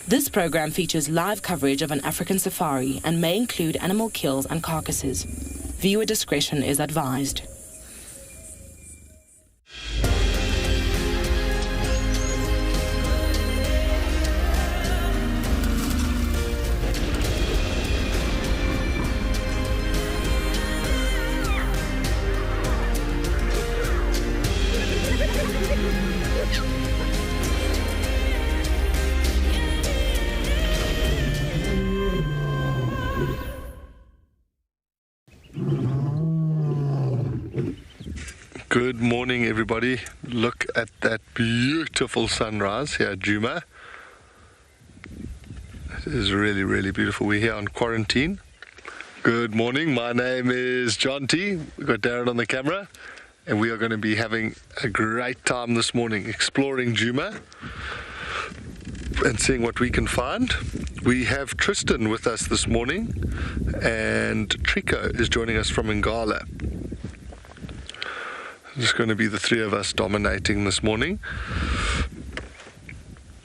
This program features live coverage of an African safari and may include animal kills and carcasses. Viewer discretion is advised. Good morning, everybody. Look at that beautiful sunrise here at Djuma. It is really, really beautiful. We're here on quarantine. Good morning. My name is John T. We've got Darren on the camera, and we are going to be having a great time this morning exploring Djuma and seeing what we can find. We have Tristan with us this morning, and Trico is joining us from Ngala. It's going to be the three of us dominating this morning.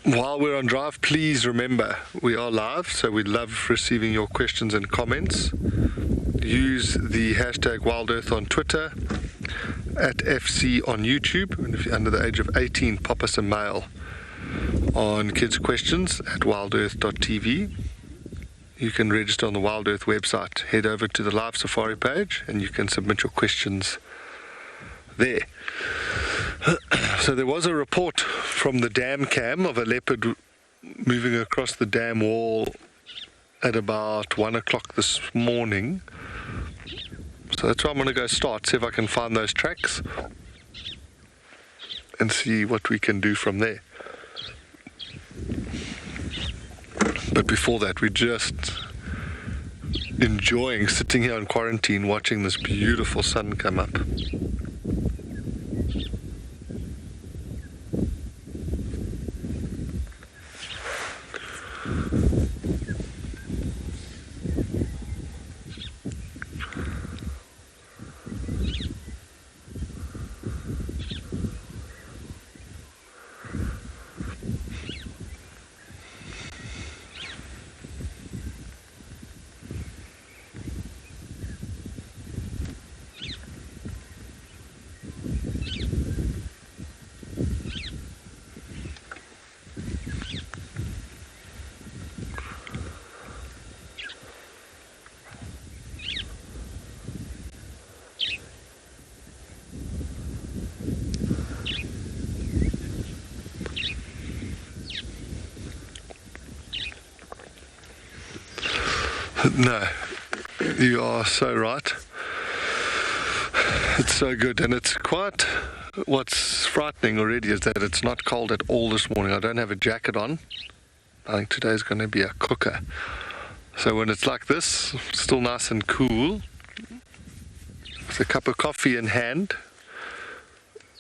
While we're on drive, please remember we are live, so we'd love receiving your questions and comments. Use the hashtag WildEarth on Twitter, at FC on YouTube, and if you're under the age of 18, pop us a mail on kids questions at wildearth.tv. You can register on the WildEarth website. Head over to the live safari page and you can submit your questions there. So there was a report from the dam cam of a leopard moving across the dam wall at about 1 o'clock this morning. So that's where I'm going to go start, see if I can find those tracks and see what we can do from there. But before that, we're just enjoying sitting here in quarantine watching this beautiful sun come up. No, you are so right. It's so good, and it's quite, what's frightening already is that it's not cold at all this morning. I don't have a jacket on. I think today's going to be a cooker. So when it's like this, still nice and cool, with a cup of coffee in hand,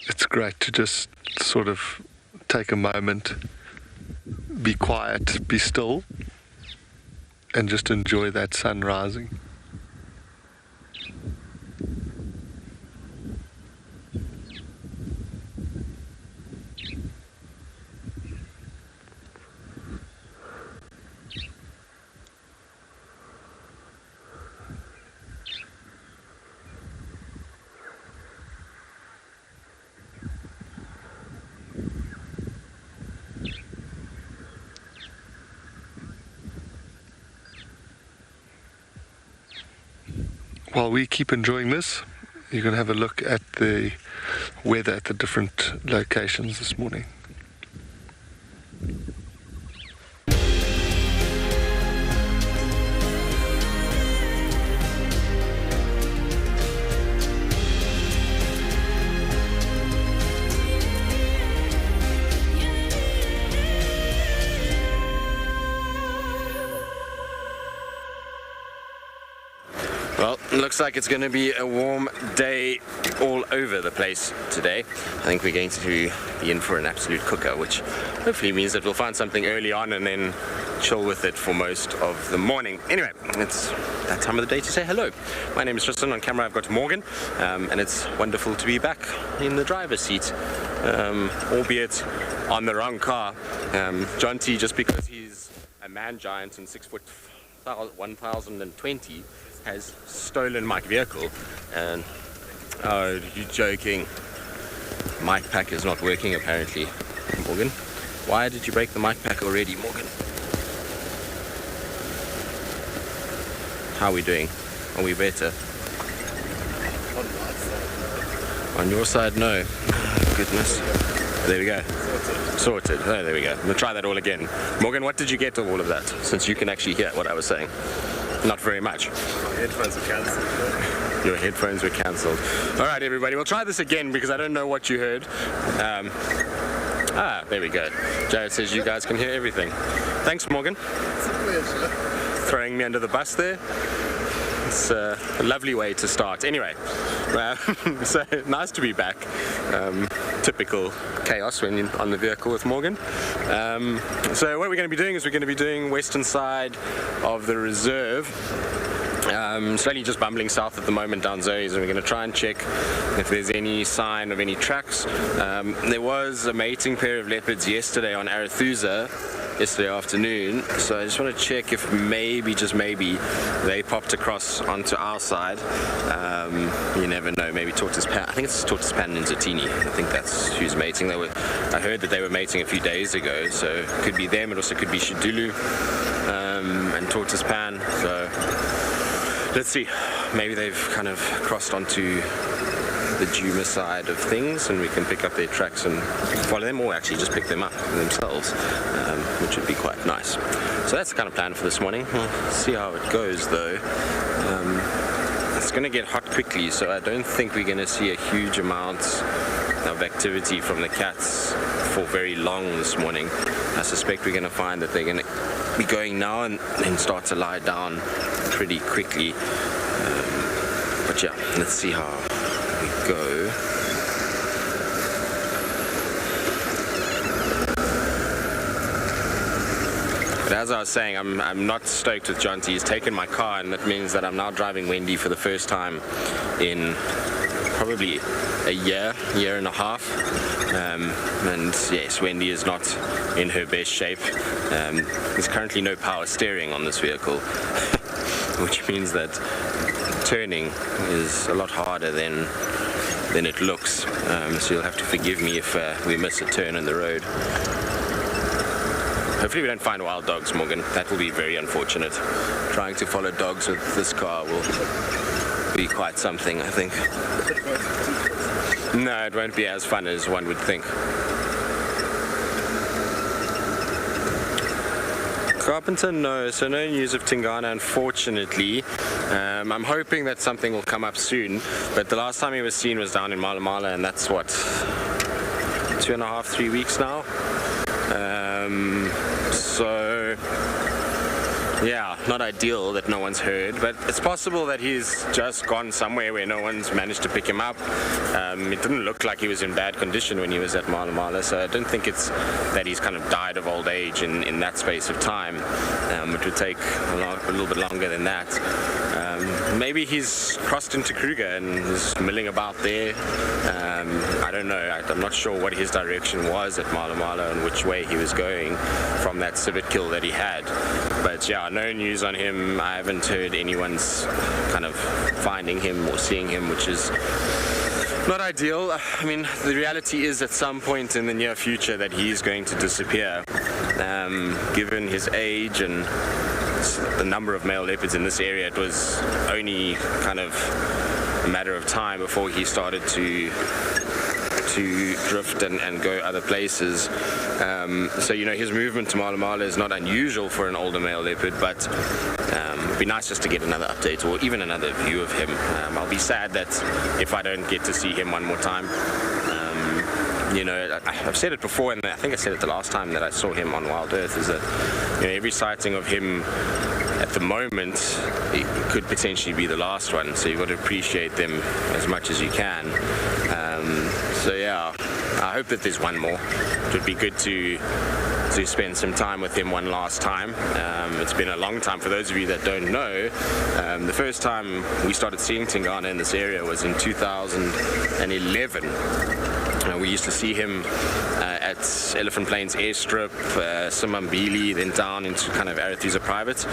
it's great to just sort of take a moment, be quiet, be still, and just enjoy that sun rising. While we keep enjoying this, you can have a look at the weather at the different locations this morning. Well, it looks like it's going to be a warm day all over the place today. I think we're going to be in for an absolute cooker, which hopefully means that we'll find something early on and then chill with it for most of the morning. Anyway, it's that time of the day to say hello. My name is Tristan. On camera I've got Morgan, and it's wonderful to be back in the driver's seat, albeit on the wrong car. John T, just because he's a man giant and 6 foot 1,020, has stolen my vehicle. And oh, you're joking. Mic pack is not working apparently. Morgan, why did you break the mic pack already, Morgan? How are we doing? Are we better? On your side, no. Oh, goodness. There we go. Sorted. Oh, there we go. We'll try that all again. Morgan, what did you get of all of that? Since you can actually hear what I was saying. Not very much. My headphones were cancelled. Your headphones were cancelled. All right, everybody. We'll try this again because I don't know what you heard. There we go. Jared says you guys can hear everything. Thanks, Morgan. It's a pleasure. Throwing me under the bus there. It's a lovely way to start. Anyway, so nice to be back. Typical chaos when you're on the vehicle with Morgan. So what we're going to be doing is we're going to be doing western side of the reserve. Slowly just bumbling south at the moment down Zoe's, and we're going to try and check if there's any sign of any tracks. There was a mating pair of leopards yesterday on Arathusa, yesterday afternoon, so I just want to check if maybe, just maybe, they popped across onto our side. You never know, maybe tortoise pan. I think it's tortoise pan and Zatini. I think that's who's mating. I heard that they were mating a few days ago, so it could be them. It also could be Shidulu and tortoise pan. So let's see. Maybe they've kind of crossed onto the Djuma side of things, and we can pick up their tracks and follow them, or actually just pick them up themselves, which would be quite nice. So that's the kind of plan for this morning. We'll see how it goes, though. It's going to get hot quickly, so I don't think we're going to see a huge amount of activity from the cats for very long this morning. I suspect we're going to find that they're going to be going now and then start to lie down pretty quickly. But yeah, let's see how we go. But as I was saying, I'm not stoked with John T. He's taken my car, and that means that I'm now driving Wendy for the first time in probably a year and a half. And yes, Wendy is not in her best shape. There's currently no power steering on this vehicle, which means that turning is a lot harder than it looks. So you'll have to forgive me if we miss a turn in the road. Hopefully we don't find wild dogs, Morgan. That will be very unfortunate. Trying to follow dogs with this car will be quite something, I think. No, it won't be as fun as one would think. Carpenter, no. So no news of Tingana, unfortunately. I'm hoping that something will come up soon, but the last time he was seen was down in Mala Mala, and that's what, 2.5, 3 weeks now. So yeah, not ideal that no one's heard, but it's possible that he's just gone somewhere where no one's managed to pick him up. It didn't look like he was in bad condition when he was at Mala Mala, so I don't think it's that he's kind of died of old age in that space of time. It would take a little bit longer than that. Maybe he's crossed into Kruger and is milling about there. I don't know. I'm not sure what his direction was at Mala Mala and which way he was going from that civet kill that he had. But yeah, no news on him. I haven't heard anyone's kind of finding him or seeing him, which is not ideal. I mean, the reality is at some point in the near future that he's going to disappear. Given his age and the number of male leopards in this area, it was only kind of a matter of time before he started to drift and go other places. So, you know, his movement to Mala Mala is not unusual for an older male leopard, but it'd be nice just to get another update or even another view of him. I'll be sad that if I don't get to see him one more time. You know, I've said it before, and I think I said it the last time that I saw him on WildEarth, is that, you know, every sighting of him at the moment, it could potentially be the last one. So you've got to appreciate them as much as you can. So yeah, I hope that there's one more. It would be good to spend some time with him one last time. It's been a long time. For those of you that don't know, the first time we started seeing Tingana in this area was in 2011. We used to see him at Elephant Plains Airstrip, Simambili, then down into kind of Arethusa Private,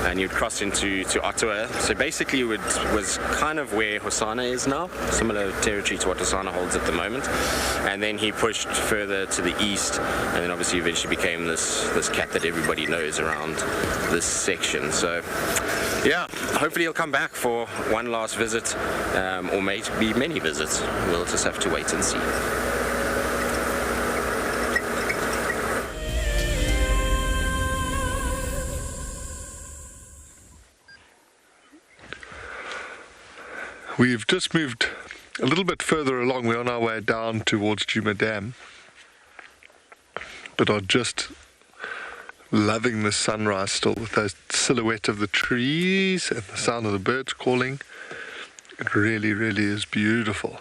and you'd cross into Ottawa. So basically it was kind of where Hosana is now, similar territory to what Hosana holds at the moment. And then he pushed further to the east, and then obviously eventually became this cat that everybody knows around this section. So yeah, hopefully he'll come back for one last visit, or maybe many visits. We'll just have to wait and see. We've just moved a little bit further along. We're on our way down towards Djuma Dam, but are just loving the sunrise still, with the silhouette of the trees and the sound of the birds calling. It really, really is beautiful.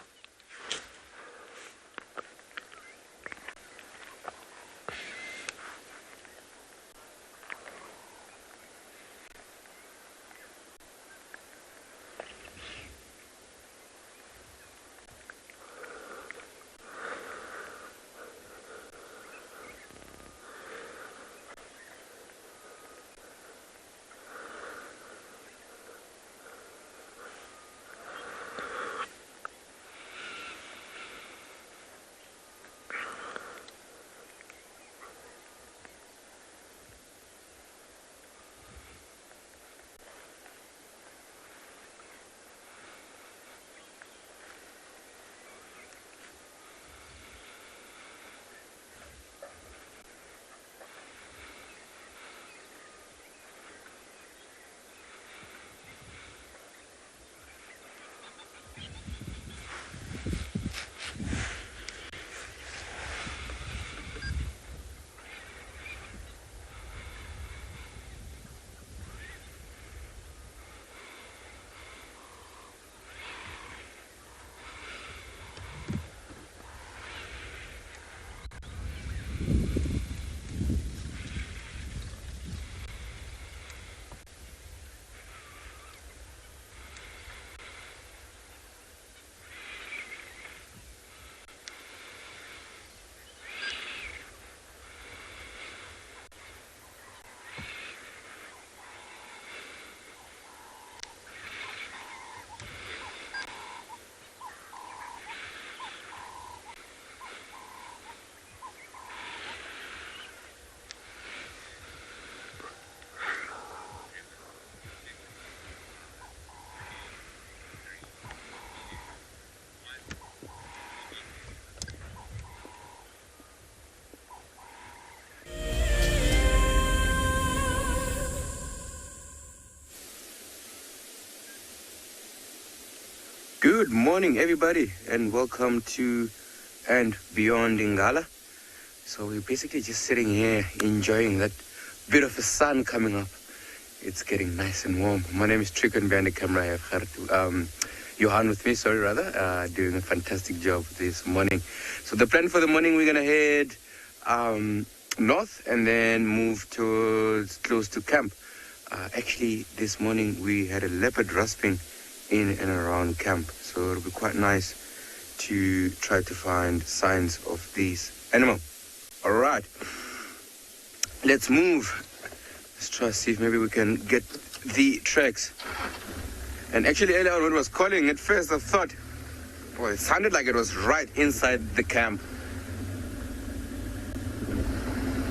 Good morning, everybody, and welcome to and Beyond in Ngala. So we're basically just sitting here enjoying that bit of the sun coming up. It's getting nice and warm. My name is Trick, and behind the camera I have Johan with me, doing a fantastic job this morning. So the plan for the morning, we're gonna head north and then move towards close to camp. Actually, this morning we had a leopard rasping in and around camp, so it'll be quite nice to try to find signs of these animals. All right, let's move. Let's try to see if maybe we can get the tracks. And actually, earlier on when it was calling, at first I thought, boy, it sounded like it was right inside the camp.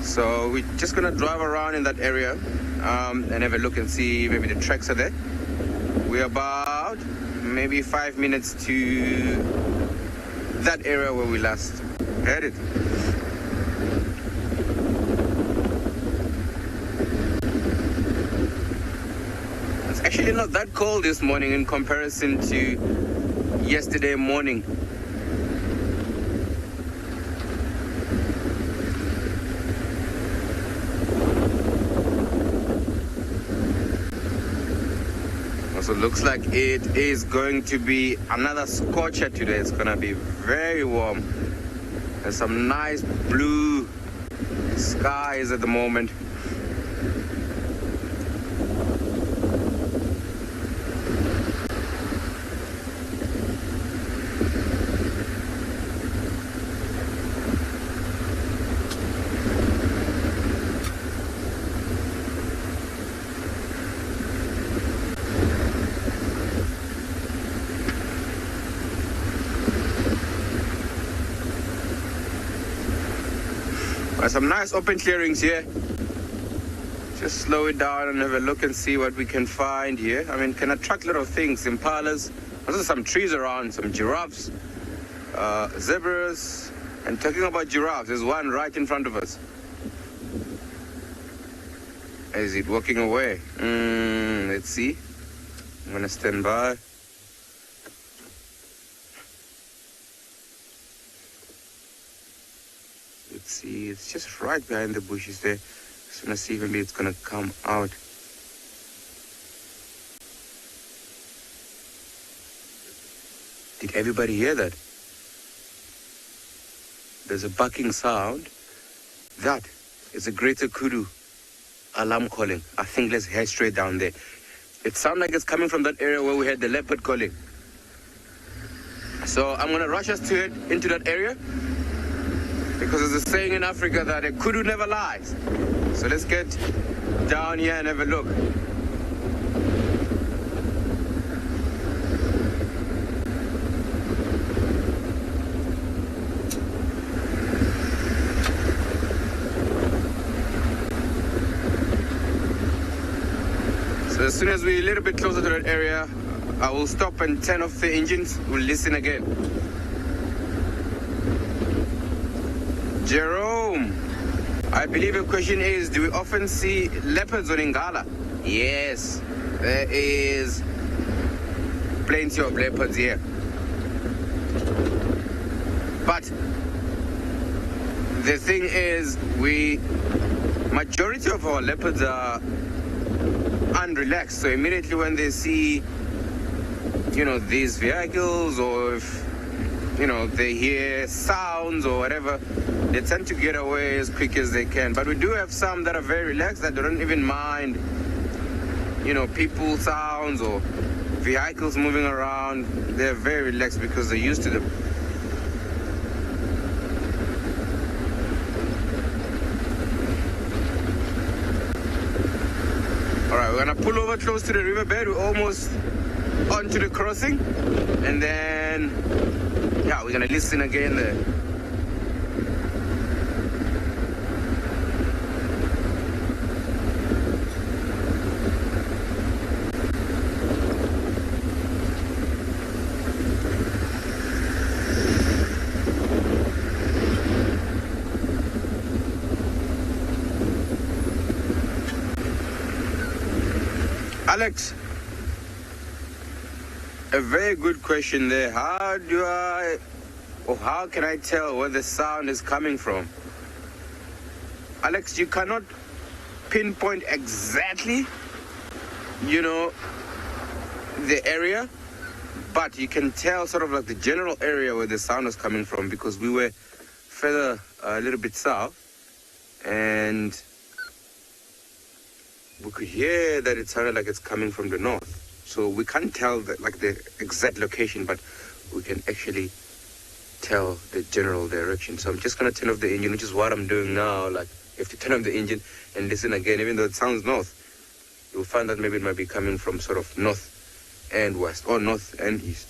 So we're just gonna drive around in that area and have a look and see maybe the tracks are there. We're about maybe 5 minutes to that area where we last headed. It's actually not that cold this morning in comparison to yesterday morning. So it looks like it is going to be another scorcher today. It's gonna be very warm. There's some nice blue skies at the moment. Some nice open clearings here. Just slow it down and have a look and see what we can find here. I mean, can attract a lot of things. Impalas, also some trees around, some giraffes, zebras. And talking about giraffes, there's one right in front of us. Is it walking away? Let's see. I'm gonna stand by. Let's see, it's just right behind the bushes there. Just wanna see if maybe it's gonna come out. Did everybody hear that? There's a barking sound. That is a greater kudu alarm calling. I think let's head straight down there. It sounds like it's coming from that area where we had the leopard calling. So I'm gonna rush us to it into that area, because there's a saying in Africa that a kudu never lies. So let's get down here and have a look. So as soon as we're a little bit closer to that area, I will stop and turn off the engines. We'll listen again. Jerome, I believe your question is, do we often see leopards on Ngala? Yes, there is plenty of leopards here. But the thing is, majority of our leopards are unrelaxed. So immediately when they see, these vehicles, or if, they hear sounds or whatever, they tend to get away as quick as they can. But we do have some that are very relaxed, that don't even mind, people sounds or vehicles moving around. They're very relaxed because they're used to them. All right, we're gonna pull over close to the riverbed. We're almost onto the crossing, and then, we're gonna listen again there. Alex, a very good question there. How can I tell where the sound is coming from? Alex, you cannot pinpoint exactly, the area, but you can tell sort of like the general area where the sound is coming from, because we were further a little bit south, and we could hear that it sounded like it's coming from the north. So we can't tell the exact location, but we can actually tell the general direction. So I'm just going to turn off the engine, which is what I'm doing now. Like, you have to turn off the engine and listen again. Even though it sounds north, you'll find that maybe it might be coming from sort of north and west, or north and east.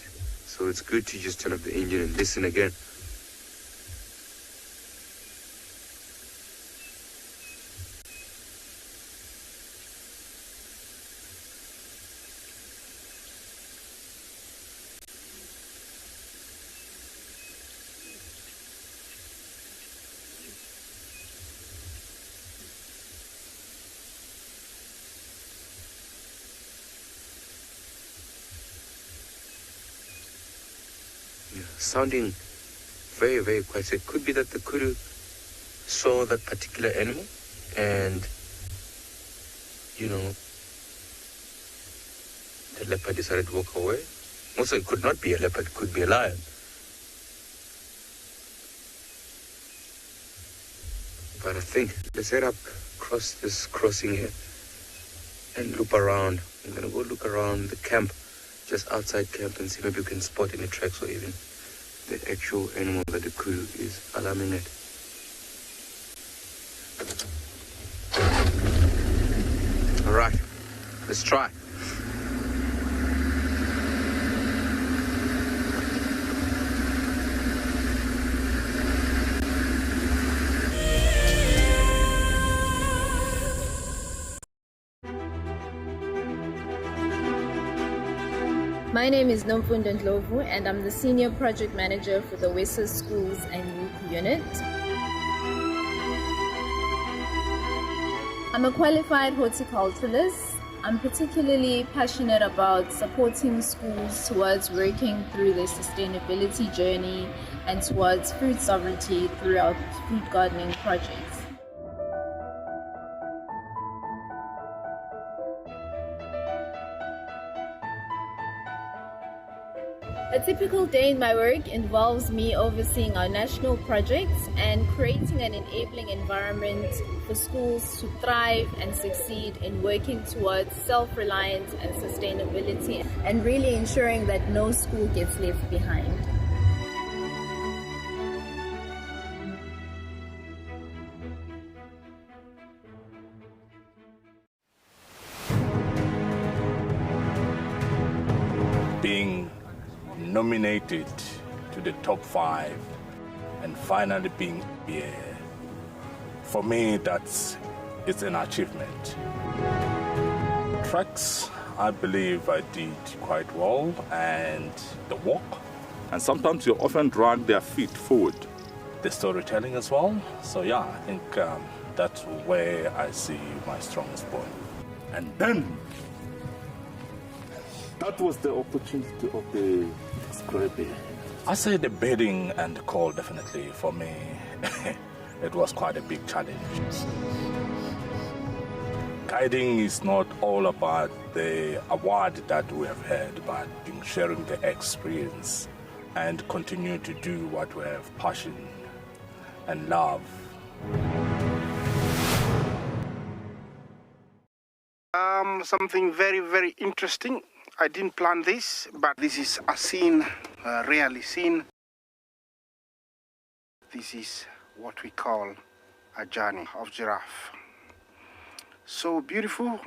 So it's good to just turn off the engine and listen again. Sounding very, very quiet. So it could be that the kudu saw that particular animal and, the leopard decided to walk away. Also, it could not be a leopard, it could be a lion. But I think let's head up across this crossing here and loop around. I'm gonna go look around the camp, just outside camp, and see maybe we can spot any tracks or even the actual animal that the crew is alarming at. All right, let's try. My name is Nomfundo Ndlovu and I'm the Senior Project Manager for the WISA Schools and Youth Unit. I'm a qualified horticulturalist. I'm particularly passionate about supporting schools towards working through their sustainability journey and towards food sovereignty throughout food gardening projects. A typical day in my work involves me overseeing our national projects and creating an enabling environment for schools to thrive and succeed in working towards self-reliance and sustainability, and really ensuring that no school gets left behind. Being nominated to the top 5 and finally being here, for me it's an achievement. Tracks, I believe I did quite well, and the walk, and sometimes you often drag their feet forward. The storytelling as well, so yeah, I think that's where I see my strongest point. And then that was the opportunity of the scraping. I say the bedding and the call, definitely for me it was quite a big challenge. Guiding is not all about the award that we have had, but in sharing the experience and continue to do what we have passion and love. Something very, very interesting. I didn't plan this, but this is a scene rarely seen. This is what we call a journey of giraffe. So beautiful.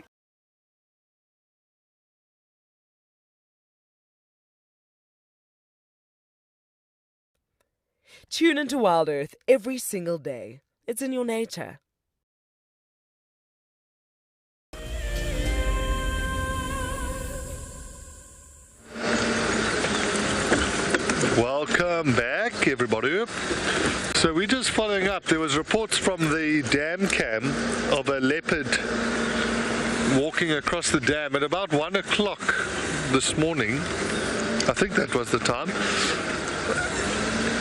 Tune into WildEarth every single day. It's in your nature. Welcome back, everybody. So we're just following up. There was reports from the dam cam of a leopard walking across the dam at about 1 o'clock this morning. I think that was the time.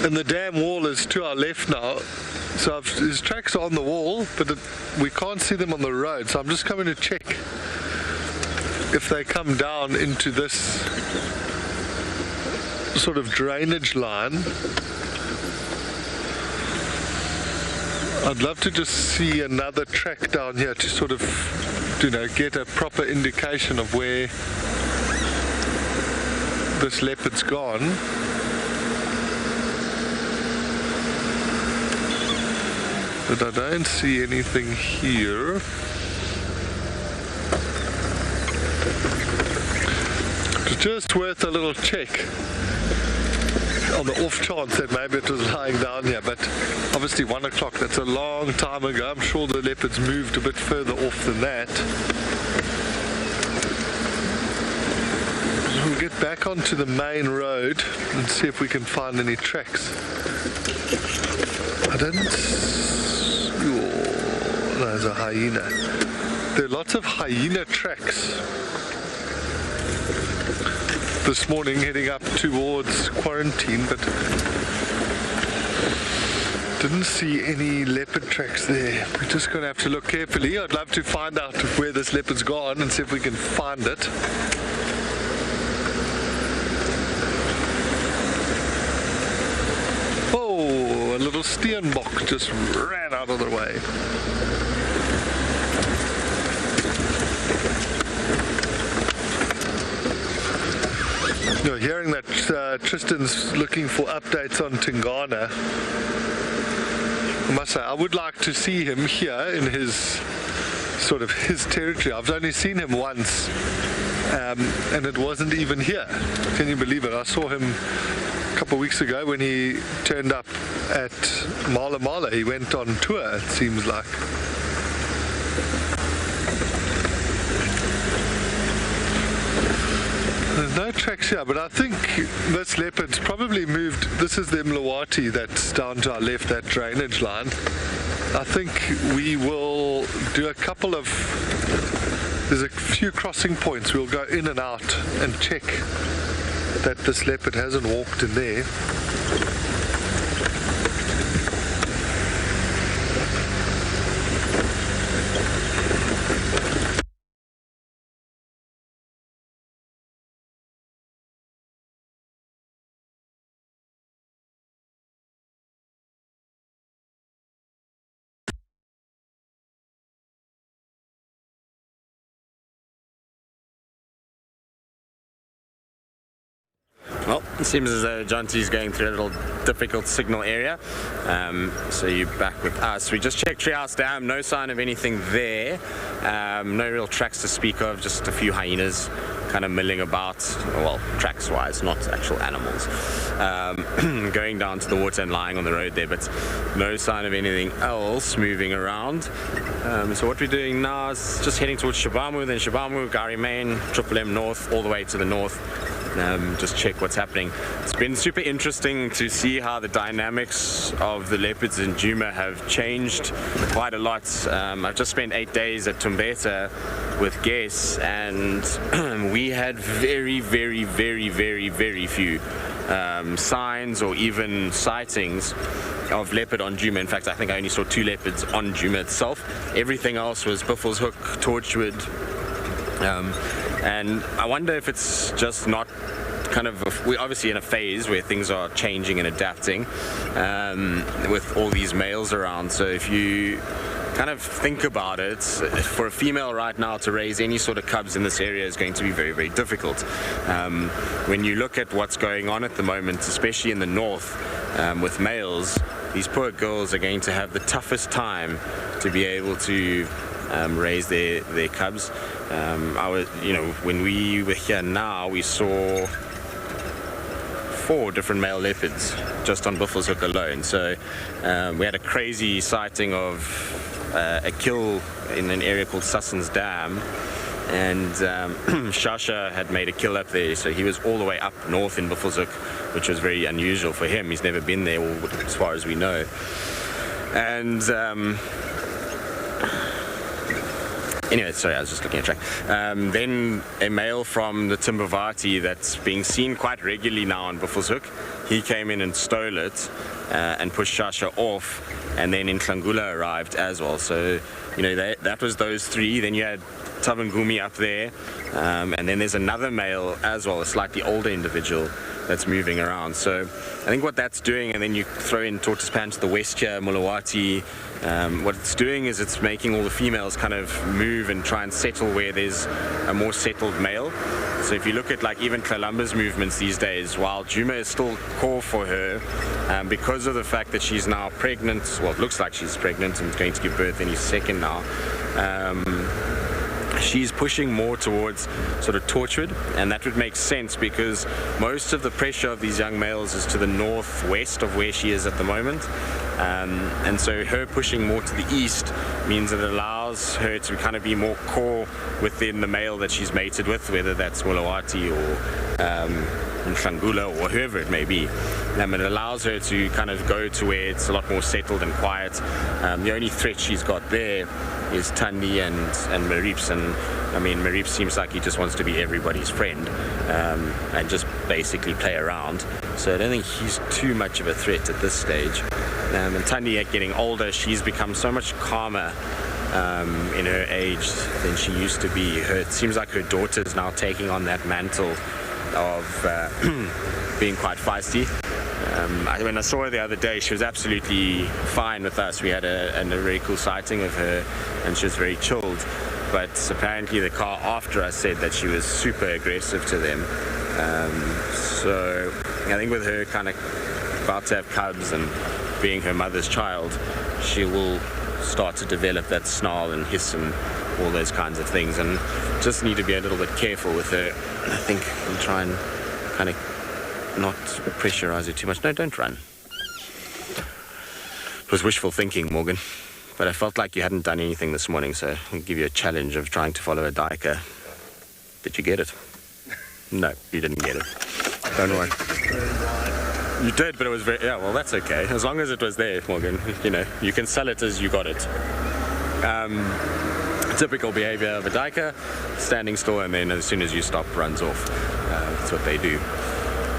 And the dam wall is to our left now. So his tracks are on the wall, but we can't see them on the road. So I'm just coming to check if they come down into this sort of drainage line. I'd love to just see another track down here to sort of, you know, get a proper indication of where this leopard's gone. But I don't see anything here. It's just worth a little check on the off chance that maybe it was lying down here, but obviously 1 o'clock, that's a long time ago. I'm sure the leopards moved a bit further off than that. So we'll get back onto the main road and see if we can find any tracks. I don't... Oh, there's a hyena. There are lots of hyena tracks this morning heading up towards quarantine, but didn't see any leopard tracks there. We're just going to have to look carefully. I'd love to find out where this leopard's gone and see if we can find it. Oh, a little steenbok just ran out of the way. You're hearing that Tristan's looking for updates on Tingana. I must say, I would like to see him here in his sort of his territory. I've only seen him once, and it wasn't even here. Can you believe it? I saw him a couple of weeks ago when he turned up at Mala Mala. He went on tour, it seems like. There's no tracks here, but I think this leopard's probably moved. This is the Mlawati that's down to our left, that drainage line. I think we will do a couple of, there's a few crossing points. We'll go in and out and check that this leopard hasn't walked in there. Well, it seems as though Jonty's going through a little difficult signal area, so you're back with us. We just checked Treehouse Dam, no sign of anything there, no real tracks to speak of, just a few hyenas kind of milling about, well, tracks wise, not actual animals, going down to the water and lying on the road there, but no sign of anything else moving around. So what we're doing now is just heading towards Shabamu, then Shabamu, Gari Main, Triple M North, all the way to the north. Just check what's happening. It's been super interesting to see how the dynamics of the leopards in Djuma have changed quite a lot. I've just spent 8 days at Tumbeta with guests, and we had very few signs or even sightings of leopard on Djuma. In fact, I think I only saw 2 leopards on Djuma itself. Everything else was Buffelshoek, Torchwood, and I wonder if it's just not kind of, we're obviously in a phase where things are changing and adapting with all these males around. So if you kind of think about it, for a female right now to raise any sort of cubs in this area is going to be very difficult. When you look at what's going on at the moment, especially in the north with males, these poor girls are going to have the toughest time to be able to raise their cubs. When we were here now, we saw 4 different male leopards just on Buffelshoek alone. So we had a crazy sighting of a kill in an area called Sussens Dam, and Shasha had made a kill up there, so he was all the way up north in Buffelshoek, which was very unusual for him. He's never been there, as far as we know. And anyway, sorry, I was just looking at track. Then a male from the Timbavati that's being seen quite regularly now on Buffelshoek, he came in and stole it and pushed Shasha off, and then Nhlangula arrived as well. So, that was those 3. Then you had Tabangumi up there, and then there's another male as well, a slightly older individual that's moving around. So I think what that's doing, and then you throw in Tortoispan to the west here, Mulawati, what it's doing is it's making all the females kind of move and try and settle where there's a more settled male. So if you look at like even Kalamba's movements these days, while Djuma is still core for her, because of the fact that she's now pregnant, well, it looks like she's pregnant and going to give birth any second now, she's pushing more towards sort of Torchwood, and that would make sense because most of the pressure of these young males is to the northwest of where she is at the moment, and so her pushing more to the east means that it allows her to kind of be more core within the male that she's mated with, whether that's Mulawati or Nhlangula or whoever it may be. It allows her to kind of go to where it's a lot more settled and quiet. The only threat she's got there is Tandi and Marips, and I mean Marips seems like he just wants to be everybody's friend and just basically play around, so I don't think he's too much of a threat at this stage. And Tandi, getting older, she's become so much calmer in her age than she used to be. It seems like her daughter's now taking on that mantle of being quite feisty. When I saw her the other day, she was absolutely fine with us. We had a very cool sighting of her, and she was very chilled. But apparently the car after us said that she was super aggressive to them. So I think with her kind of about to have cubs and being her mother's child, she will start to develop that snarl and hiss and all those kinds of things, and just need to be a little bit careful with her. I think we'll try and kind of not pressurize her too much. No, don't run. It was wishful thinking, Morgan, but I felt like you hadn't done anything this morning, so I'll give you a challenge of trying to follow a duiker. Did you get it? No, you didn't get it. Don't worry. You did, but it was very... Yeah, well, that's okay. As long as it was there, Morgan. You know, you can sell it as you got it. Typical behavior of a duiker, standing still, and then as soon as you stop, runs off. That's what they do.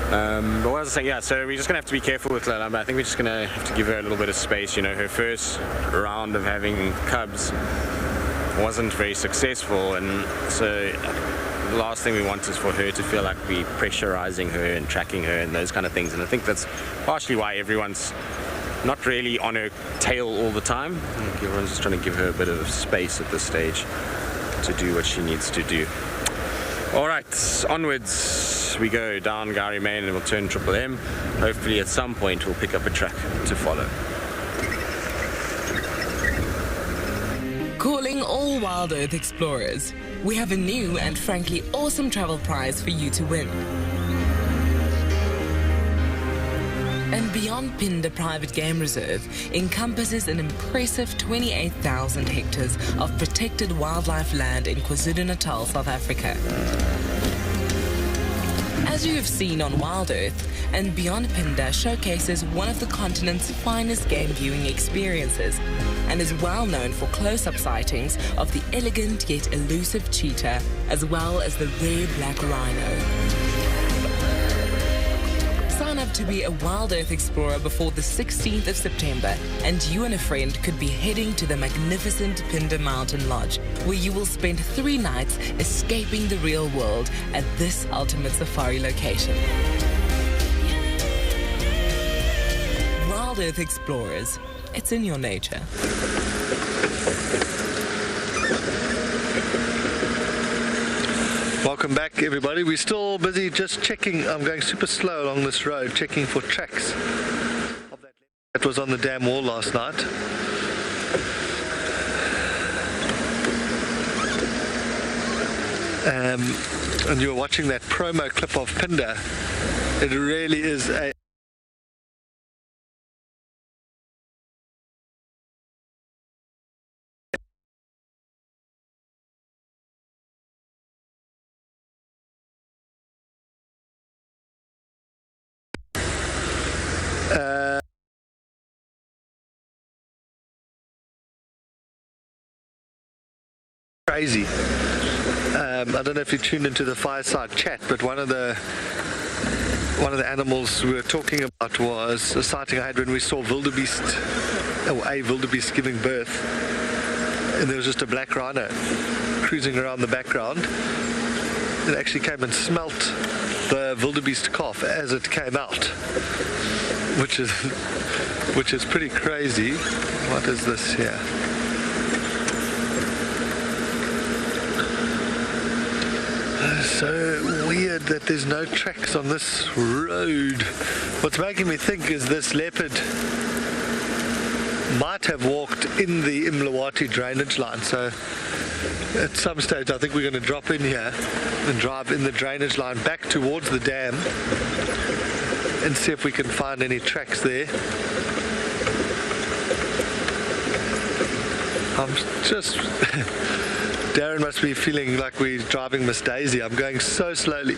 But what was I saying? Yeah, so we're just going to have to be careful with Lala. I think we're just going to have to give her a little bit of space. You know, her first round of having cubs wasn't very successful, and so the last thing we want is for her to feel like we're pressurizing her and tracking her and those kind of things. And I think that's partially why everyone's not really on her tail all the time. I think everyone's just trying to give her a bit of space at this stage to do what she needs to do. All right, onwards we go down Gowrie Main and we'll turn Triple M. Hopefully at some point we'll pick up a track to follow. Calling all WildEarth explorers. We have a new and frankly awesome travel prize for you to win. andBeyond Phinda Private Game Reserve encompasses an impressive 28,000 hectares of protected wildlife land in KwaZulu-Natal, South Africa. As you have seen on WildEarth, andBeyond Phinda showcases one of the continent's finest game viewing experiences and is well known for close-up sightings of the elegant yet elusive cheetah as well as the rare black rhino. Sign up to be a WildEarth explorer before the 16th of September and you and a friend could be heading to the magnificent Phinda Mountain Lodge, where you will spend 3 nights escaping the real world at this ultimate safari location. WildEarth explorers, it's in your nature. Welcome back, everybody. We're still busy just checking. I'm going super slow along this road, checking for tracks of that was on the dam wall last night. And you were watching that promo clip of Phinda. It really is a crazy. I don't know if you tuned into the fireside chat, but one of the animals we were talking about was a sighting I had when we saw wildebeest, or a wildebeest giving birth, and there was just a black rhino cruising around the background. It actually came and smelt the wildebeest calf as it came out, which is pretty crazy. What is this here? So weird that there's no tracks on this road. What's making me think is this leopard might have walked in the Imlawati drainage line. So at some stage I think we're going to drop in here and drive in the drainage line back towards the dam and see if we can find any tracks there. I'm just... Darren must be feeling like we're driving Miss Daisy. I'm going so slowly,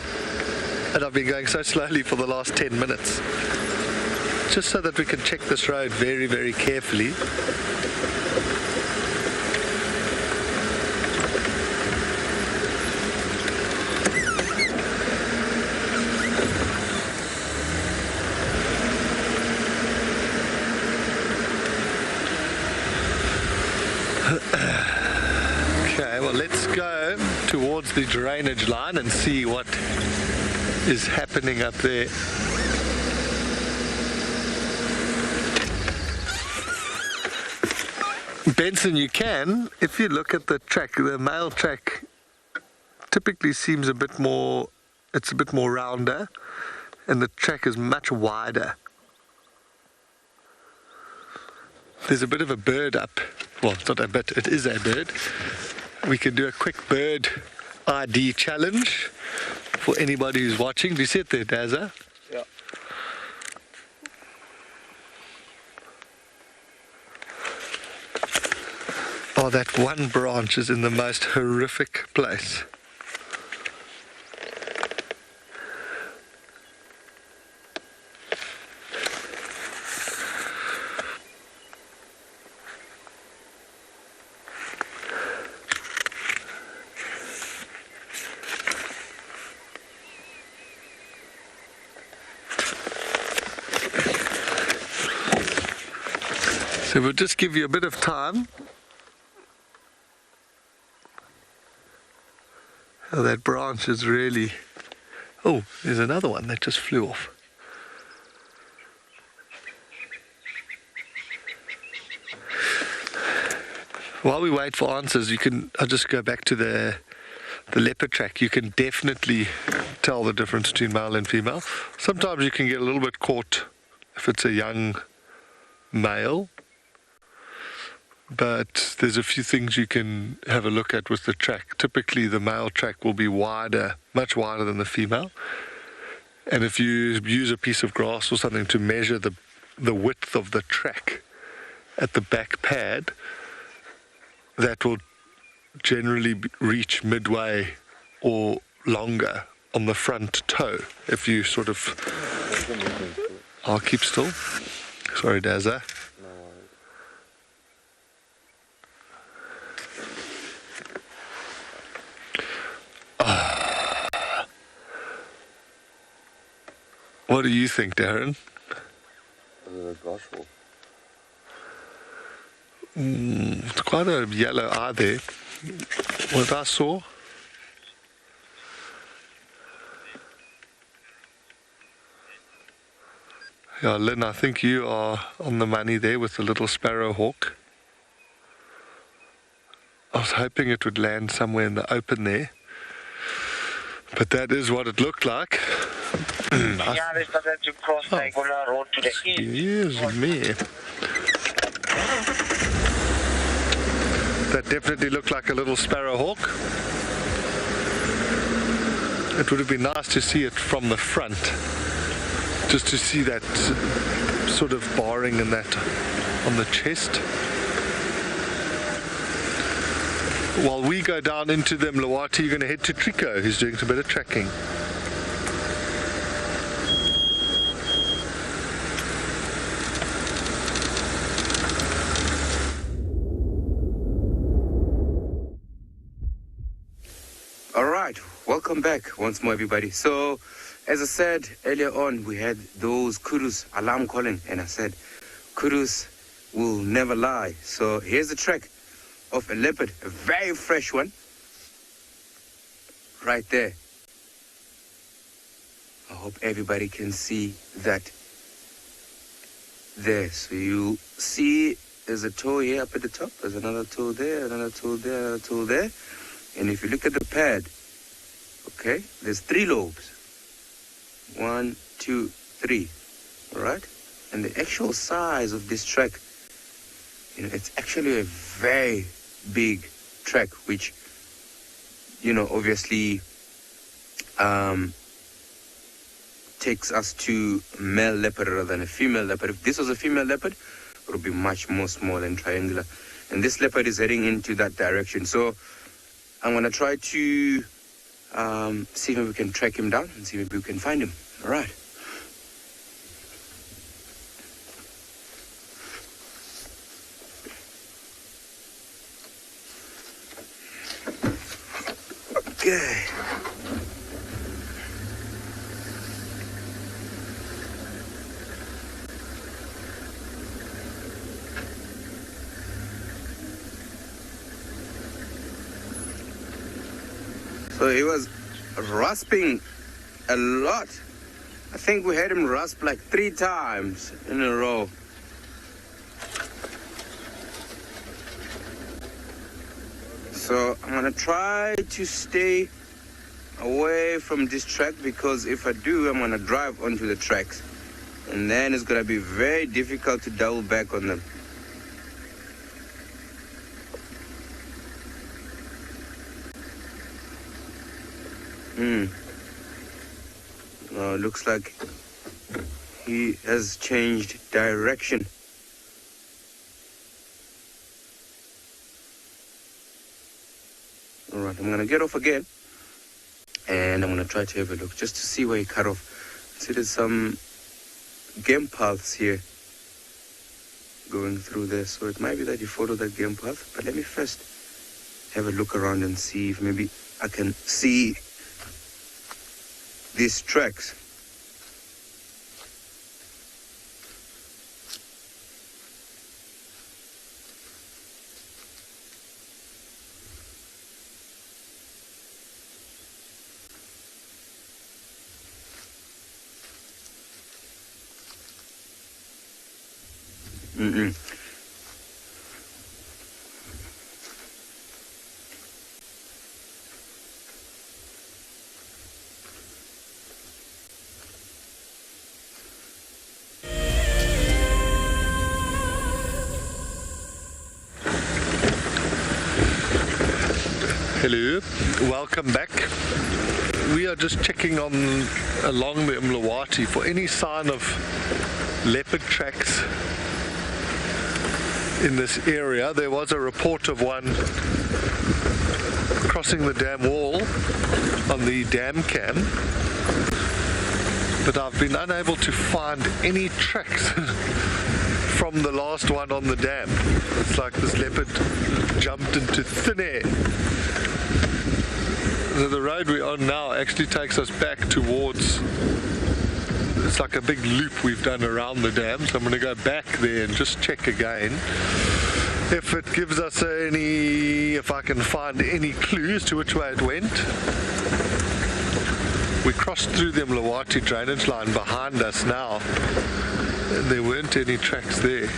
and I've been going so slowly for the last 10 minutes, just so that we can check this road very, very carefully. Towards the drainage line and see what is happening up there. Benson, you can, if you look at the track, the male track typically seems a bit more, it's a bit more rounder, and the track is much wider. There's a bit of a bird up. Well, it's not a bit, it is a bird. We can do a quick bird ID challenge for anybody who's watching. Do you see it there, Dazza? Yeah. Oh, that one branch is in the most horrific place. So we'll just give you a bit of time. Oh, that branch is really... Oh, there's another one that just flew off. While we wait for answers, I'll just go back to the leopard track. You can definitely tell the difference between male and female. Sometimes you can get a little bit caught if it's a young male. But there's a few things you can have a look at with the track. Typically the male track will be wider, much wider than the female. And if you use a piece of grass or something to measure the width of the track at the back pad, that will generally reach midway or longer on the front toe. If you sort of... I'll keep still. Sorry, Dazza. What do you think, Darren? It's quite a yellow eye there. What I saw. Yeah, Lynn, I think you are on the money there with the little sparrowhawk. I was hoping it would land somewhere in the open there. But that is what it looked like. Excuse me. That definitely looked like a little sparrowhawk. It would have been nice to see it from the front. Just to see that sort of barring in that on the chest. While we go down into the Mlawati, you're going to head to Trico, who's doing some bit of tracking. All right, welcome back once more, everybody. So, as I said earlier on, we had those kurus alarm calling, and I said, kurus will never lie. So here's the track of a leopard, a very fresh one, right there. I hope everybody can see that there. So you see there's a toe here up at the top, there's another toe there, another toe there, another toe there. And if you look at the pad, okay, there's 3 lobes. 1, 2, 3, all right? And the actual size of this track, you know, it's actually a very big track, which, you know, obviously takes us to male leopard rather than a female leopard. If this was a female leopard, it would be much more small and triangular. And this leopard is heading into that direction. So I'm going to try to see if we can track him down and see if we can find him. All right. Okay. So he was rasping a lot. I think we had him rasp like 3 times in a row. So I'm gonna try to stay away from this track, because if I do, I'm gonna drive onto the tracks, and then it's gonna be very difficult to double back on them. Looks like he has changed direction. All right, I'm gonna get off again, and I'm gonna try to have a look just to see where he cut off. See, there's some game paths here going through there, so it might be that he followed that game path. But let me first have a look around and see if maybe I can see these tracks. Hello, welcome back. We are just checking on along the Mlawati for any sign of leopard tracks in this area. There was a report of one crossing the dam wall on the dam cam, but I've been unable to find any tracks from the last one on the dam. It's like this leopard jumped into thin air. So the road we're on now actually takes us back towards, it's like a big loop we've done around the dam, so I'm going to go back there and just check again if it gives us if I can find any clues to which way it went. We crossed through the Mlawati drainage line behind us now, and there weren't any tracks there.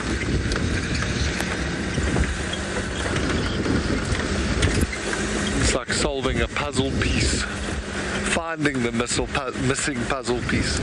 It's like solving a puzzle piece, finding the missing puzzle piece.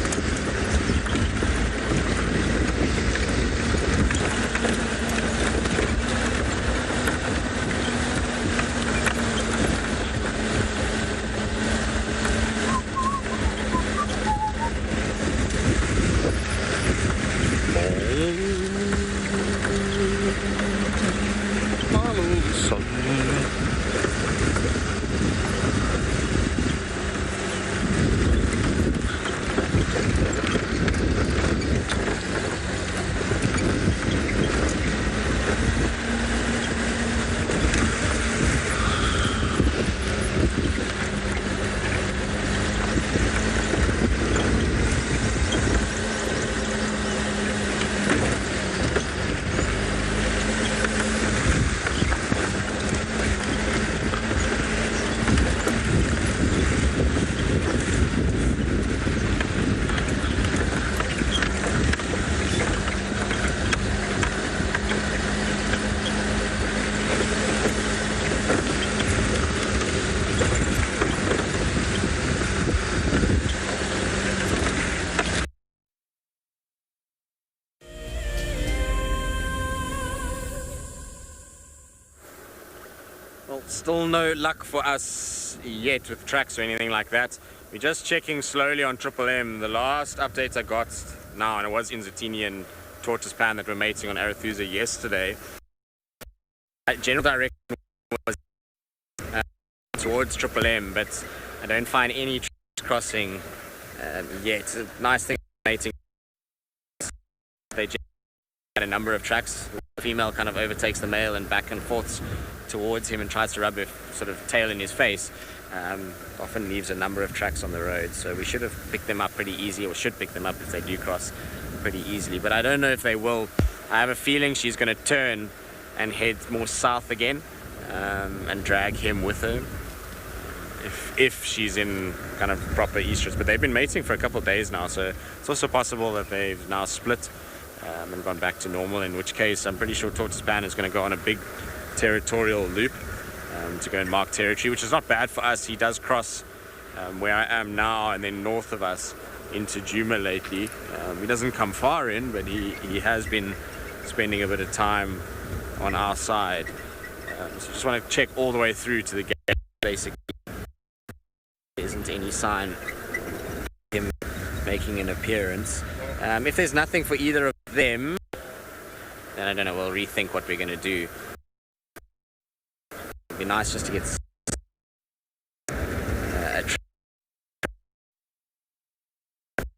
Still no luck for us yet with tracks or anything like that. We're just checking slowly on Triple M. The last updates I got now, and it was Inzatini and Tortoise Pan that were mating on Arathusa yesterday. General direction was towards Triple M, but I don't find any tracks crossing yet. A nice thing mating, they had a number of tracks. The female kind of overtakes the male and back and forth towards him and tries to rub her sort of tail in his face. Often leaves a number of tracks on the road, so we should have picked them up pretty easy, or should pick them up if they do cross pretty easily, but I don't know if they will. I have a feeling she's going to turn and head more south again, and drag him with her if she's in kind of proper estrus. But they've been mating for a couple of days now, so it's also possible that they've now split and gone back to normal, in which case I'm pretty sure Tortoise Pan is going to go on a big territorial loop to go and mark territory, which is not bad for us. He does cross where I am now and then north of us into Djuma lately. He doesn't come far in, but he has been spending a bit of time on our side. So just want to check all the way through to the gate. Basically, there isn't any sign of him making an appearance. If there's nothing for either of them, then I don't know, we'll rethink what we're going to do. It'd be nice just to get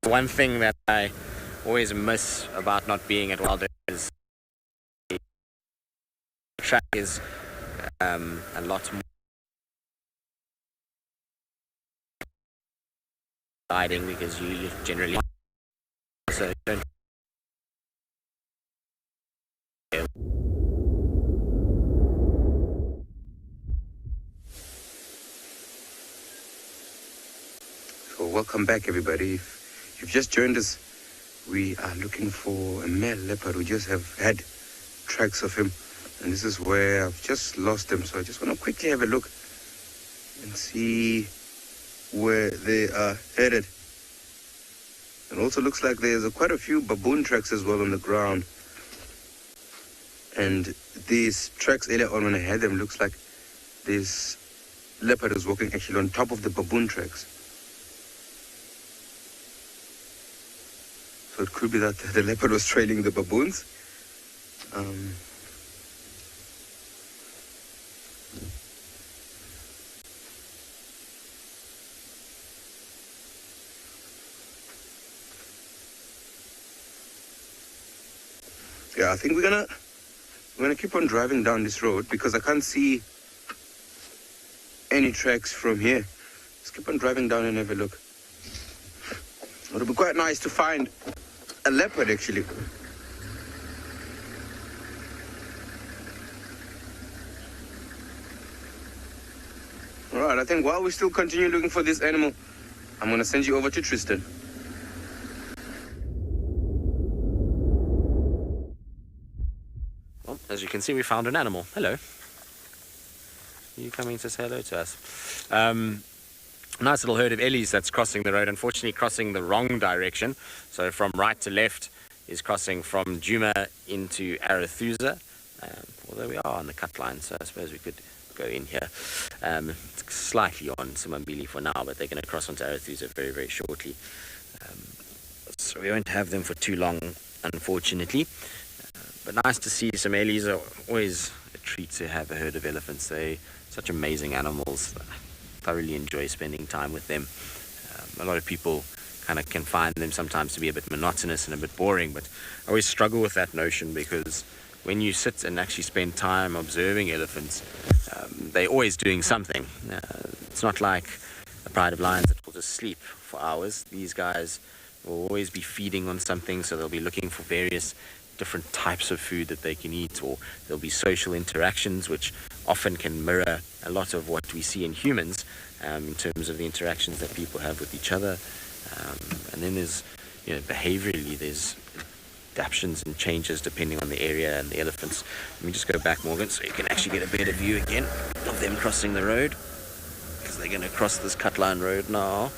one thing that I always miss about not being at WildEarth is the track is a lot more guiding, because you generally so don't So welcome back, everybody. If you've just joined us, we are looking for a male leopard. We just have had tracks of him, and this is where I've just lost him. So I just want to quickly have a look and see where they are headed. It also looks like there's quite a few baboon tracks as well on the ground. And these tracks earlier on when I had them, looks like this leopard is walking actually on top of the baboon tracks. So it could be that the leopard was trailing the baboons. Yeah, I think we're gonna keep on driving down this road because I can't see any tracks from here. Let's keep on driving down and have a look. It'll be quite nice to find a leopard, actually. All right, I think while we still continue looking for this animal, I'm going to send you over to Tristan. Well, as you can see, we found an animal. Hello. You coming to say hello to us? Nice little herd of ellies that's crossing the road, unfortunately crossing the wrong direction. So from right to left is crossing from Djuma into Arathusa, although we are on the cut line, so I suppose we could go in here. It's slightly on Simambili for now, but they're going to cross onto Arathusa very, very shortly. So we won't have them for too long, unfortunately. But nice to see some ellies. Are always a treat to have a herd of elephants. They're such amazing animals. Thoroughly enjoy spending time with them. A lot of people kind of can find them sometimes to be a bit monotonous and a bit boring, but I always struggle with that notion, because when you sit and actually spend time observing elephants, they're always doing something. It's not like a pride of lions that will just sleep for hours. These guys will always be feeding on something, so they'll be looking for various different types of food that they can eat, or there'll be social interactions which often can mirror a lot of what we see in humans, in terms of the interactions that people have with each other. And then there's, behaviorally, there's adaptations and changes depending on the area and the elephants. Let me just go back, Morgan, so you can actually get a better view again of them crossing the road, because they're going to cross this cut line road now.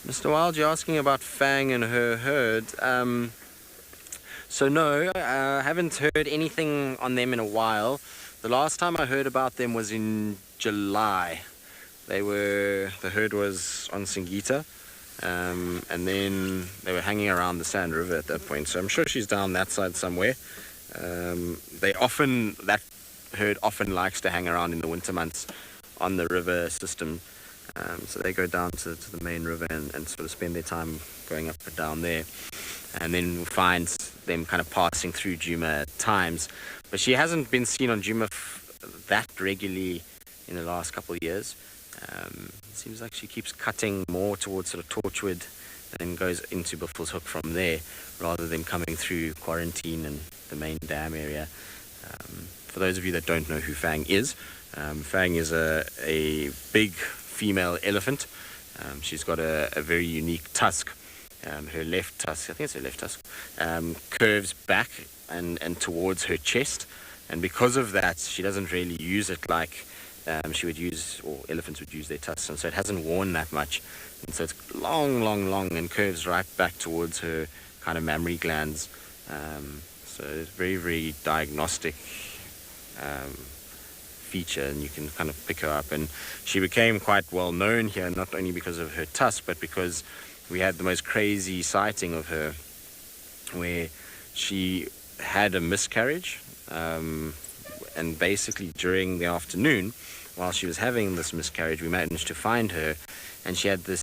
Mr. Wild, you're asking about Fang and her herd. So no, I haven't heard anything on them in a while. The last time I heard about them was in July. The herd was on Singita, and then they were hanging around the Sand River at that point. So I'm sure she's down that side somewhere. That herd often likes to hang around in the winter months on the river system. So they go down to the main river and sort of spend their time going up and down there. And then we'll find them kind of passing through Djuma at times. But she hasn't been seen on Djuma that regularly in the last couple of years. It seems like she keeps cutting more towards sort of Torchwood and then goes into Buffelshoek from there, rather than coming through quarantine and the main dam area. For those of you that don't know who Fang is a big female elephant. She's got a very unique tusk. Her left tusk, I think it's her left tusk, curves back and towards her chest, and because of that she doesn't really use it like she would use, or elephants would use their tusks, and so it hasn't worn that much, and so it's long and curves right back towards her kind of mammary glands. So it's very, very diagnostic feature, and you can kind of pick her up. And she became quite well known here, not only because of her tusk, but because we had the most crazy sighting of her, where she had a miscarriage, and basically during the afternoon, while she was having this miscarriage, we managed to find her, and she had this,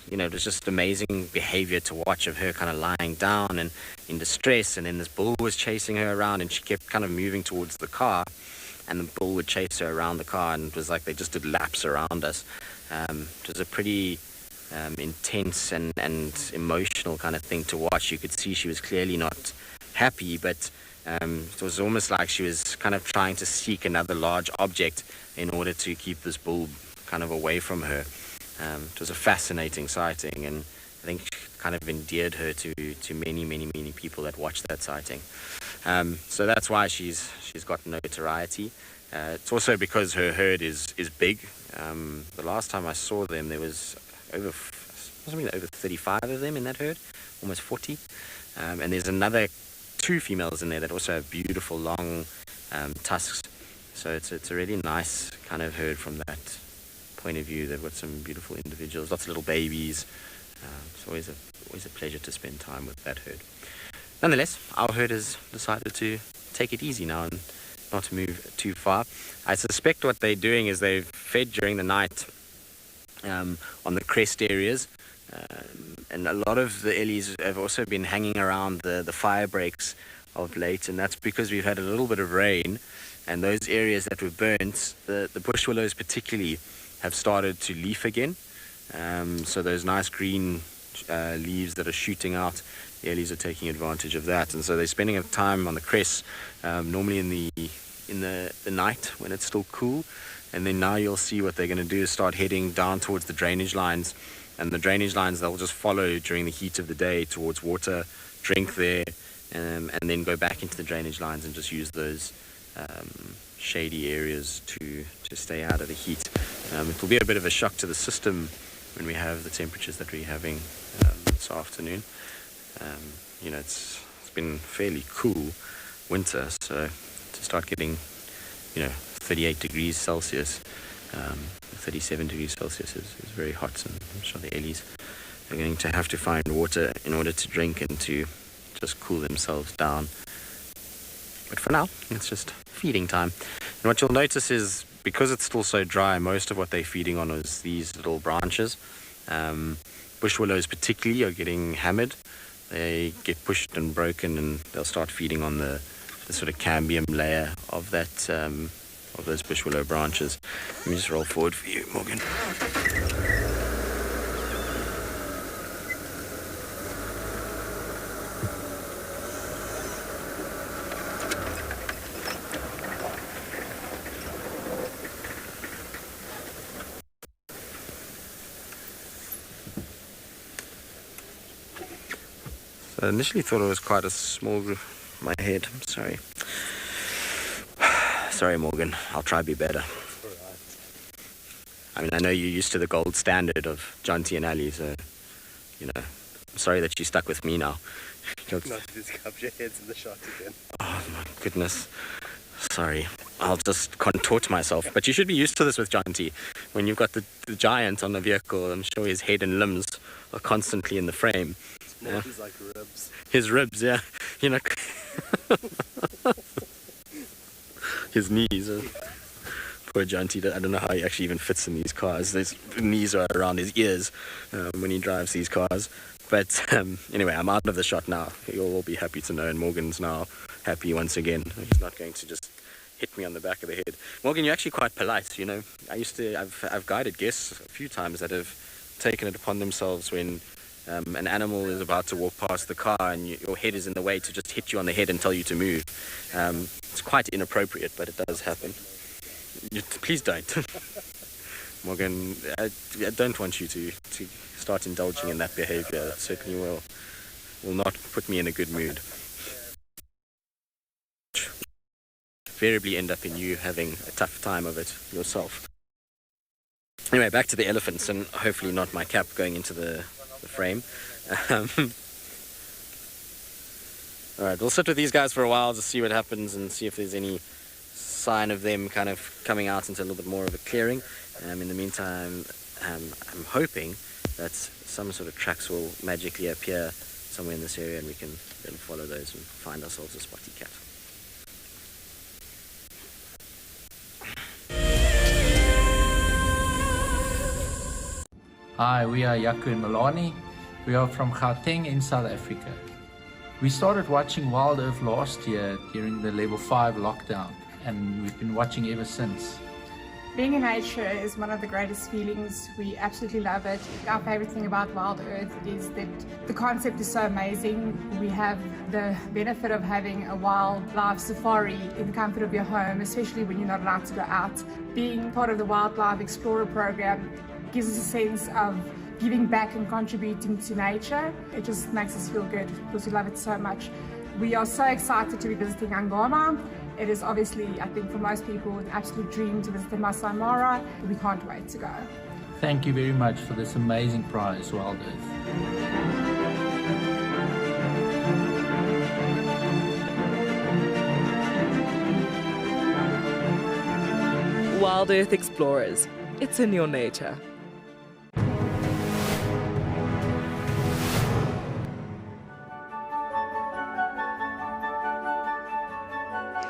it was just amazing behavior to watch of her kind of lying down and in distress, and then this bull was chasing her around, and she kept kind of moving towards the car, and the bull would chase her around the car, and it was like they just did laps around us. It was a pretty intense and emotional kind of thing to watch. You could see she was clearly not happy, but it was almost like she was kind of trying to seek another large object in order to keep this bull kind of away from her. It was a fascinating sighting, and I think kind of endeared her to many people that watched that sighting. So that's why she's got notoriety. It's also because her herd is big. The last time I saw them, there was over 35 of them in that herd, almost 40. And there's another 2 females in there that also have beautiful long tusks. So it's a really nice kind of herd from that point of view. They've got some beautiful individuals, lots of little babies. It's always a pleasure to spend time with that herd. Nonetheless, our herd has decided to take it easy now and not to move too far. I suspect what they're doing is they've fed during the night on the crest areas, and a lot of the ellies have also been hanging around the fire breaks of late, and that's because we've had a little bit of rain, and those areas that were burnt, the bush willows particularly, have started to leaf again. So those nice green leaves that are shooting out, the ellies are taking advantage of that, and so they're spending time on the crests, normally in the night when it's still cool. And then now you'll see what they're going to do is start heading down towards the drainage lines, and the drainage lines they'll just follow during the heat of the day towards water, drink there, and then go back into the drainage lines and just use those shady areas to stay out of the heat. It will be a bit of a shock to the system when we have the temperatures that we're having this afternoon. It's been fairly cool winter, so to start getting 38 degrees Celsius, 37 degrees Celsius is very hot, and I'm sure the ellies are going to have to find water in order to drink and to just cool themselves down. But for now, it's just feeding time. And what you'll notice is, because it's still so dry, most of what they're feeding on is these little branches. Bush willows particularly are getting hammered. They get pushed and broken, and they'll start feeding on the sort of cambium layer of that of those bush willow branches. Let me just roll forward for you, Morgan. I initially thought it was quite a small group. My head, I'm sorry. Sorry, Morgan. I'll try to be better. I mean, I know you're used to the gold standard of Jonty and Ali, so, I'm sorry that you stuck with me now. Not to discover your heads in the shot again. Oh, my goodness. Sorry. I'll just contort myself. But you should be used to this with Jonty. When you've got the giant on the vehicle, I'm sure his head and limbs are constantly in the frame. Yeah. He's like ribs. His ribs, yeah. His knees. Poor Jonty. I don't know how he actually even fits in these cars. His knees are around his ears when he drives these cars. But anyway, I'm out of the shot now. You'll all be happy to know, and Morgan's now happy once again. He's not going to just hit me on the back of the head. Morgan, you're actually quite polite, I've guided guests a few times that have taken it upon themselves when an animal is about to walk past the car and your head is in the way to just hit you on the head and tell you to move. It's quite inappropriate, but it does happen. Please don't. Morgan, I don't want you to start indulging in that behavior. It certainly will not put me in a good mood. Invariably end up in you having a tough time of it yourself. Anyway, back to the elephants, and hopefully not my cap going into the frame. Alright, we'll sit with these guys for a while to see what happens and see if there's any sign of them kind of coming out into a little bit more of a clearing. In the meantime, I'm hoping that some sort of tracks will magically appear somewhere in this area and we can then follow those and find ourselves a spotty cat. Hi, we are Yaku and Malani. We are from Gauteng in South Africa. We started watching WildEarth last year during the level 5 lockdown, and we've been watching ever since. Being in nature is one of the greatest feelings. We absolutely love it. Our favorite thing about WildEarth is that the concept is so amazing. We have the benefit of having a wildlife safari in the comfort of your home, especially when you're not allowed to go out. Being part of the Wildlife Explorer program gives us a sense of giving back and contributing to nature. It just makes us feel good because we love it so much. We are so excited to be visiting Angoma. It is obviously, I think for most people, an absolute dream to visit the Masai Mara. We can't wait to go. Thank you very much for this amazing prize, WildEarth. WildEarth Explorers. It's in your nature.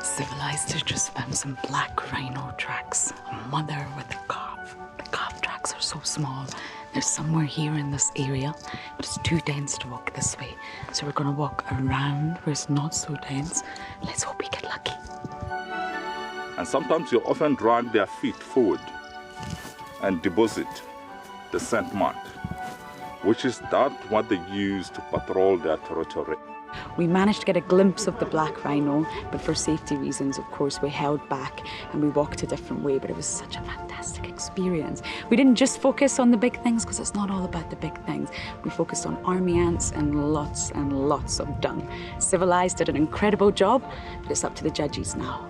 Civilized to just found some black rhino tracks. A mother with a calf. The calf tracks are so small. They're somewhere here in this area, but it's too dense to walk this way. So we're gonna walk around where it's not so dense. Let's hope we get lucky. And sometimes you often drag their feet forward and deposit the scent mark, which is that what they use to patrol their territory. We managed to get a glimpse of the black rhino, but for safety reasons, of course, we held back and we walked a different way, but it was such a fantastic experience. We didn't just focus on the big things, because it's not all about the big things. We focused on army ants and lots of dung. Civilized did an incredible job, but it's up to the judges now.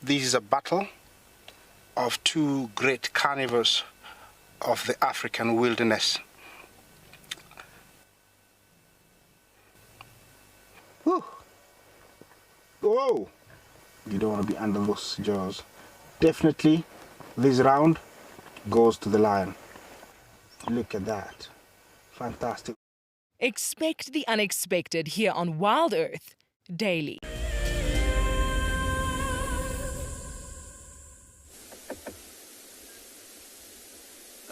This is a battle of two great carnivores of the African wilderness. Whew. Whoa! You don't want to be under those jaws. Definitely, this round goes to the lion. Look at that. Fantastic. Expect the unexpected here on WildEarth daily.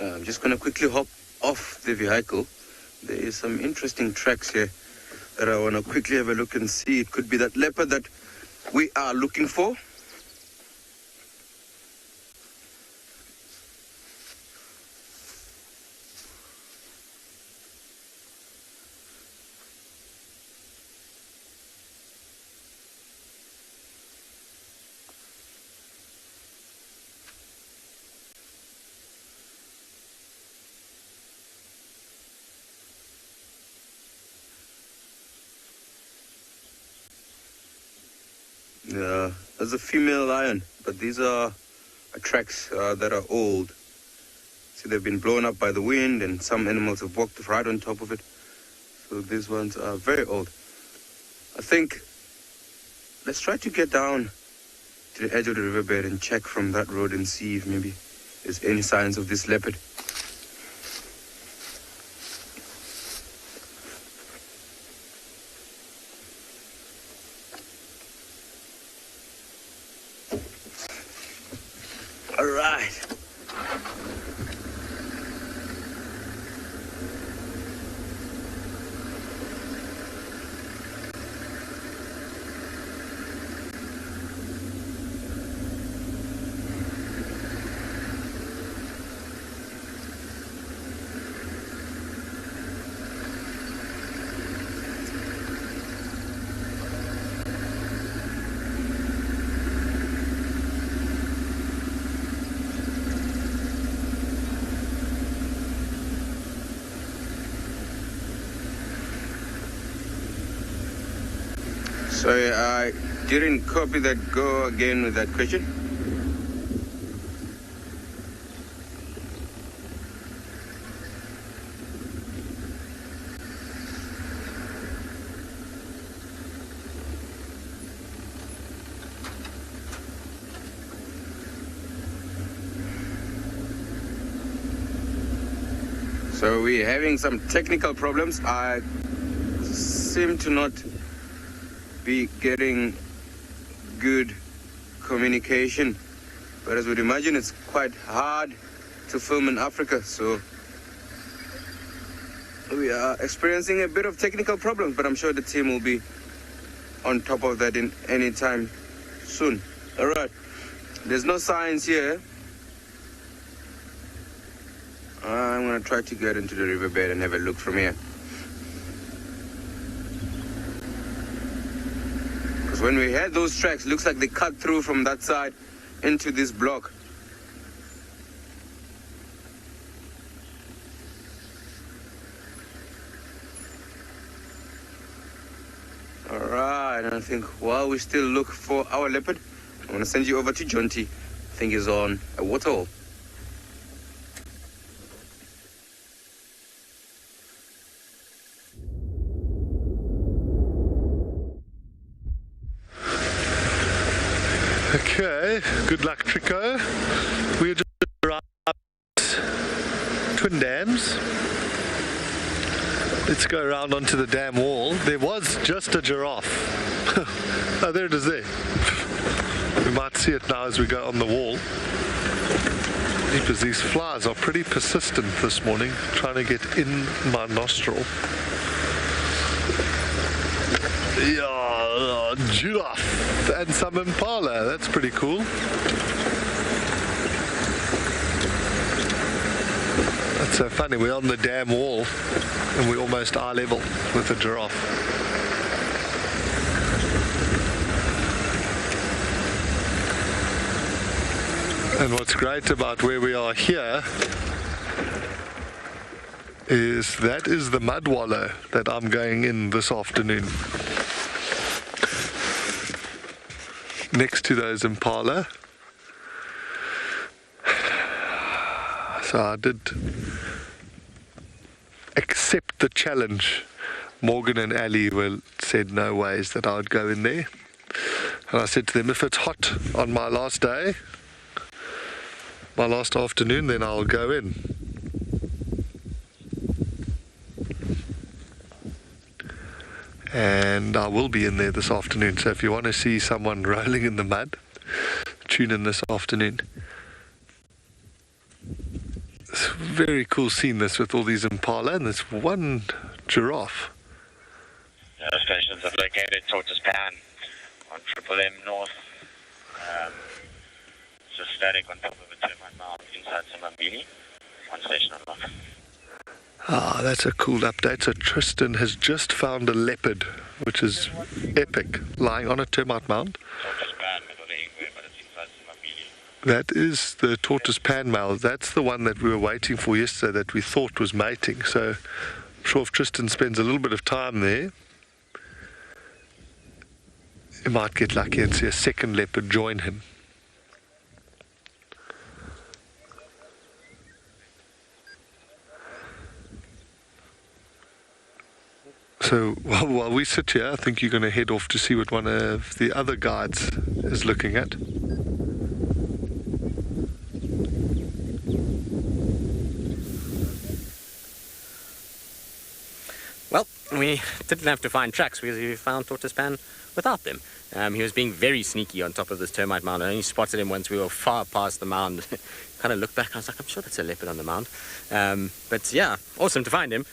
I'm just going to quickly hop off the vehicle. There is some interesting tracks here that I want to quickly have a look and see. It could be that leopard that we are looking for. There's a female lion, but these are tracks that are old. See, they've been blown up by the wind, and some animals have walked right on top of it. So these ones are very old. I think let's try to get down to the edge of the riverbed and check from that road and see if maybe there's any signs of this leopard. All right. Sorry, I didn't copy that. Go again with that question. So we're having some technical problems. I seem to not be getting good communication, but as we'd imagine, it's quite hard to film in Africa, so we are experiencing a bit of technical problems, but I'm sure the team will be on top of that in any time soon. All right, there's no signs here. I'm gonna try to get into the riverbed and have a look from here. Because when we had those tracks, looks like they cut through from that side into this block. All right, and I think while we still look for our leopard, I'm gonna send you over to Jonty. I think he's on a waterhole. Okay, good luck, Trico. We're just around Twin Dams. Let's go around onto the dam wall. There was just a giraffe. Oh, there it is there. We might see it now as we go on the wall. Because these flies are pretty persistent this morning, trying to get in my nostril. Yeah, giraffe and some impala. That's pretty cool. That's so funny. We're on the dam wall and we're almost eye level with the giraffe. And what's great about where we are here is that is the mud wallow that I'm going in this afternoon. Next to those impala. So I did accept the challenge. Morgan and Ali said no ways that I would go in there. And I said to them, if it's hot on my last day, my last afternoon, then I'll go in. And I will be in there this afternoon, so if you want to see someone rolling in the mud, tune in this afternoon. It's a very cool scene, this, with all these impala and this one giraffe. The stations are located Tortoise Pan on Triple M North. Just static on top of a termite mound inside Samambili. One station unlocked. Ah, that's a cool update. So Tristan has just found a leopard, which is epic, lying on a termite mound. That is the tortoise pan male. That's the one that we were waiting for yesterday that we thought was mating. So I'm sure if Tristan spends a little bit of time there, he might get lucky and see a second leopard join him. So while we sit here, I think you're going to head off to see what one of the other guides is looking at. Well, we didn't have to find tracks because we found Tortoise Pan without them. He was being very sneaky on top of this termite mound. I only spotted him once we were far past the mound. Kind of looked back, I was like, I'm sure that's a leopard on the mound. But yeah, awesome to find him.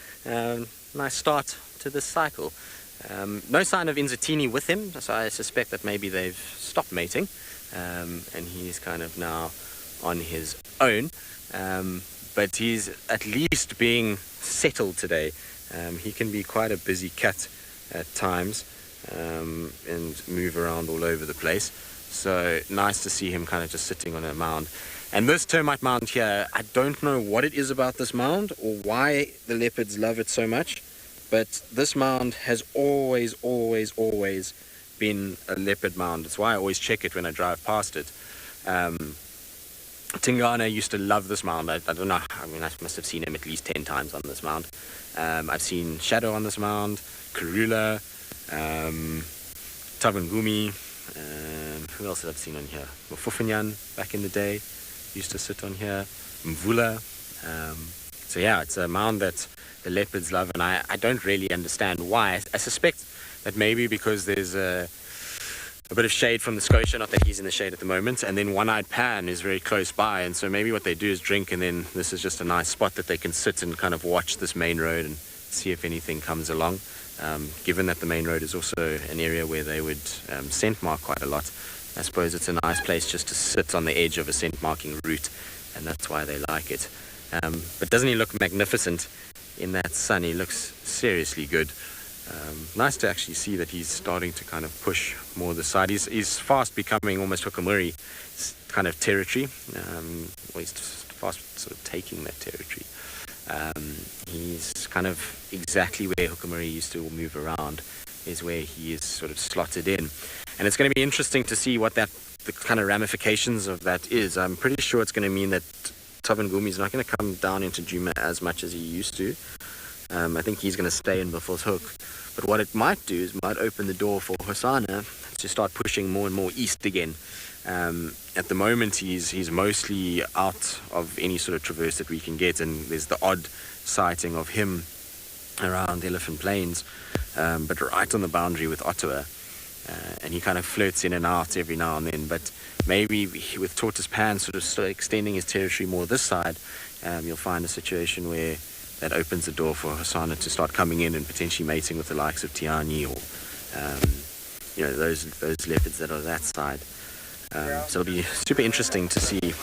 Nice start to this cycle. No sign of Inzatini with him, so I suspect that maybe they've stopped mating. And he's kind of now on his own. But he's at least being settled today. He can be quite a busy cat at times and move around all over the place. So nice to see him kind of just sitting on a mound. And this termite mound here, I don't know what it is about this mound or why the leopards love it so much, but this mound has always been a leopard mound. It's why I always check it when I drive past it. Tingana used to love this mound. I don't know, I mean, I must have seen him at least 10 times on this mound. I've seen Shadow on this mound, Karula, Tavangumi, who else have I seen on here? Mufufunyan back in the day used to sit on here, Mvula. So yeah, it's a mound that the leopards love, and I don't really understand why. I suspect that maybe because there's a bit of shade from the Scotia, not that he's in the shade at the moment, and then One-Eyed Pan is very close by, and so maybe what they do is drink, and then this is just a nice spot that they can sit and kind of watch this main road and see if anything comes along. Given that the main road is also an area where they would scent mark quite a lot, I suppose it's a nice place just to sit on the edge of a scent marking route, and that's why they like it. But doesn't he look magnificent in that sun? He looks seriously good. Nice to actually see that he's starting to kind of push more the side. He's fast becoming almost Hukamuri kind of territory. Or he's just fast sort of taking that territory. He's kind of exactly where Hukamuri used to move around, is where he is sort of slotted in. And it's going to be interesting to see what the kind of ramifications of that is. I'm pretty sure it's going to mean that Tavangumi is not going to come down into Djuma as much as he used to. I think he's going to stay in Buffalo's Hook. But what it might do is might open the door for Hosana to start pushing more and more east again. At the moment, he's mostly out of any sort of traverse that we can get, and there's the odd sighting of him around the Elephant Plains, but right on the boundary with Ottawa. And he kind of flirts in and out every now and then. But maybe with Tortoise Pan sort of extending his territory more this side, you'll find a situation where that opens the door for Hosana to start coming in and potentially mating with the likes of Tiani or those leopards that are that side. So it'll be super interesting to see.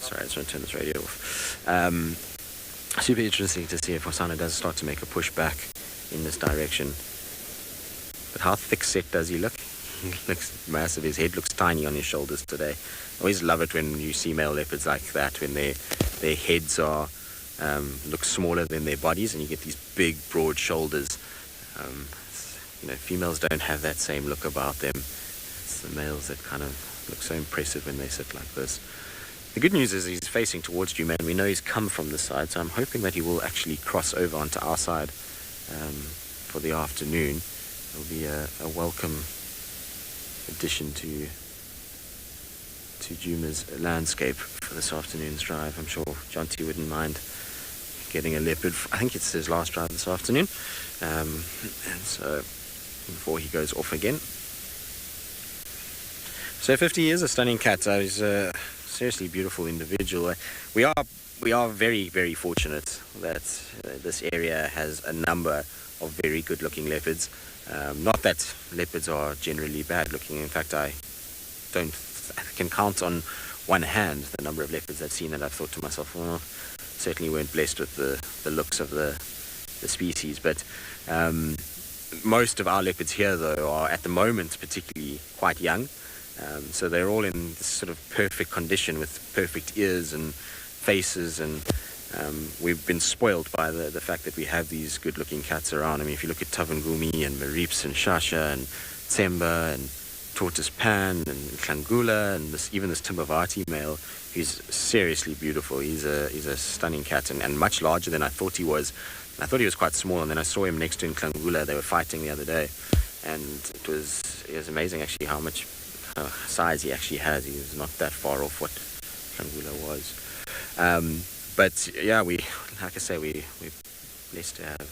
Sorry, I just want to turn this radio off. Super interesting to see if Hosana does start to make a push back in this direction. But how thick set does he look? He looks massive. His head looks tiny on his shoulders today. I always love it when you see male leopards like that, when their heads are look smaller than their bodies, and you get these big, broad shoulders. Females don't have that same look about them. It's the males that kind of look so impressive when they sit like this. The good news is he's facing towards Djuma, and we know he's come from this side, so I'm hoping that he will actually cross over onto our side for the afternoon. It'll be a welcome addition to Djuma's landscape for this afternoon's drive. I'm sure John T wouldn't mind getting a leopard. I think it's his last drive this afternoon, and so before he goes off again. So 50 is a stunning cat. He's a seriously beautiful individual. We are very, very fortunate that this area has a number of very good looking leopards. Not that leopards are generally bad looking. In fact, I can count on one hand the number of leopards I've seen that I've thought to myself, well, certainly weren't blessed with the looks of the species. But most of our leopards here, though, are at the moment particularly quite young. So they're all in this sort of perfect condition with perfect ears and faces, and we've been spoiled by the fact that we have these good-looking cats around. I mean, if you look at Tavangumi and Marips and Shasha and Tsemba and Tortoise Pan and Klangula and even this Timbavati male, he's seriously beautiful. He's a stunning cat and much larger than I thought he was. I thought he was quite small, and then I saw him next to Klangula. They were fighting the other day, and it was amazing actually how much size he actually has. He was not that far off what Klangula was. But yeah, we're blessed to have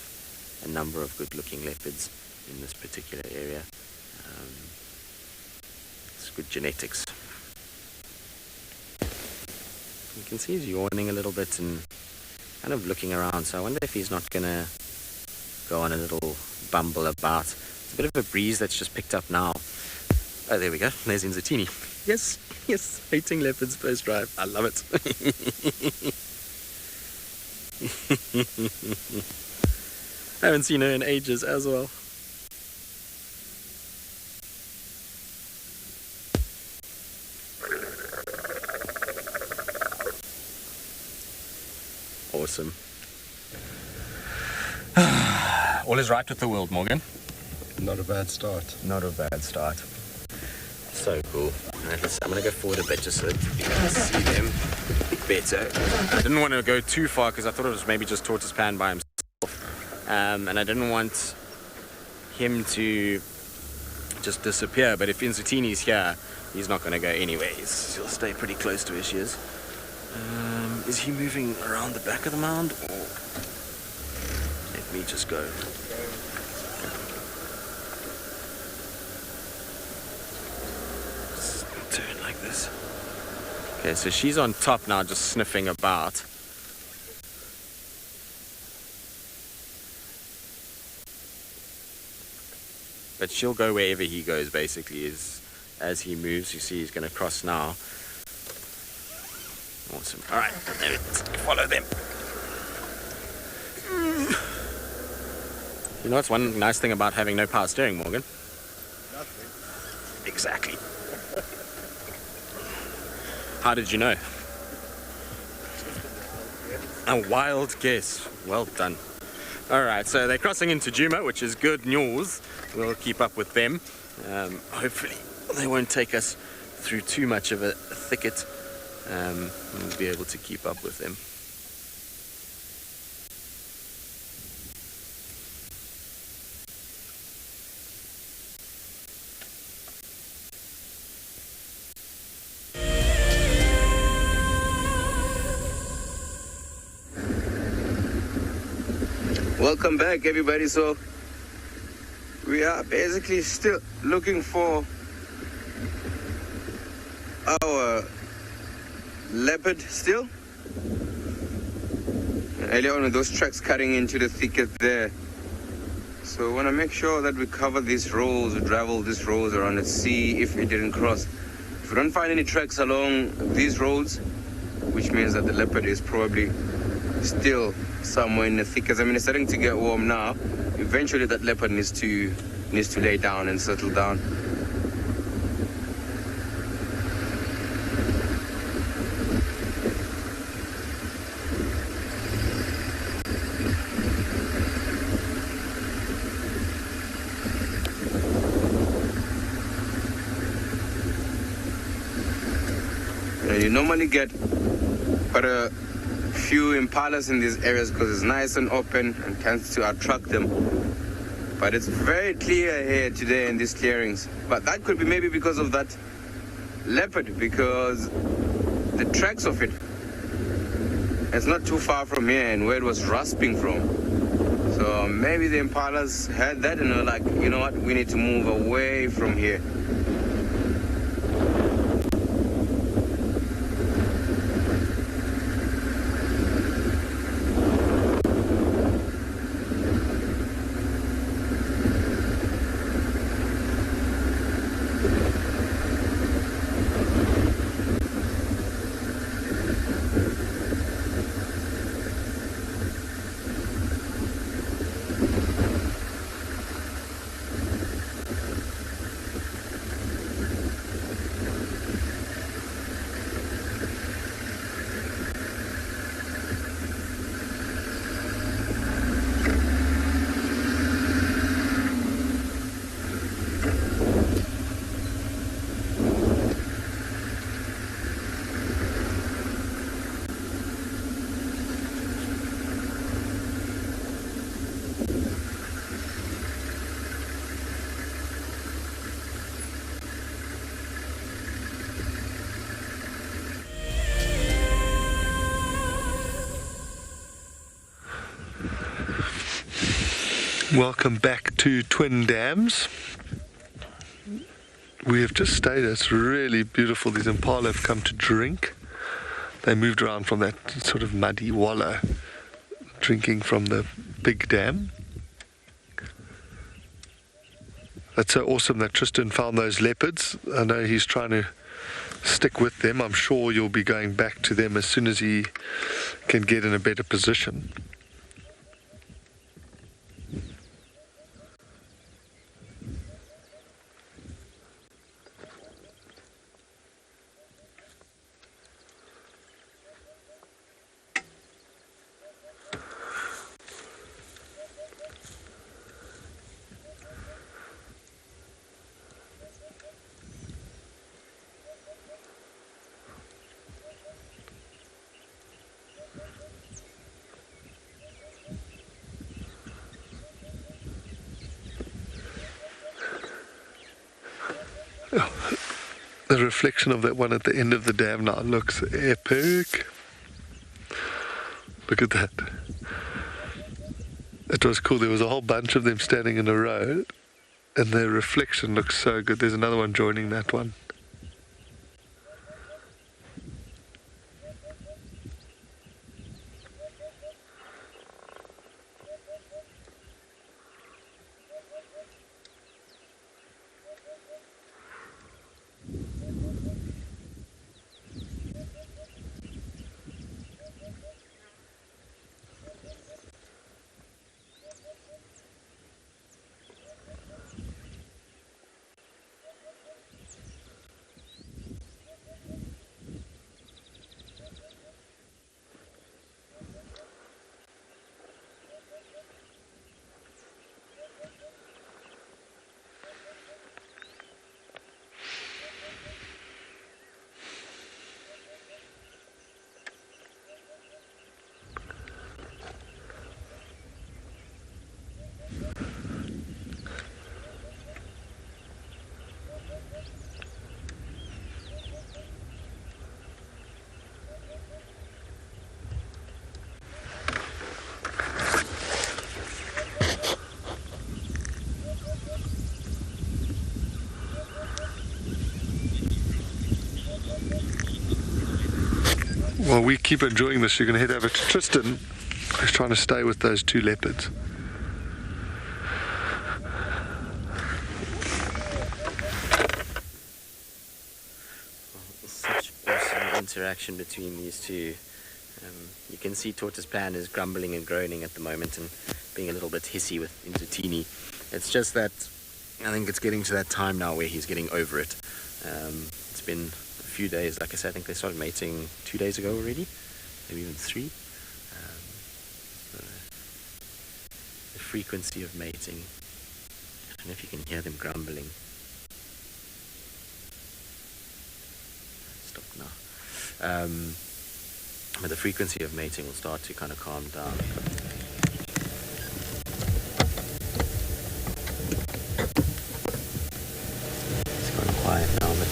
a number of good-looking leopards in this particular area. It's good genetics. You can see he's yawning a little bit and kind of looking around, so I wonder if he's not going to go on a little bumble about. It's a bit of a breeze that's just picked up now. Oh, there we go. There's Inzatini. Yes, hating leopards first drive. I love it. I haven't seen her in ages as well. Awesome. All is right with the world, Morgan. Not a bad start. Not a bad start. So cool. I'm going to go forward a bit just so that you can see them better. I didn't want to go too far because I thought it was maybe just tortoise pan by himself. And I didn't want him to just disappear. But if Inzutini's here, he's not going to go anywhere. He'll stay pretty close to where she is. Is he moving around the back of the mound? Or let me just go. Turn like this. Okay, so she's on top now, just sniffing about. But she'll go wherever he goes, basically, as he moves. You see he's going to cross now. Awesome. All right, let's follow them. You know what's one nice thing about having no power steering, Morgan? Nothing. Exactly. How did you know? A wild guess. Well done. Alright, so they're crossing into Djuma, which is good news. We'll keep up with them. Hopefully they won't take us through too much of a thicket. We'll be able to keep up with them. Welcome back, everybody. So we are basically still looking for our leopard still. Earlier on, those tracks cutting into the thicket there. So we want to make sure that we cover these roads, we travel these roads around and see if it didn't cross. If we don't find any tracks along these roads, which means that the leopard is probably still somewhere in the thickets. I mean, it's starting to get warm now. Eventually that leopard needs to lay down and settle down. You normally get quite a few impalas in these areas because it's nice and open and tends to attract them. But it's very clear here today in these clearings. But that could be maybe because of that leopard, because the tracks of it, it's not too far from here and where it was rasping from. So maybe the impalas heard that and were like, you know what, we need to move away from here. Welcome back to Twin Dams. We have just stayed. It's really beautiful. These impala have come to drink. They moved around from that sort of muddy wallow, drinking from the big dam. That's so awesome that Tristan found those leopards. I know he's trying to stick with them. I'm sure you'll be going back to them as soon as he can get in a better position. The reflection of that one at the end of the dam now looks epic. Look at that. It was cool. There was a whole bunch of them standing in a row, and their reflection looks so good. There's another one joining that one. While we keep enjoying this, you're going to head over to Tristan, who's trying to stay with those two leopards. Such awesome interaction between these two. You can see Tortoise Pan is grumbling and groaning at the moment and being a little bit hissy with Intutini. It's just that I think it's getting to that time now where he's getting over it. It's been a few days, like I said. I think they started mating 2 days ago already, maybe even 3. The frequency of mating, I don't know if you can hear them grumbling. Stop now. But the frequency of mating will start to kind of calm down. It's gone quiet now, but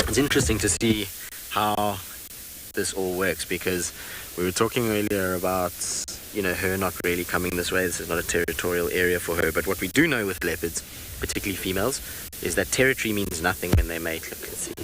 it's interesting to see how this all works, because we were talking earlier about, you know, her not really coming this way. This is not a territorial area for her. But what we do know with leopards, particularly females, is that territory means nothing when they mate. Look, let's see.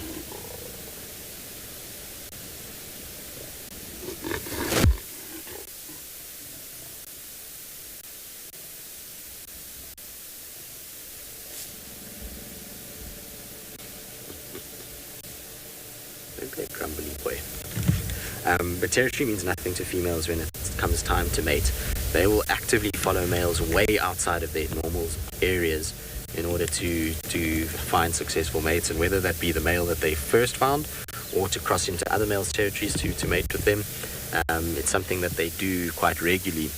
But territory means nothing to females when it comes time to mate. They will actively follow males way outside of their normal areas in order to find successful mates, and whether that be the male that they first found or to cross into other males' territories to mate with them. It's something that they do quite regularly.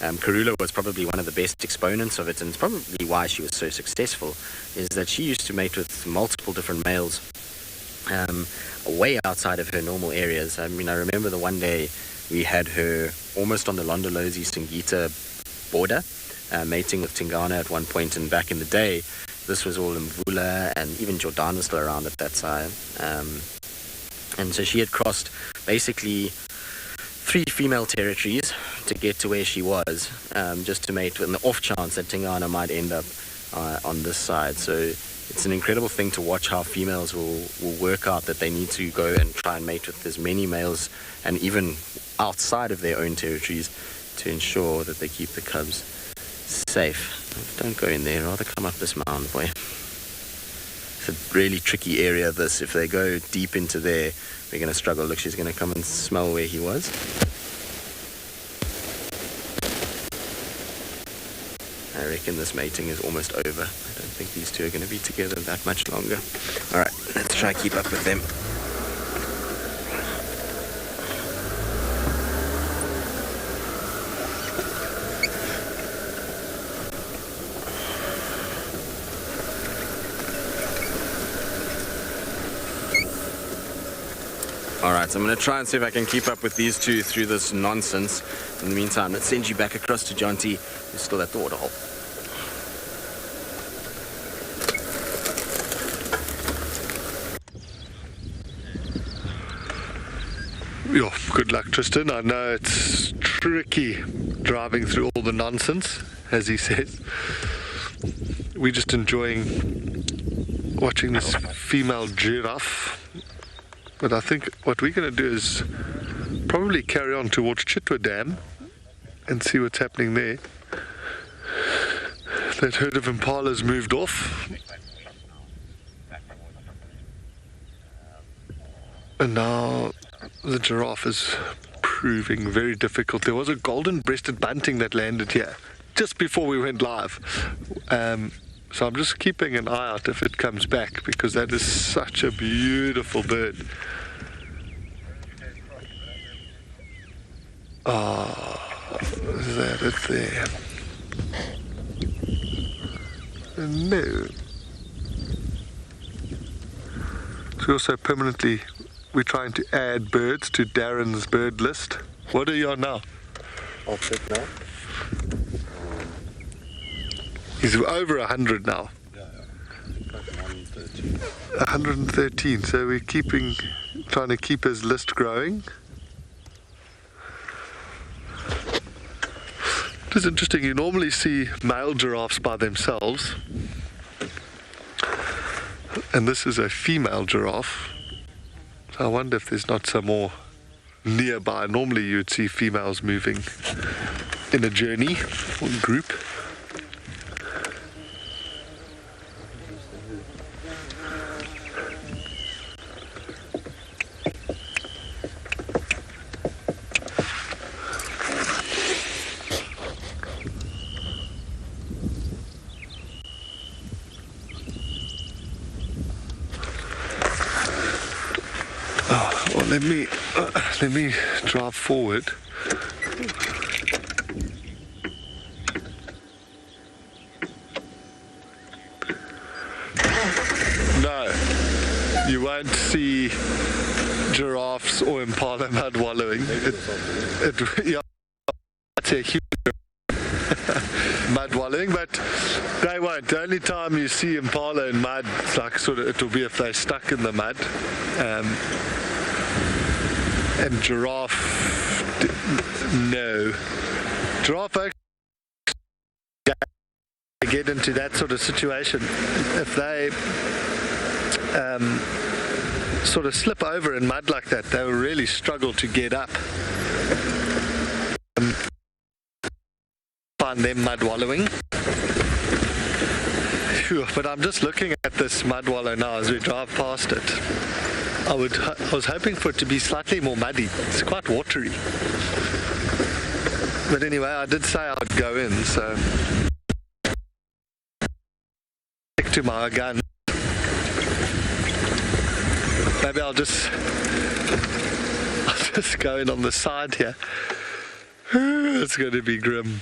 Karula was probably one of the best exponents of it, and it's probably why she was so successful, is that she used to mate with multiple different males way outside of her normal areas. I mean, I remember the one day we had her almost on the Londolozi Singita border, mating with Tingana at one point, and back in the day this was all Mvula, and even Jordan was still around at that time. And so she had crossed basically 3 female territories to get to where she was, just to mate with, in the off chance that Tingana might end up on this side. So it's an incredible thing to watch how females will work out that they need to go and try and mate with as many males, and even outside of their own territories, to ensure that they keep the cubs safe. Don't go in there, rather come up this mound, boy. It's a really tricky area, this. If they go deep into there, we're going to struggle. Look, she's going to come and smell where he was. I reckon this mating is almost over. I don't think these two are going to be together that much longer. Alright, let's try keep up with them. Alright, so I'm going to try and see if I can keep up with these two through this nonsense. In the meantime, let's send you back across to Jonty, who's still at the waterhole. Good luck, Tristan. I know it's tricky driving through all the nonsense, as he says. We're just enjoying watching this female giraffe. But I think what we're going to do is probably carry on towards Chitwa Dam and see what's happening there. That herd of impalas moved off. And now the giraffe is proving very difficult. There was a golden-breasted bunting that landed here just before we went live. So I'm just keeping an eye out if it comes back, because that is such a beautiful bird. Is that it there? No. So also permanently we're trying to add birds to Darren's bird list. What are you on now? I'll check now. He's over 100 now. Yeah. Like 113. 113. So we're trying to keep his list growing. It is interesting. You normally see male giraffes by themselves, and this is a female giraffe. So I wonder if there's not some more nearby. Normally you'd see females moving in a journey or group. Let me drive forward. No, you won't see giraffes or impala mud wallowing. Yeah, that's a huge mud wallowing, but they won't. The only time you see impala in mud, it's like it'll be if they're stuck in the mud. And giraffe, no. Giraffe get into that sort of situation. If they sort of slip over in mud like that, they will really struggle to get up. Find them mud wallowing. Phew, but I'm just looking at this mud wallow now as we drive past it. I was hoping for it to be slightly more muddy. It's quite watery. But anyway, I did say I would go in, so stick to my gun. Maybe I'll just go in on the side here. It's going to be grim.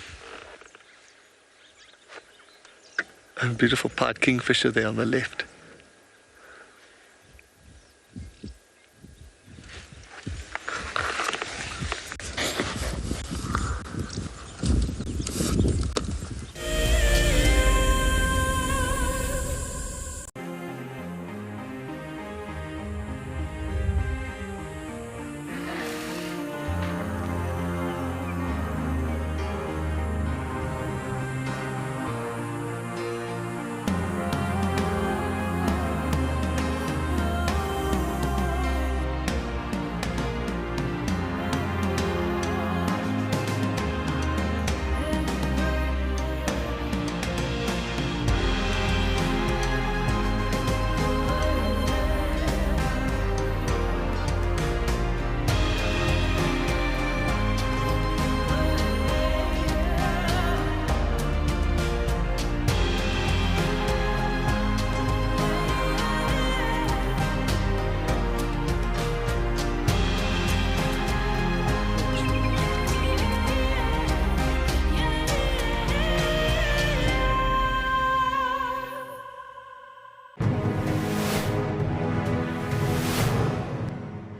A beautiful pied kingfisher there on the left.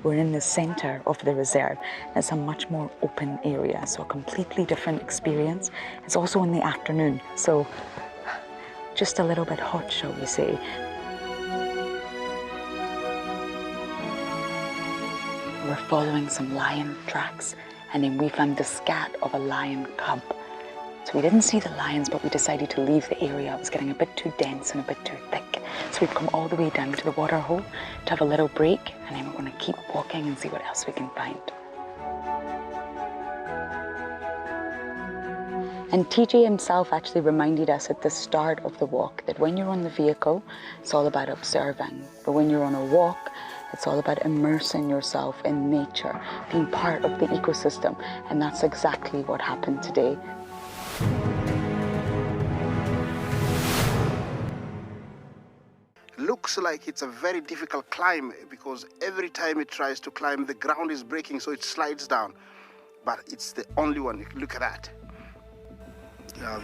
We're in the center of the reserve. It's a much more open area, so a completely different experience. It's also in the afternoon, so just a little bit hot, shall we say. we're following some lion tracks, and then we found the scat of a lion cub. So we didn't see the lions, but we decided to leave the area. It was getting a bit too dense and a bit too thick. So we've come all the way down to the water hole to have a little break, and then we're going to keep walking and see what else we can find. And TJ himself actually reminded us at the start of the walk that when you're on the vehicle, it's all about observing. But when you're on a walk, it's all about immersing yourself in nature, being part of the ecosystem. And that's exactly what happened today. Looks like it's a very difficult climb because every time it tries to climb, the ground is breaking, so it slides down. But it's the only one. Look at that.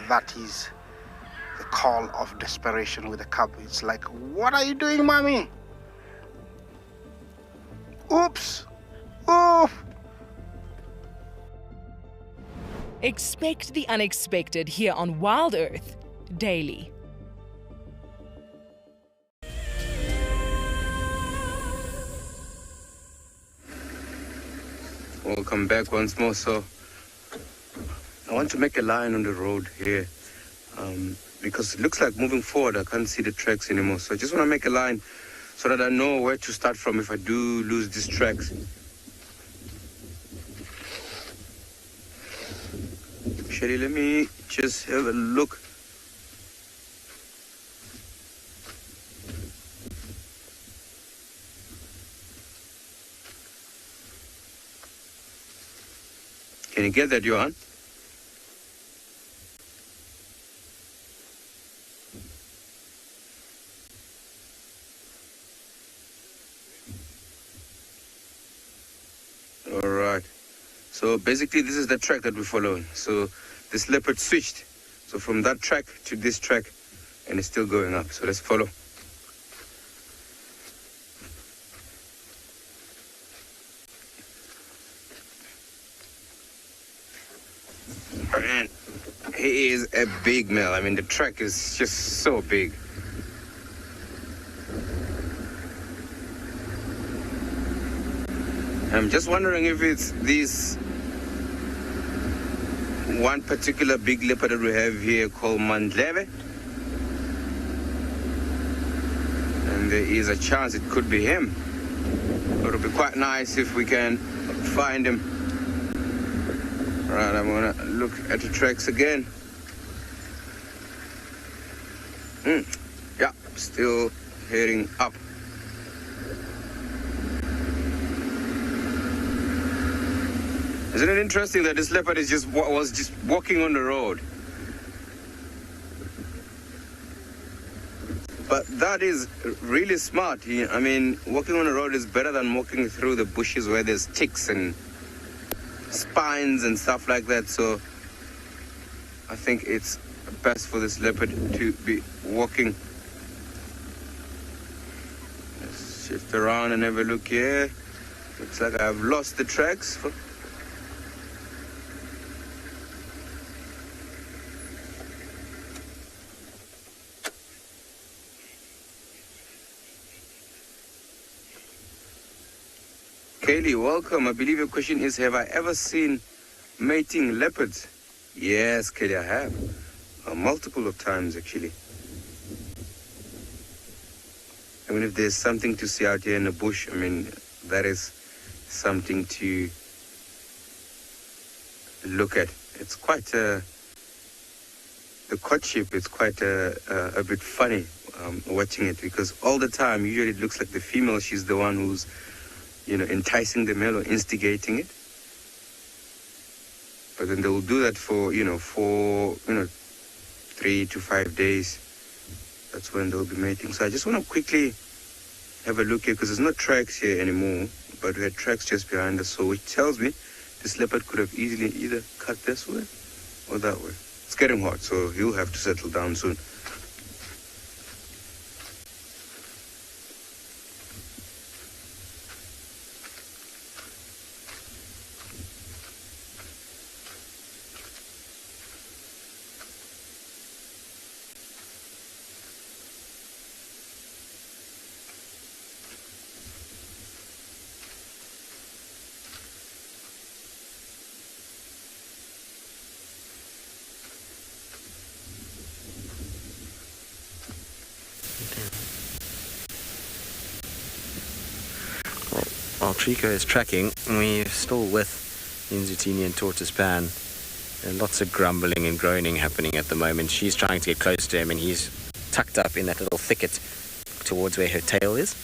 That is the call of desperation with the cub. It's like, what are you doing, mommy? Oops! Oof! Expect the unexpected here on WildEarth daily. Welcome back once more. So I want to make a line on the road here because it looks like moving forward I can't see the tracks anymore. So I just want to make a line so that I know where to start from if I do lose these tracks. Shelly, let me just have a look. Can you get that, Johan? All right. So basically, this is the track that we're following. So this leopard switched. So from that track to this track, and it's still going up. So let's follow. And he is a big male. I mean, the track is just so big. I'm just wondering if it's this one particular big leopard that we have here called Mandlebe. And there is a chance it could be him. It would be quite nice if we can find him. Right, I'm gonna look at the tracks again. Yeah, still heading up. Isn't it interesting that this leopard is was just walking on the road? But that is really smart. I mean, walking on the road is better than walking through the bushes where there's ticks and spines and stuff like that. So I think it's best for this leopard to be walking. Let's shift around and have a look here. Looks like I've lost the tracks. Kaylee, welcome. I believe your question is, have I ever seen mating leopards? Yes, Kaylee, I have. Multiple of times, actually. I mean, if there's something to see out here in the bush, I mean, that is something to look at. It's quite the courtship is quite a bit funny watching it, because all the time, usually it looks like the female, she's the one who's enticing the male or instigating it. But then they will do that for 3 to 5 days. That's when they'll be mating. So I just want to quickly have a look here, because there's no tracks here anymore, but we had tracks just behind us. So which tells me this leopard could have easily either cut this way or that way. It's getting hot, so he'll have to settle down soon. Trico is tracking. We're still with Inzutini and Tortoise Pan. And lots of grumbling and groaning happening at the moment. She's trying to get close to him and he's tucked up in that little thicket towards where her tail is.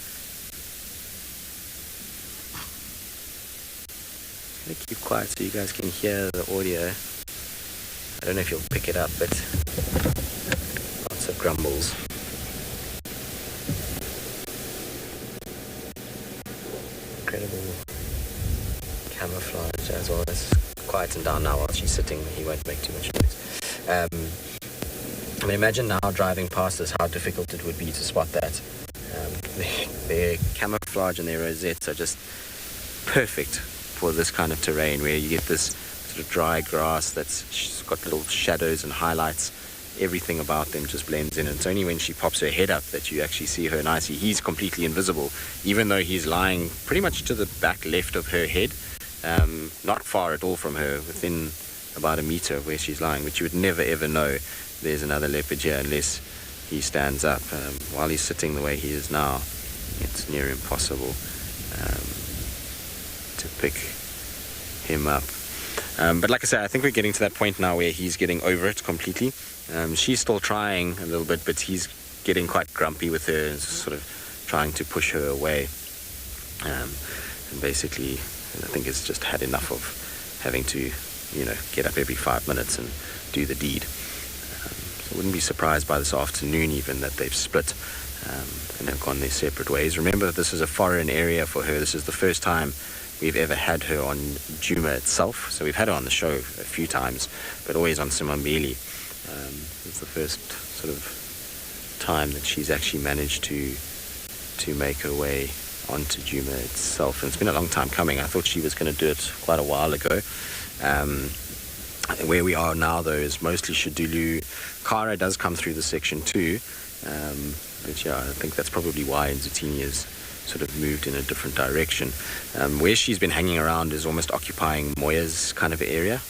I'm going to keep quiet so you guys can hear the audio. I don't know if you'll pick it up, but lots of grumbles. Incredible camouflage as well. It's quieting down now while she's sitting. He won't make too much noise. I mean, imagine now driving past this, how difficult it would be to spot that. Their camouflage and their rosettes are just perfect for this kind of terrain where you get this sort of dry grass that's got little shadows and highlights. Everything about them just blends in, and it's only when she pops her head up that you actually see her nicely. He's completely invisible, even though he's lying pretty much to the back left of her head, not far at all from her, within about a meter of where she's lying, but you would never ever know there's another leopard here unless he stands up. While he's sitting the way he is now, it's near impossible to pick him up. But like I said, I think we're getting to that point now where he's getting over it completely. She's still trying a little bit, but he's getting quite grumpy with her and sort of trying to push her away. And basically, I think it's just had enough of having to, get up every 5 minutes and do the deed. So I wouldn't be surprised by this afternoon even that they've split and have gone their separate ways. Remember, this is a foreign area for her. This is the first time we've ever had her on Djuma itself. So we've had her on the show a few times, but always on Simambili. It's the first sort of time that she's actually managed to make her way onto Djuma itself. And it's been a long time coming. I thought she was going to do it quite a while ago. Where we are now, though, is mostly Shadulu. Kara does come through the section too. But yeah, I think that's probably why Nzutini has sort of moved in a different direction. Where she's been hanging around is almost occupying Moya's kind of area.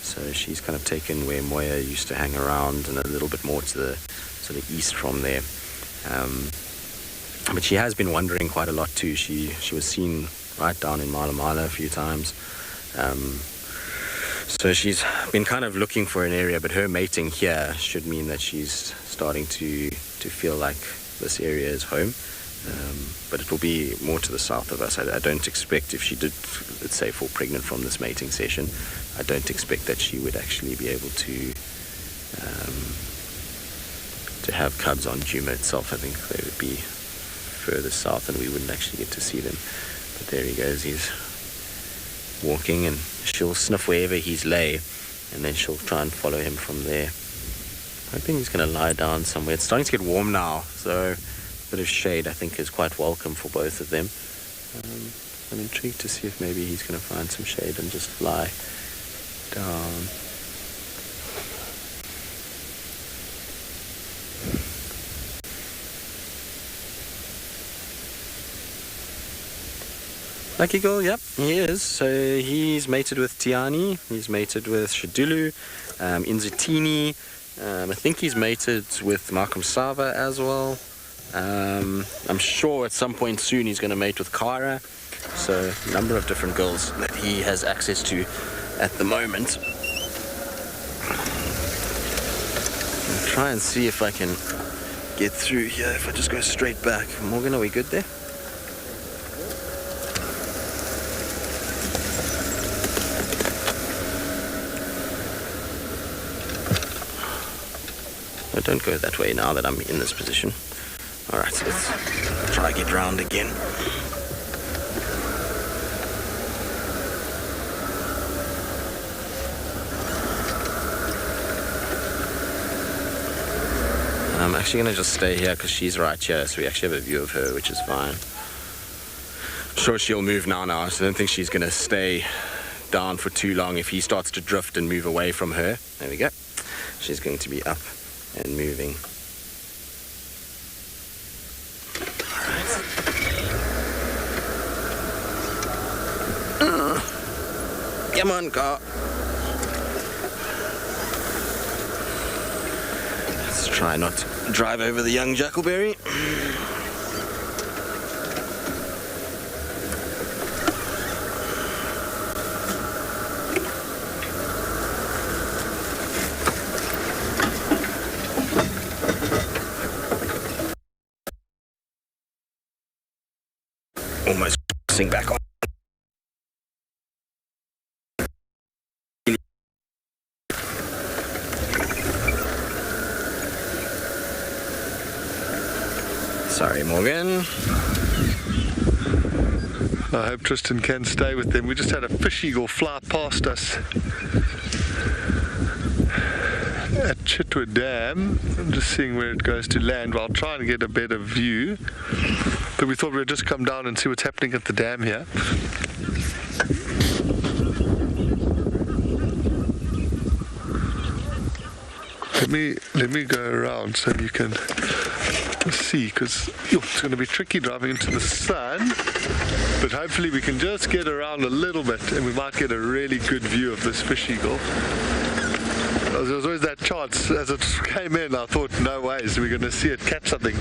So she's kind of taken where Moya used to hang around and a little bit more to the sort of east from there. But she has been wandering quite a lot too. She was seen right down in Mala Mala a few times. So she's been kind of looking for an area, but her mating here should mean that she's starting to feel like this area is home. But it will be more to the south of us. I don't expect, if she did, let's say, fall pregnant from this mating session, I don't expect that she would actually be able to have cubs on Djuma itself. I think they would be further south and we wouldn't actually get to see them. But there he goes, he's walking, and she'll sniff wherever he's lay, and then she'll try and follow him from there. I think he's going to lie down somewhere. It's starting to get warm now, so a bit of shade I think is quite welcome for both of them. I'm intrigued to see if maybe he's going to find some shade and just lie down. Lucky girl, yep, he is. So he's mated with Tiani, he's mated with Shadulu, Inzutini, I think he's mated with Malcolm Sava as well. I'm sure at some point soon he's going to mate with Kara. So a number of different girls that he has access to at the moment. I'll try and see if I can get through here if I just go straight back. Morgan, are we good there? No, don't go that way now that I'm in this position. Alright, so let's try get round again. I'm actually going to just stay here because she's right here, so we actually have a view of her, which is fine. I'm sure she'll move now, so I don't think she's going to stay down for too long. If he starts to drift and move away from her, there we go. She's going to be up and moving. Come on, car. Let's try not to drive over the young Jackleberry. focusing back on. Sorry, Morgan. I hope Tristan can stay with them. We just had a fish eagle fly past us at Chitwa Dam. I'm just seeing where it goes to land while trying to get a better view. But we thought we'd just come down and see what's happening at the dam here. Let me go around so you can see, because it's going to be tricky driving into the sun, but hopefully we can just get around a little bit and we might get a really good view of this fish eagle. There was always that chance. As it came in, I thought, no ways, we're going to see it catch something.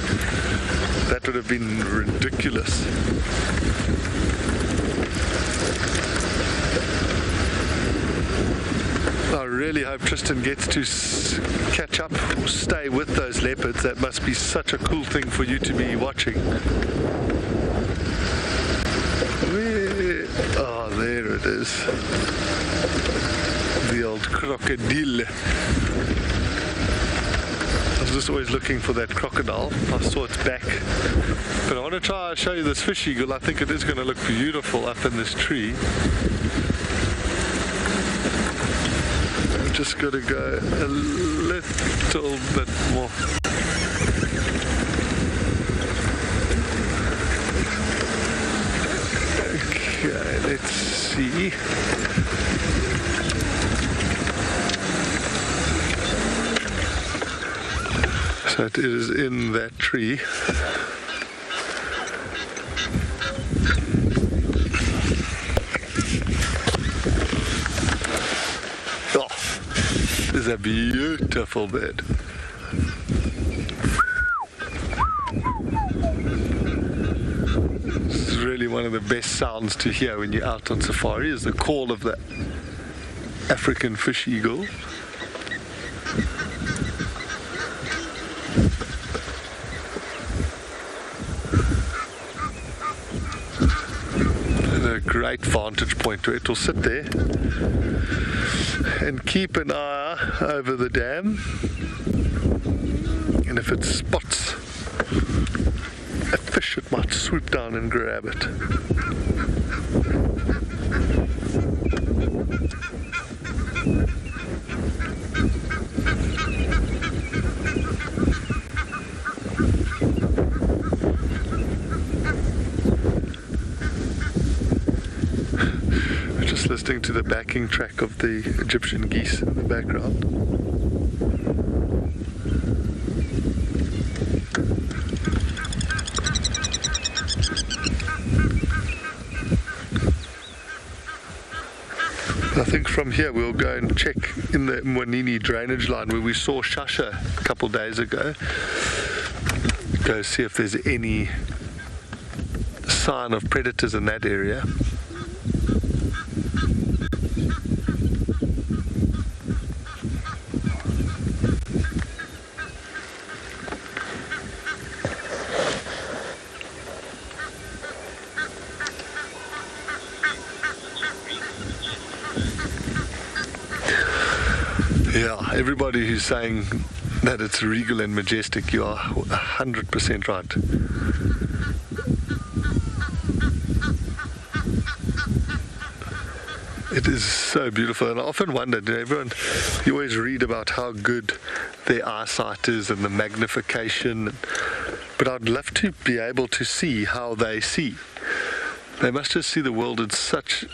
That would have been ridiculous. I really hope Tristan gets to catch up or stay with those leopards. That must be such a cool thing for you to be watching. Oh, there it is. The old crocodile. I was just always looking for that crocodile. I saw its back. But I want to try and show you this fish eagle. I think it is going to look beautiful up in this tree. Just got to go a little bit more. Okay, let's see. So it is in that tree. Is a beautiful bird. This is really one of the best sounds to hear when you're out on safari, is the call of the African fish eagle. And a great vantage point where it will sit there and keep an eye over the dam, and if it spots a fish, it might swoop down and grab it. Just listening to the backing track of the Egyptian geese in the background. I think from here we'll go and check in the Mwanini drainage line where we saw Shasha a couple days ago. Go see if there's any sign of predators in that area. Yeah, everybody who's saying that it's regal and majestic, you are 100% right. It is so beautiful, and I often wondered, you always read about how good their eyesight is and the magnification, but I'd love to be able to see how they see. They must just see the world in such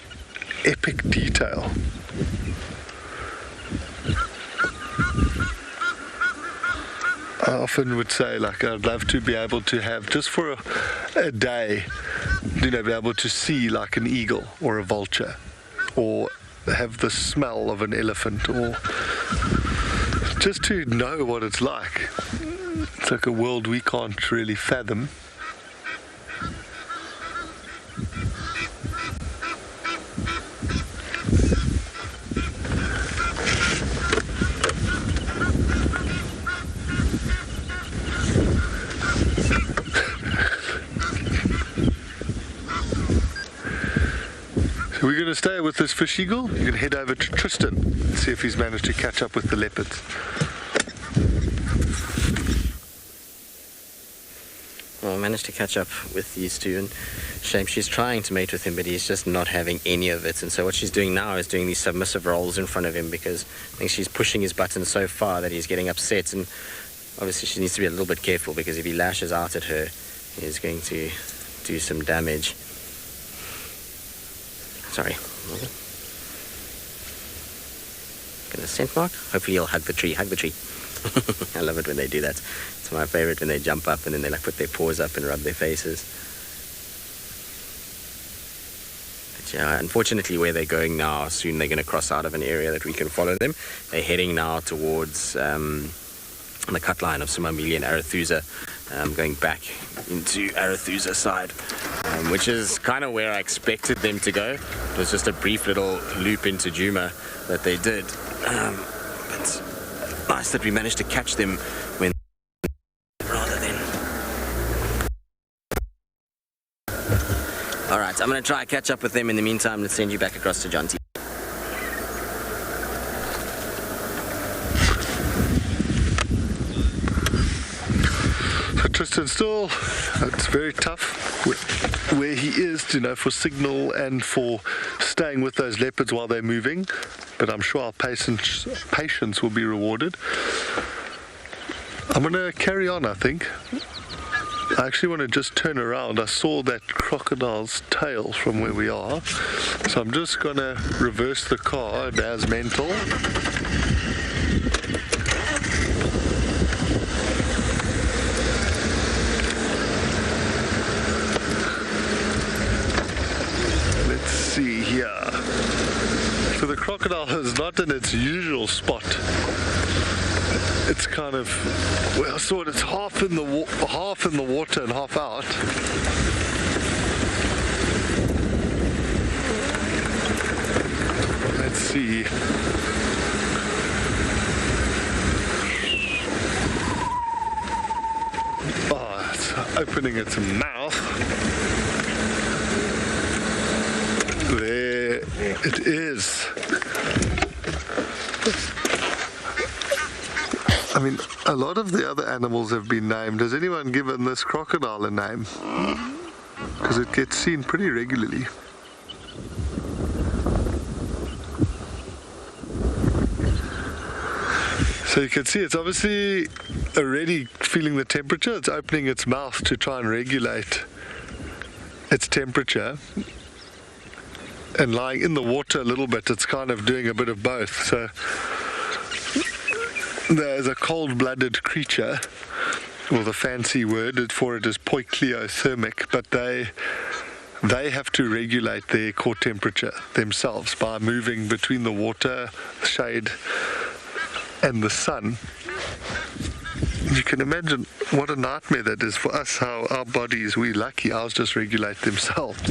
epic detail. I often would say, like, I'd love to be able to have, just for a day, be able to see like an eagle or a vulture, or have the smell of an elephant, or just to know what it's like. It's like a world we can't really fathom. We're going to stay with this fish eagle. You can head over to Tristan and see if he's managed to catch up with the leopards. Well, I managed to catch up with these two, and shame she's trying to mate with him, but he's just not having any of it. And so what she's doing now is doing these submissive rolls in front of him, because I think she's pushing his button so far that he's getting upset. And obviously she needs to be a little bit careful, because if he lashes out at her, he's going to do some damage. Sorry. Got a scent mark? Hopefully he'll hug the tree. Hug the tree. I love it when they do that. It's my favorite, when they jump up and then they like put their paws up and rub their faces. But yeah, unfortunately where they're going now, soon they're going to cross out of an area that we can follow them. They're heading now towards the cut line of Somamili and Arathusa, going back into Arathusa side, which is kind of where I expected them to go. It was just a brief little loop into Djuma that they did. But nice that we managed to catch them when rather than. Alright, I'm going to try and catch up with them. In the meantime, let's send you back across to John T. So Tristan still, it's very tough where he is, you know, for signal and for staying with those leopards while they're moving. But I'm sure our patience will be rewarded. I'm going to carry on, I think. I actually want to just turn around. I saw that crocodile's tail from where we are. So I'm just going to reverse the car and as mental. Let's see here. So the crocodile is not in its usual spot. It's kind of, well, I saw it, it's half in the water and half out. Let's see. Oh, it's opening its mouth. There it is. I mean, a lot of the other animals have been named. Has anyone given this crocodile a name? Because it gets seen pretty regularly. So you can see it's obviously already feeling the temperature. It's opening its mouth to try and regulate its temperature. And lying in the water a little bit, it's kind of doing a bit of both. So there's a cold-blooded creature, or the fancy word for it is poikiliothermic, but they have to regulate their core temperature themselves by moving between the water, shade, and the sun. You can imagine what a nightmare that is for us, how our bodies, we're lucky, ours just regulate themselves.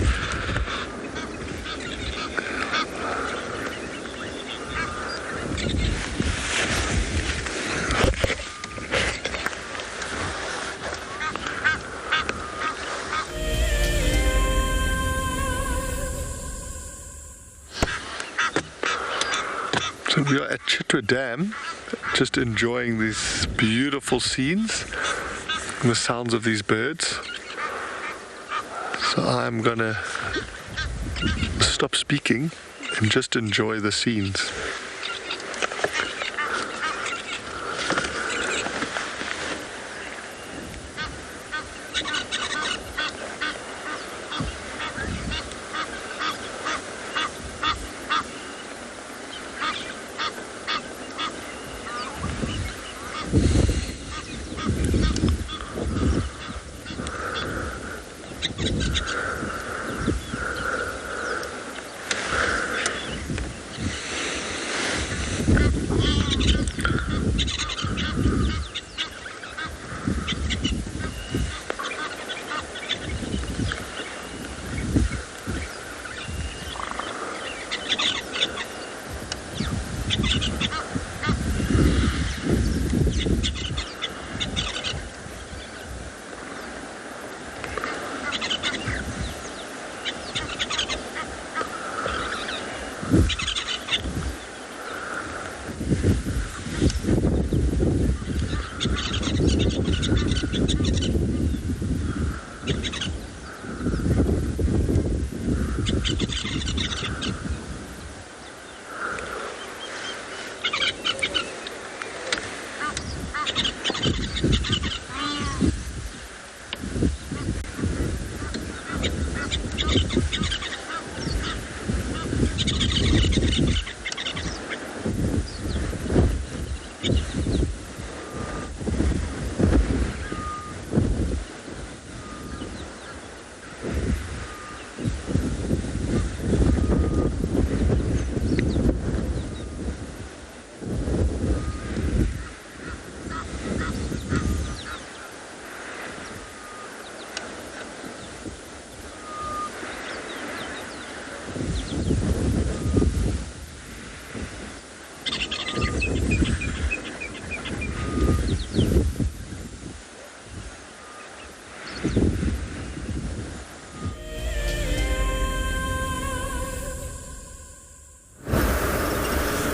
So we are at Chitwa Dam, just enjoying these beautiful scenes and the sounds of these birds. So I'm gonna stop speaking and just enjoy the scenes.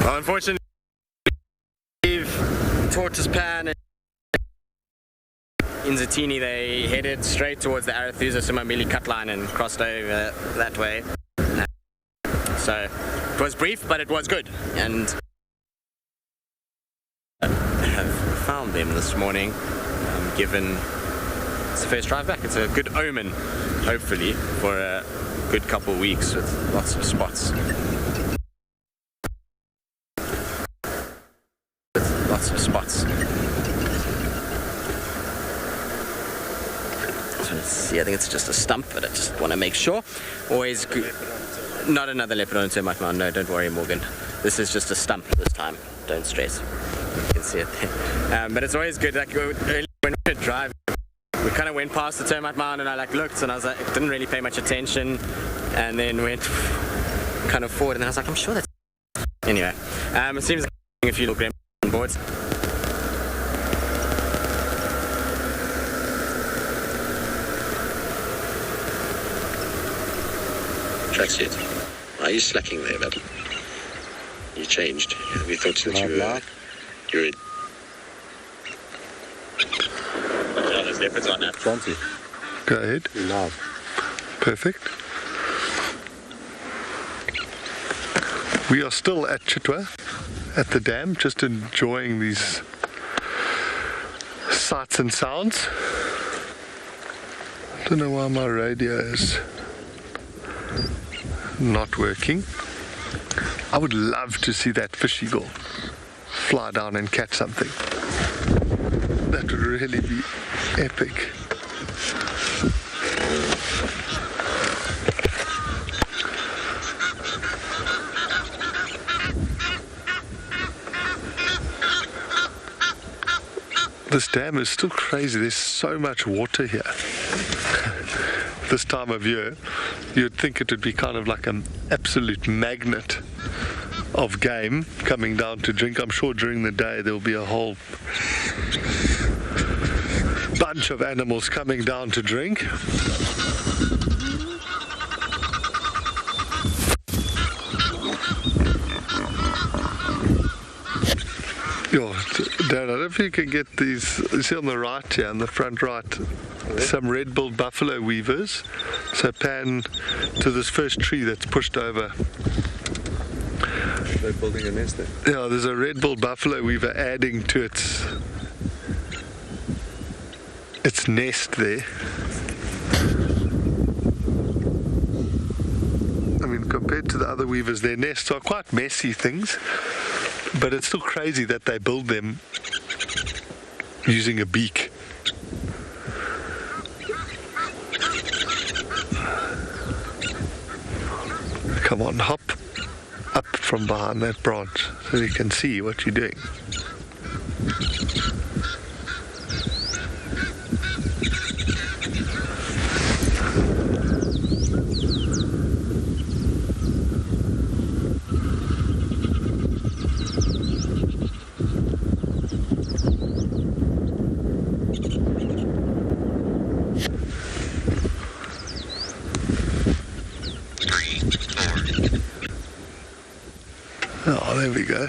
Well, unfortunately, Tortoise Pan and Inzatini, they headed straight towards the Arathusa Sumamili cut line and crossed over that way. So it was brief, but it was good. And I have found them this morning, given it's the first drive back. It's a good omen, hopefully, for a good couple of weeks with lots of spots. Lots of spots. So let's see, I think it's just a stump, but I just want to make sure. Always good. Not another leopard on a termite mound, no, don't worry, Morgan. This is just a stump this time, don't stress. You can see it there. But it's always good, like early when we were driving, we kind of went past the termite mound and I looked and I was like, didn't really pay much attention, and then went kind of forward and I was like, I'm sure that's... Anyway, it seems like a few little gremlin boards. Tracksuit. Are you slacking there, bud? You changed. Have you thought that you're in? Yeah, there's leopards on that. Plenty. Go ahead. No. Perfect. We are still at Chitwa, at the dam, just enjoying these sights and sounds. Don't know why my radio is not working. I would love to see that fish eagle fly down and catch something. That would really be epic. This dam is still crazy. There's so much water here. This time of year, you'd think it would be kind of like an absolute magnet of game coming down to drink. I'm sure during the day there'll be a whole bunch of animals coming down to drink. Yo, Darren, I don't know if you can get these, you see on the right here, on the front right, some red-billed buffalo weavers. So pan to this first tree that's pushed over. They're building a nest there. Yeah, there's a red-billed buffalo weaver adding to its nest there. I mean, compared to the other weavers, their nests are quite messy things, but it's still crazy that they build them using a beak. Come on, hop up from behind that branch so you can see what you're doing. Oh, there we go.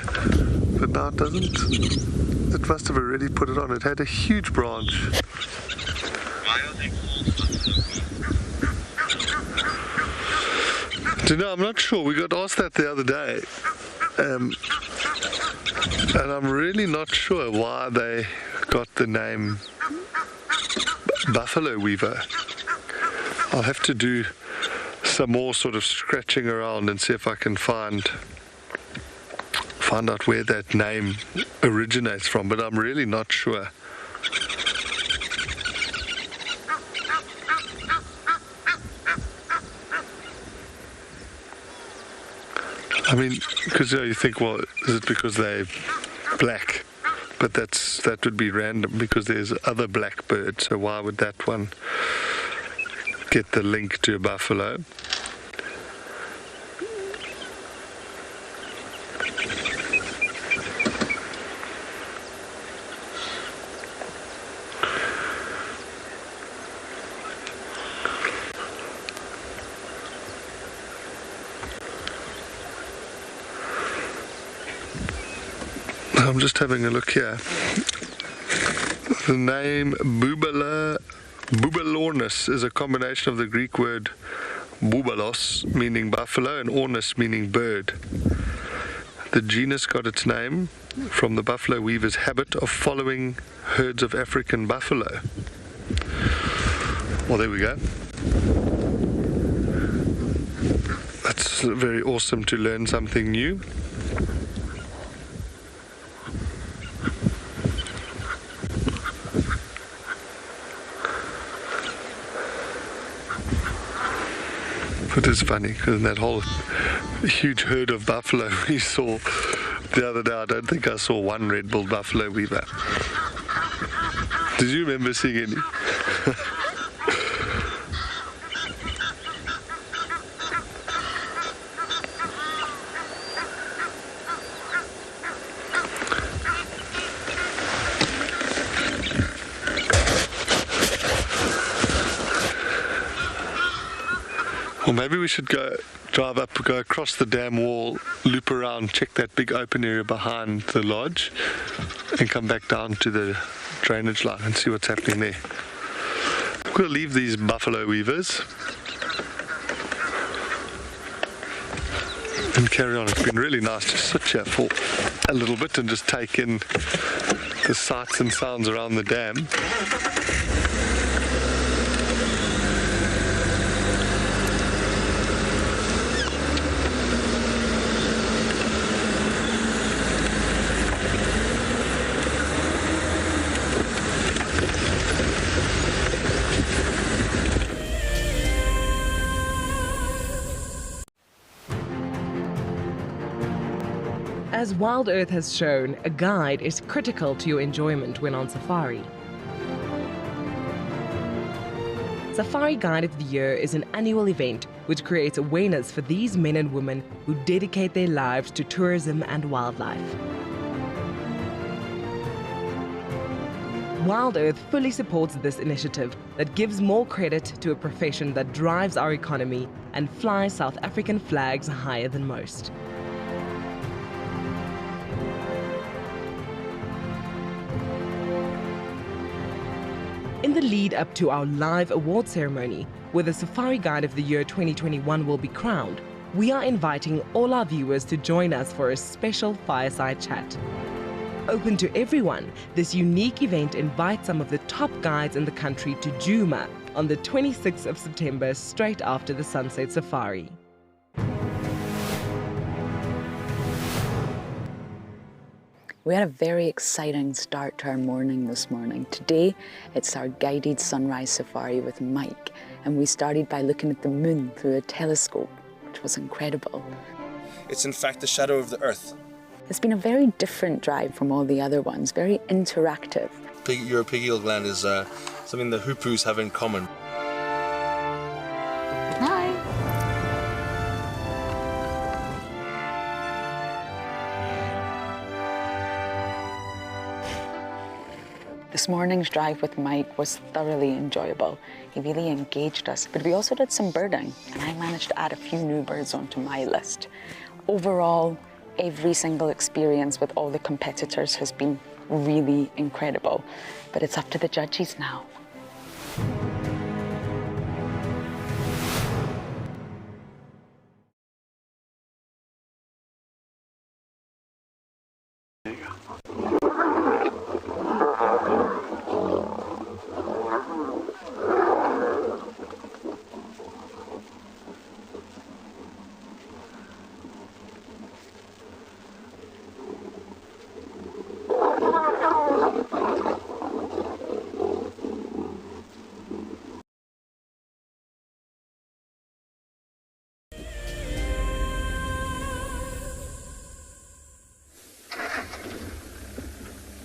But now it doesn't. It must have already put it on. It had a huge branch. Do you know, I'm not sure. We got asked that the other day. And I'm really not sure why they got the name Buffalo Weaver. I'll have to do some more sort of scratching around and see if I can find out where that name originates from, but I'm really not sure. I mean, because you think, well, is it because they're black? But that would be random because there's other black birds, so why would that one get the link to a buffalo? I'm just having a look here. The name Bubalornis is a combination of the Greek word bubalos, meaning buffalo, and ornis, meaning bird. The genus got its name from the buffalo weaver's habit of following herds of African buffalo. Well, there we go. That's very awesome to learn something new. It is funny because that whole huge herd of buffalo we saw the other day, I don't think I saw one red-billed buffalo weaver. Did you remember seeing any? Well, maybe we should drive up, go across the dam wall, loop around, check that big open area behind the lodge, and come back down to the drainage line and see what's happening there. We'll leave these buffalo weavers and carry on. It's been really nice to sit here for a little bit and just take in the sights and sounds around the dam. As WildEarth has shown, a guide is critical to your enjoyment when on safari. Safari Guide of the Year is an annual event which creates awareness for these men and women who dedicate their lives to tourism and wildlife. WildEarth fully supports this initiative that gives more credit to a profession that drives our economy and flies South African flags higher than most. In the lead up to our live award ceremony, where the Safari Guide of the Year 2021 will be crowned, we are inviting all our viewers to join us for a special fireside chat. Open to everyone, this unique event invites some of the top guides in the country to Djuma on the 26th of September, straight after the Sunset Safari. We had a very exciting start to our morning this morning. Today, it's our guided sunrise safari with Mike, and we started by looking at the moon through a telescope, which was incredible. It's in fact the shadow of the Earth. It's been a very different drive from all the other ones, very interactive. Your pigeal gland is something the hoopoes have in common. Hi. This morning's drive with Mike was thoroughly enjoyable. He really engaged us, but we also did some birding, and I managed to add a few new birds onto my list. Overall, every single experience with all the competitors has been really incredible, but it's up to the judges now.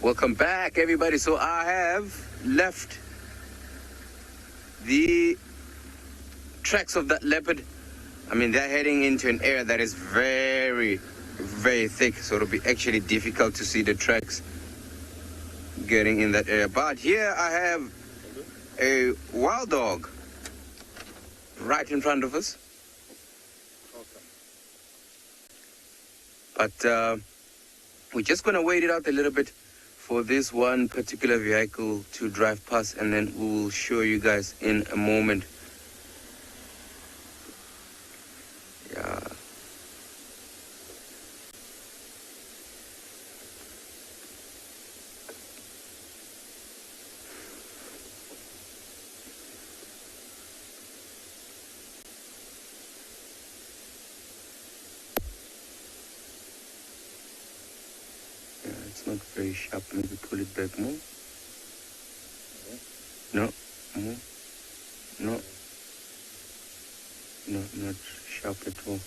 Welcome back, everybody. So I have left the tracks of that leopard. I mean, they're heading into an area that is very, very thick, so it'll be actually difficult to see the tracks getting in that area. But here I have a wild dog right in front of us. But We're just going to wait it out a little bit for this one particular vehicle to drive past, and then we'll show you guys in a moment. Yeah. It's not very sharp. Maybe pull it back more. No, more. No. No, not sharp at all.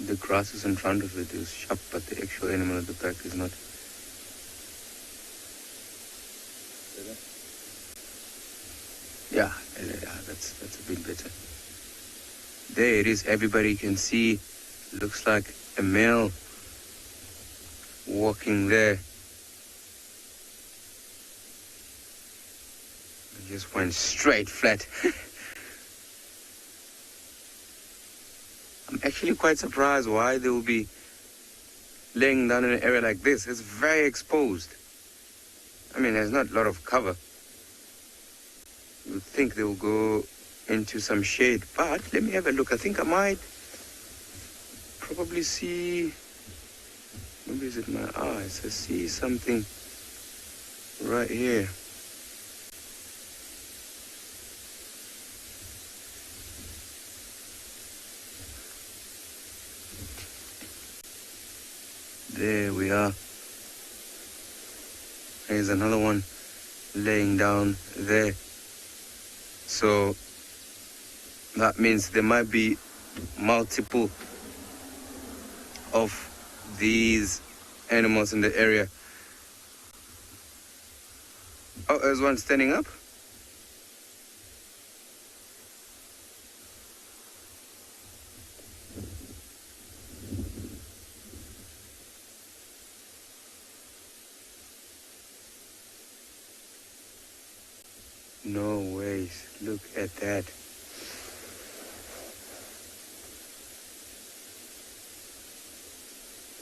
The grass is in front of it is sharp, but the actual animal at the back is not. Yeah, that's a bit better. There it is, everybody can see. Looks like a male walking there. It just went straight flat. I'm actually quite surprised why they will be laying down in an area like this. It's very exposed. I mean, there's not a lot of cover. You would think they will go into some shade, but let me have a look. I think I might probably see, maybe is it my eyes? I see something right here. There we are. There's another one laying down there. So that means there might be multiple of these animals in the area. Oh, there's one standing up. No ways. Look at that.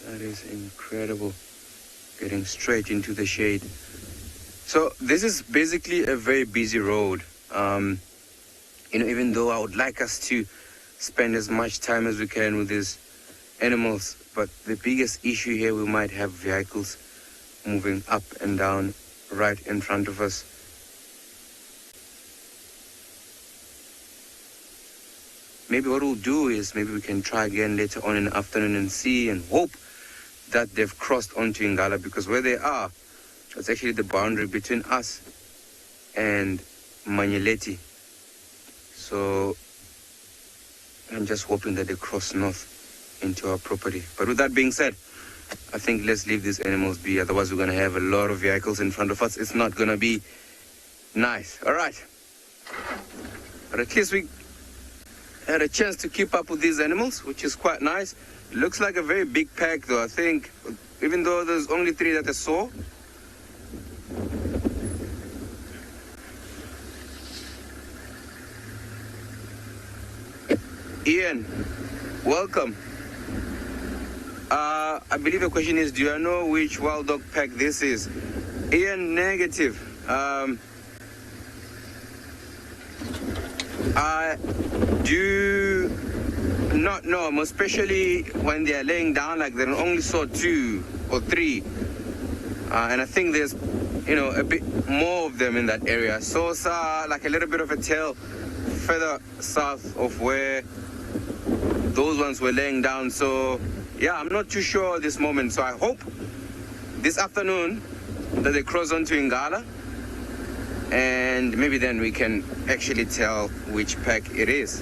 That is incredible. Getting straight into the shade. So this is basically a very busy road. Even though I would like us to spend as much time as we can with these animals, but the biggest issue here, we might have vehicles moving up and down right in front of us. Maybe what we'll do is maybe we can try again later on in the afternoon and see and hope that they've crossed onto Ngala, because where they are, it's actually the boundary between us and Manyeleti. So I'm just hoping that they cross north into our property. But with that being said, I think let's leave these animals be. Otherwise, we're going to have a lot of vehicles in front of us. It's not going to be nice. All right. But at least we had a chance to keep up with these animals, which is quite nice. It looks like a very big pack, though, I think, even though there's only 3 that I saw. Ian, welcome. I believe the question is, do I know which wild dog pack this is? Ian, negative. I do not know, especially when they are laying down, like they only saw 2 or 3. And I think there's, a bit more of them in that area. So it's like a little bit of a tail further south of where those ones were laying down. So yeah, I'm not too sure at this moment. So I hope this afternoon that they cross onto Ngala, and maybe then we can actually tell which pack it is.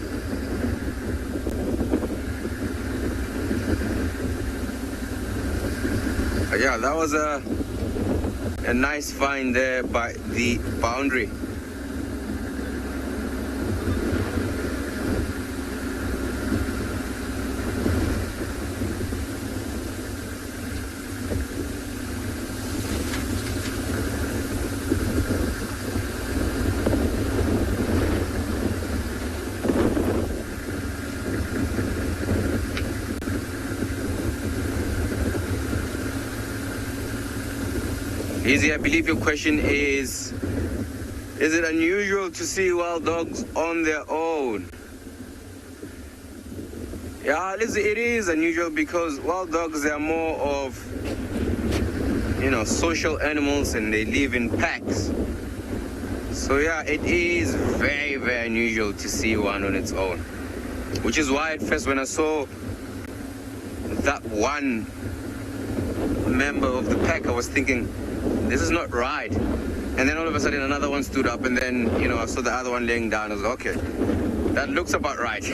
Yeah, that was a nice find there by the boundary. Easy, I believe your question is it unusual to see wild dogs on their own? Yeah, it is unusual because wild dogs, they are more of, social animals, and they live in packs. So yeah, it is very, very unusual to see one on its own. Which is why at first when I saw that one member of the pack, I was thinking, this is not right. And then all of a sudden another one stood up, and then, I saw the other one laying down. I was like, okay, that looks about right.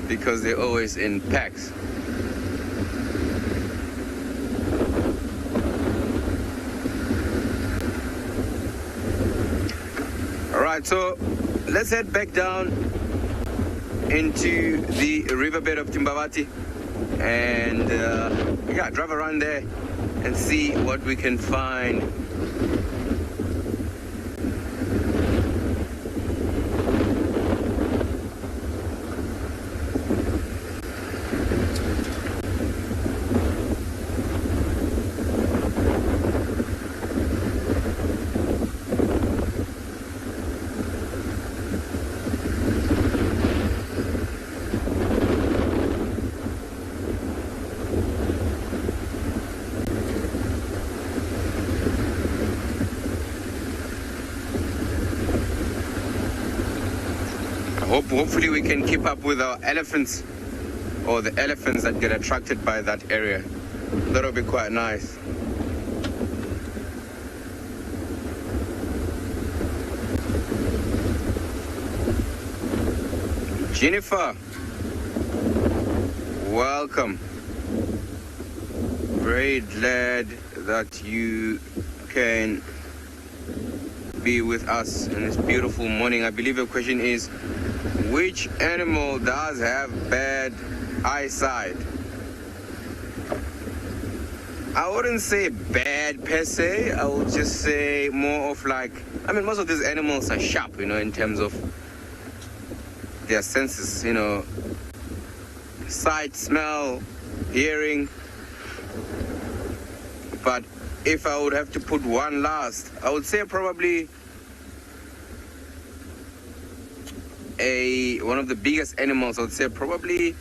Because they're always in packs. Alright, so let's head back down into the riverbed of Timbavati and drive around there and see what we can find. Hopefully we can keep up with our elephants, or the elephants that get attracted by that area. That'll be quite nice. Jennifer, welcome. Very glad that you can be with us in this beautiful morning. I believe your question is, which animal does have bad eyesight? I wouldn't say bad per se. I would just say more of like, most of these animals are sharp, in terms of their senses, sight, smell, hearing. But if I would have to put one last, I would say probably one of the biggest animals. I would say probably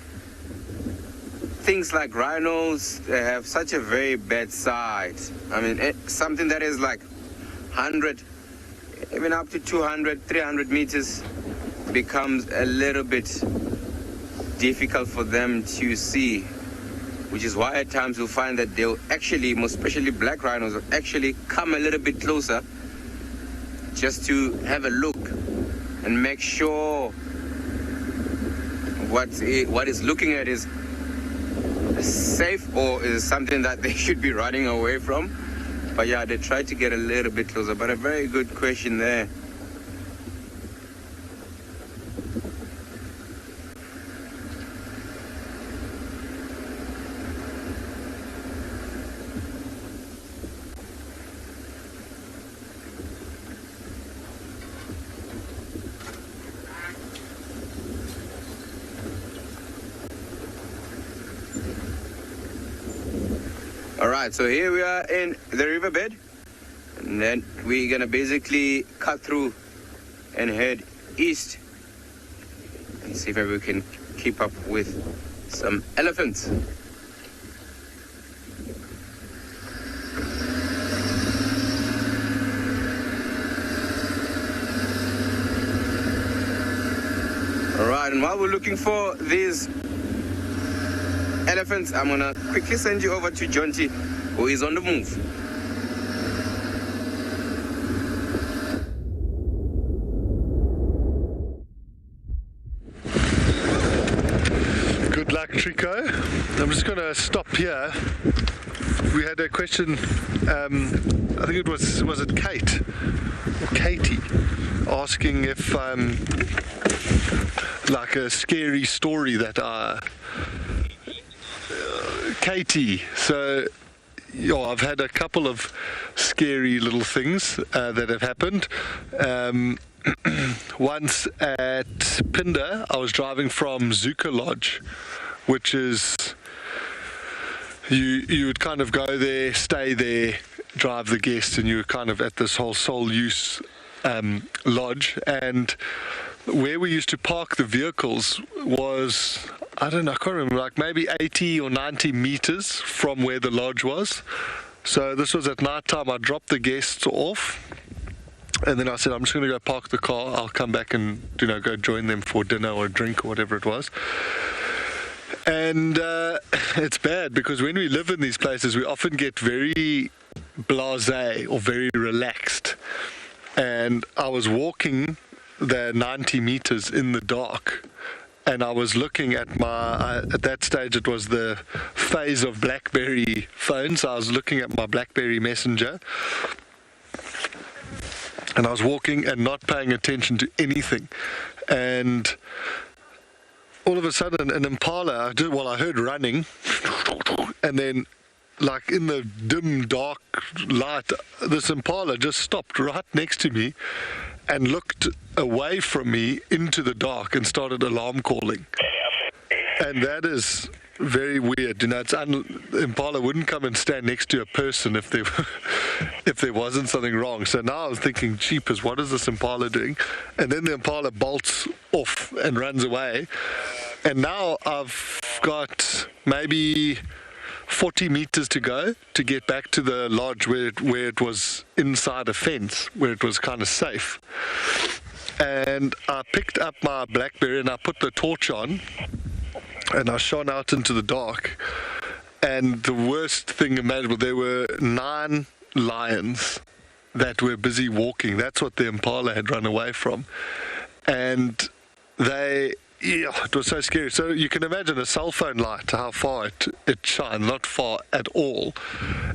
things like rhinos. They have such a very bad sight. Something that is like 100, even up to 200, 300 meters becomes a little bit difficult for them to see, which is why at times you'll find that they'll actually, most especially black rhinos, will actually come a little bit closer just to have a look and make sure what is looking at is safe or is something that they should be running away from. But yeah, they try to get a little bit closer. But a very good question there. Alright, so here we are in the riverbed, and then we're gonna basically cut through and head east and see if we can keep up with some elephants. Alright, and while we're looking for these elephants, I'm gonna quickly send you over to Jonty, who is on the move. Good luck, Trico. I'm just gonna stop here. We had a question, I think it was it Kate or Katie, asking if like a scary story that Katie. So, I've had a couple of scary little things that have happened. Once at Phinda, I was driving from Zuka Lodge, which is, you would kind of go there, stay there, drive the guests, and you were kind of at this whole sole use lodge. And where we used to park the vehicles was, I don't know, I can't remember, like maybe 80 or 90 meters from where the lodge was. So this was at night time. I dropped the guests off, and then I said, I'm just going to go park the car. I'll come back and, go join them for dinner or a drink or whatever it was. And it's bad because when we live in these places, we often get very blasé or very relaxed. And I was walking the 90 meters in the dark, and I was looking at at that stage it was the phase of BlackBerry phones. I was looking at my BlackBerry Messenger, and I was walking and not paying attention to anything. And all of a sudden, an impala, I heard running, and then, like in the dim, dark light, this impala just stopped right next to me and looked away from me into the dark and started alarm calling. And that is very weird. Impala wouldn't come and stand next to a person if there wasn't something wrong. So now I was thinking, jeepers, what is this impala doing? And then the impala bolts off and runs away. And now I've got maybe 40 meters to go to get back to the lodge where it was inside a fence, where it was kind of safe. And I picked up my BlackBerry and I put the torch on, and I shone out into the dark. And the worst thing imaginable, there were 9 lions that were busy walking. That's what the impala had run away from. And it was so scary. So you can imagine a cell phone light, how far it shines, not far at all.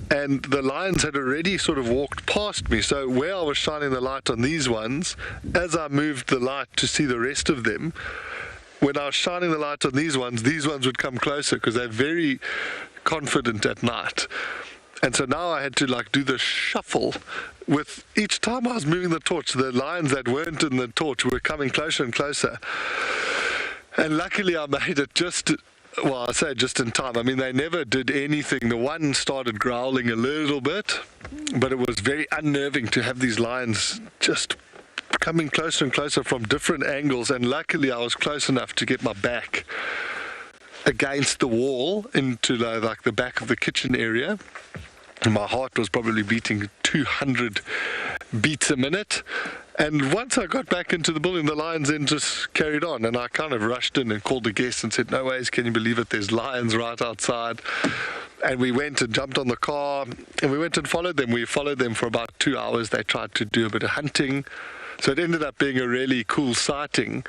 And the lions had already sort of walked past me. So where I was shining the light on these ones, as I moved the light to see the rest of them, when I was shining the light on these ones would come closer because they're very confident at night. And so now I had to do the shuffle. With each time I was moving the torch, the lions that weren't in the torch were coming closer and closer. And luckily I made it just in time. I mean, they never did anything. The one started growling a little bit, but it was very unnerving to have these lions just coming closer and closer from different angles. And luckily I was close enough to get my back against the wall into the back of the kitchen area. And my heart was probably beating 200 beats a minute. And once I got back into the building, the lions then just carried on. And I kind of rushed in and called the guests and said, no ways, can you believe it? There's lions right outside. And we went and jumped on the car and we went and followed them. We followed them for about 2 hours. They tried to do a bit of hunting. So it ended up being a really cool sighting.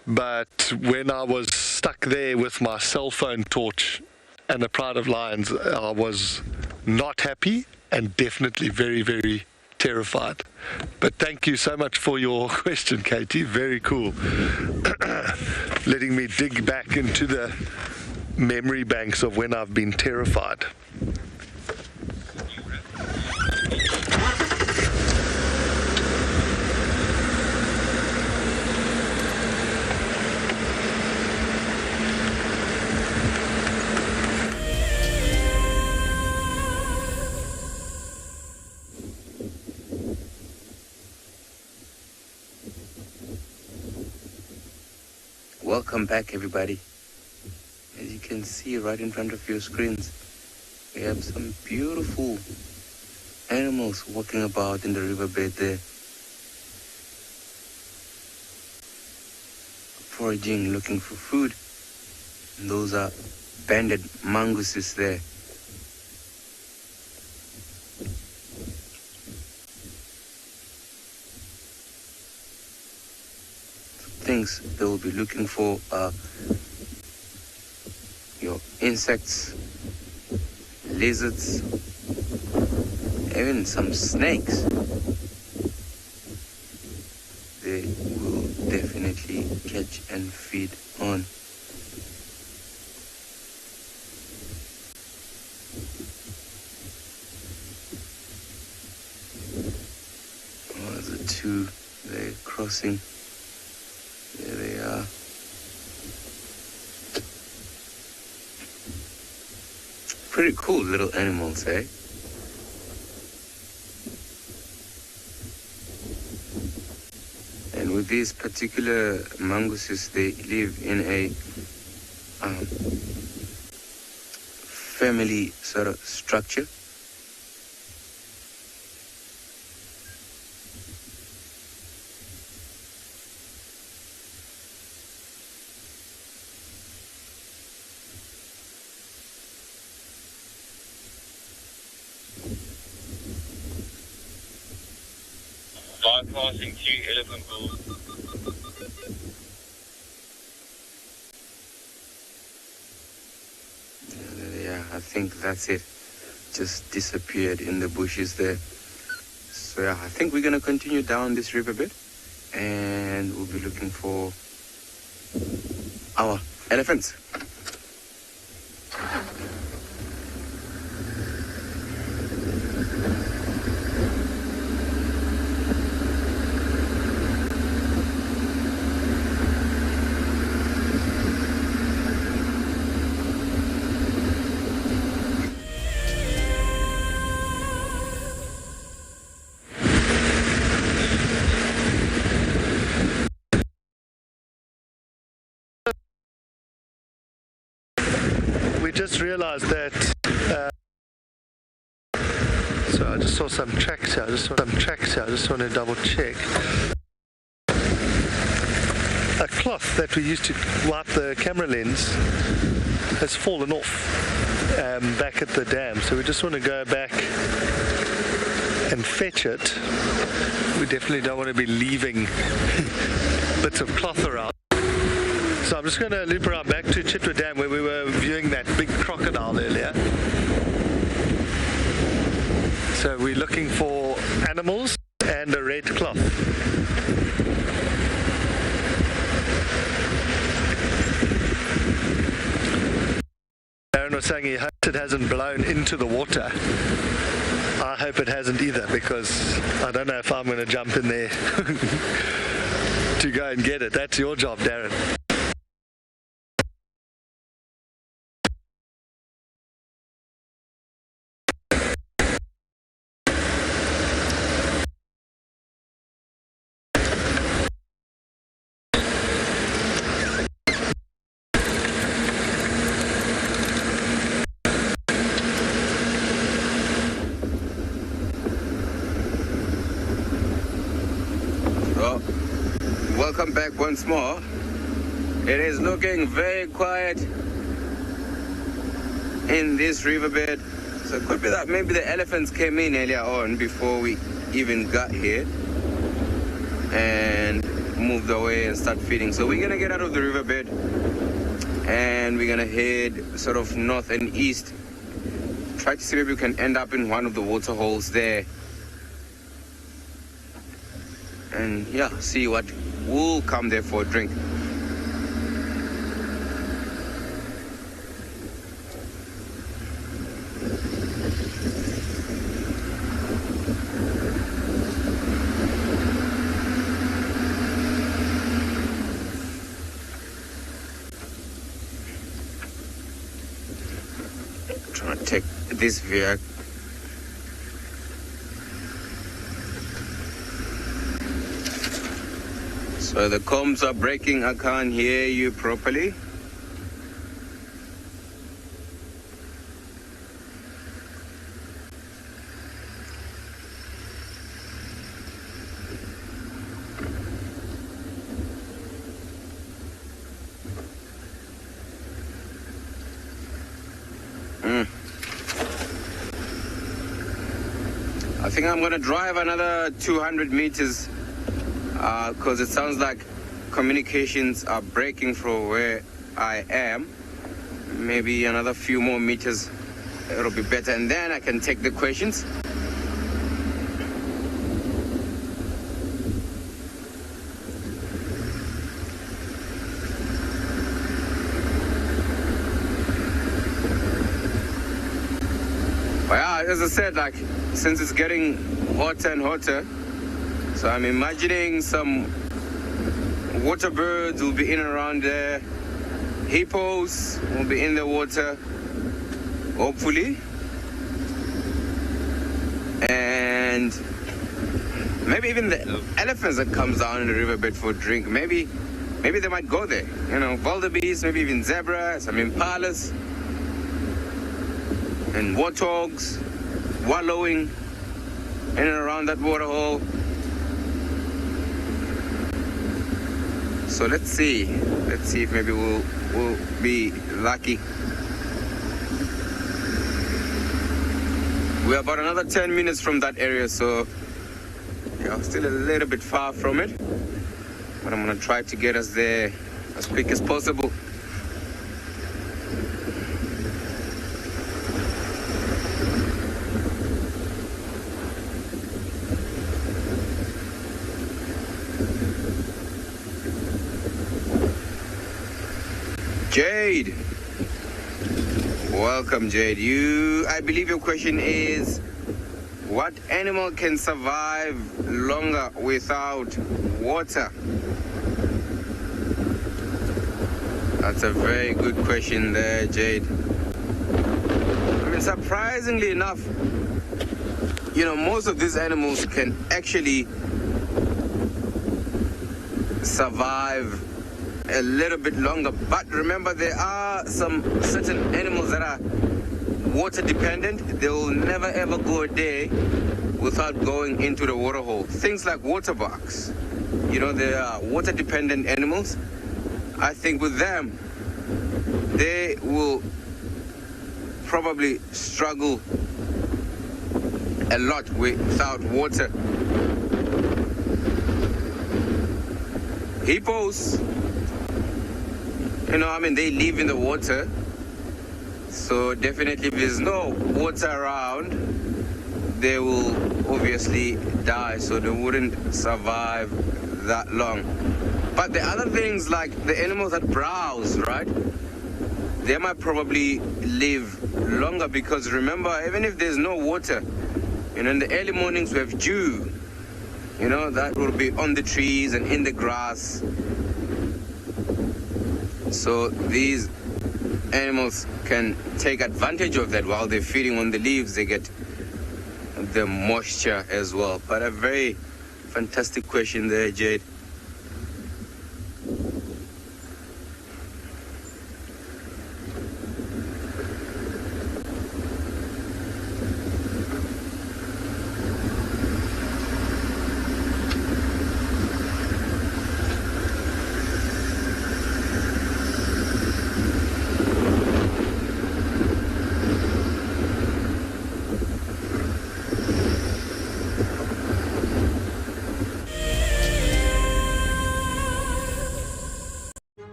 But when I was stuck there with my cell phone torch and a pride of lions, I was not happy and definitely very, very terrified. But thank you so much for your question, Katie. Very cool. Letting me dig back into the memory banks of when I've been terrified. Welcome back, everybody. As you can see right in front of your screens, we have some beautiful animals walking about in the riverbed there, foraging, looking for food. And those are banded mongooses there. Things they will be looking for are your insects, lizards, even some snakes. They will definitely catch and feed on. Oh, the two, they're crossing. There they are. Pretty cool little animals, eh? And with these particular mongooses, they live in a family sort of structure. Bypassing 2 elephant bulls. Yeah, I think that's it. Just disappeared in the bushes there. So yeah, I think we're gonna continue down this river bit, and we'll be looking for our elephants. We just realized that so I just saw some tracks here. I just want to double check. A cloth that we used to wipe the camera lens has fallen off back at the dam, so we just want to go back and fetch it. We definitely don't want to be leaving bits of cloth around. So I'm just going to loop around back to Chitwa Dam where we were viewing that big crocodile earlier. So we're looking for animals and a red cloth. Aaron was saying he hopes it hasn't blown into the water. I hope it hasn't either, because I don't know if I'm going to jump in there to go and get it. That's your job, Darren. Welcome back once more. It is looking very quiet in this riverbed. So it could be that maybe the elephants came in earlier on before we even got here and moved away and start feeding. So we're gonna get out of the riverbed and we're gonna head sort of north and east. Try to see if we can end up in one of the water holes there. And yeah, see what will come there for a drink. Trying to take this vehicle. So the comms are breaking, I can't hear you properly. I think I'm gonna drive another 200 meters because it sounds like communications are breaking from where I am. Maybe another few more meters, it'll be better, and then I can take the questions. Well, yeah, as I said, like, since it's getting hotter and hotter, so I'm imagining some water birds will be in and around there. Hippos will be in the water. hopefully. And maybe even the elephants that comes down in the riverbed for a drink, maybe they might go there. You know, wildebeest, maybe even zebra, some impalas, and warthogs wallowing in and around that waterhole. So let's see if maybe we'll be lucky. We're about another 10 minutes from that area, so yeah, still a little bit far from it, but I'm gonna try to get us there as quick as possible. Jade, welcome Jade. I believe your question is, what animal can survive longer without water? That's a very good question there, Jade. I mean, surprisingly enough, you know, most of these animals can actually survive a little bit longer, but remember, there are some certain animals that are water dependent. They will never ever go a day without going into the water hole. Things like water bugs, you know, they are water dependent animals. I think with them, they will probably struggle a lot without water. Hippos, you know, I mean, they live in the water, so definitely if there's no water around, they will obviously die, so they wouldn't survive that long. But the other things, like the animals that browse, right, they might probably live longer, because remember, even if there's no water, you know, in the early mornings we have dew, you know, that will be on the trees and in the grass. So these animals can take advantage of that while they're feeding on the leaves. They get the moisture as well. But a very fantastic question there, Jade.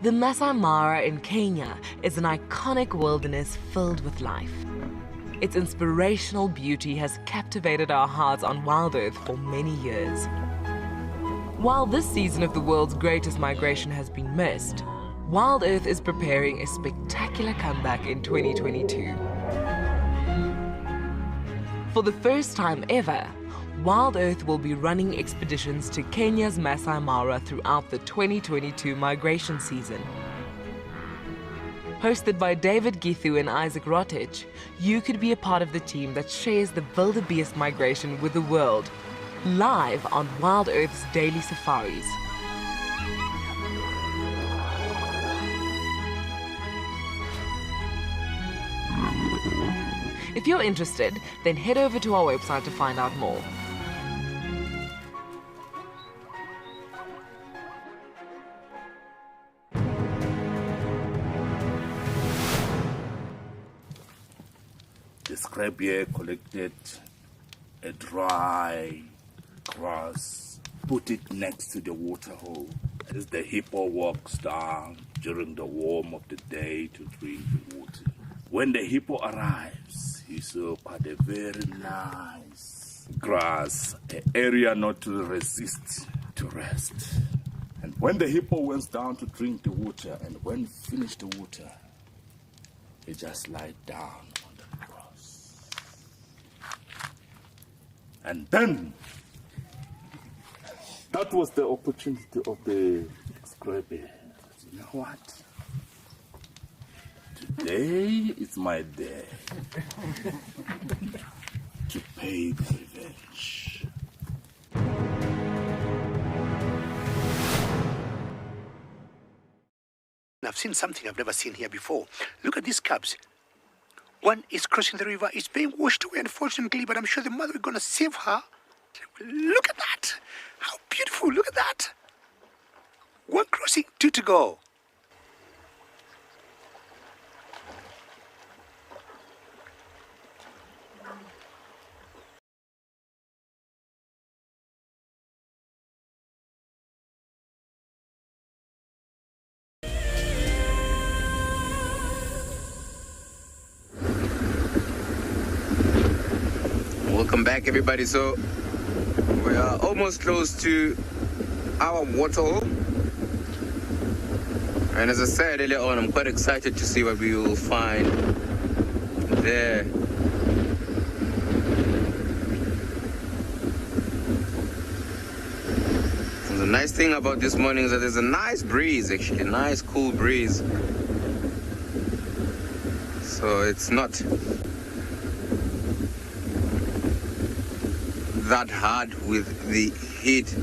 The Masai Mara in Kenya is an iconic wilderness filled with life. Its inspirational beauty has captivated our hearts on WildEarth for many years. While this season of the world's greatest migration has been missed, WildEarth is preparing a spectacular comeback in 2022. For the first time ever, WildEarth will be running expeditions to Kenya's Masai Mara throughout the 2022 migration season. Hosted by David Githu and Isaac Rotich, you could be a part of the team that shares the wildebeest migration with the world, live on WildEarth's daily safaris. If you're interested, then head over to our website to find out more. The scrap here collected a dry grass, put it next to the water hole as the hippo walks down during the warm of the day to drink the water. When the hippo arrives, he saw quite a very nice grass, an area not to resist to rest. And when the hippo went down to drink the water, and when finished the water, he just lied down on the grass. And then, that was the opportunity of the scrappy. You know what? Today is my day to pay revenge. I've seen something I've never seen here before. Look at these cubs. One is crossing the river. It's being washed away, unfortunately, but I'm sure the mother is going to save her. Look at that. How beautiful. Look at that. One crossing, two to go. Welcome back, everybody. So we are almost close to our waterhole, and as I said earlier on, I'm quite excited to see what we will find there. So the nice thing about this morning is that there's a nice breeze, actually, a nice cool breeze. So it's not that hard with the heat.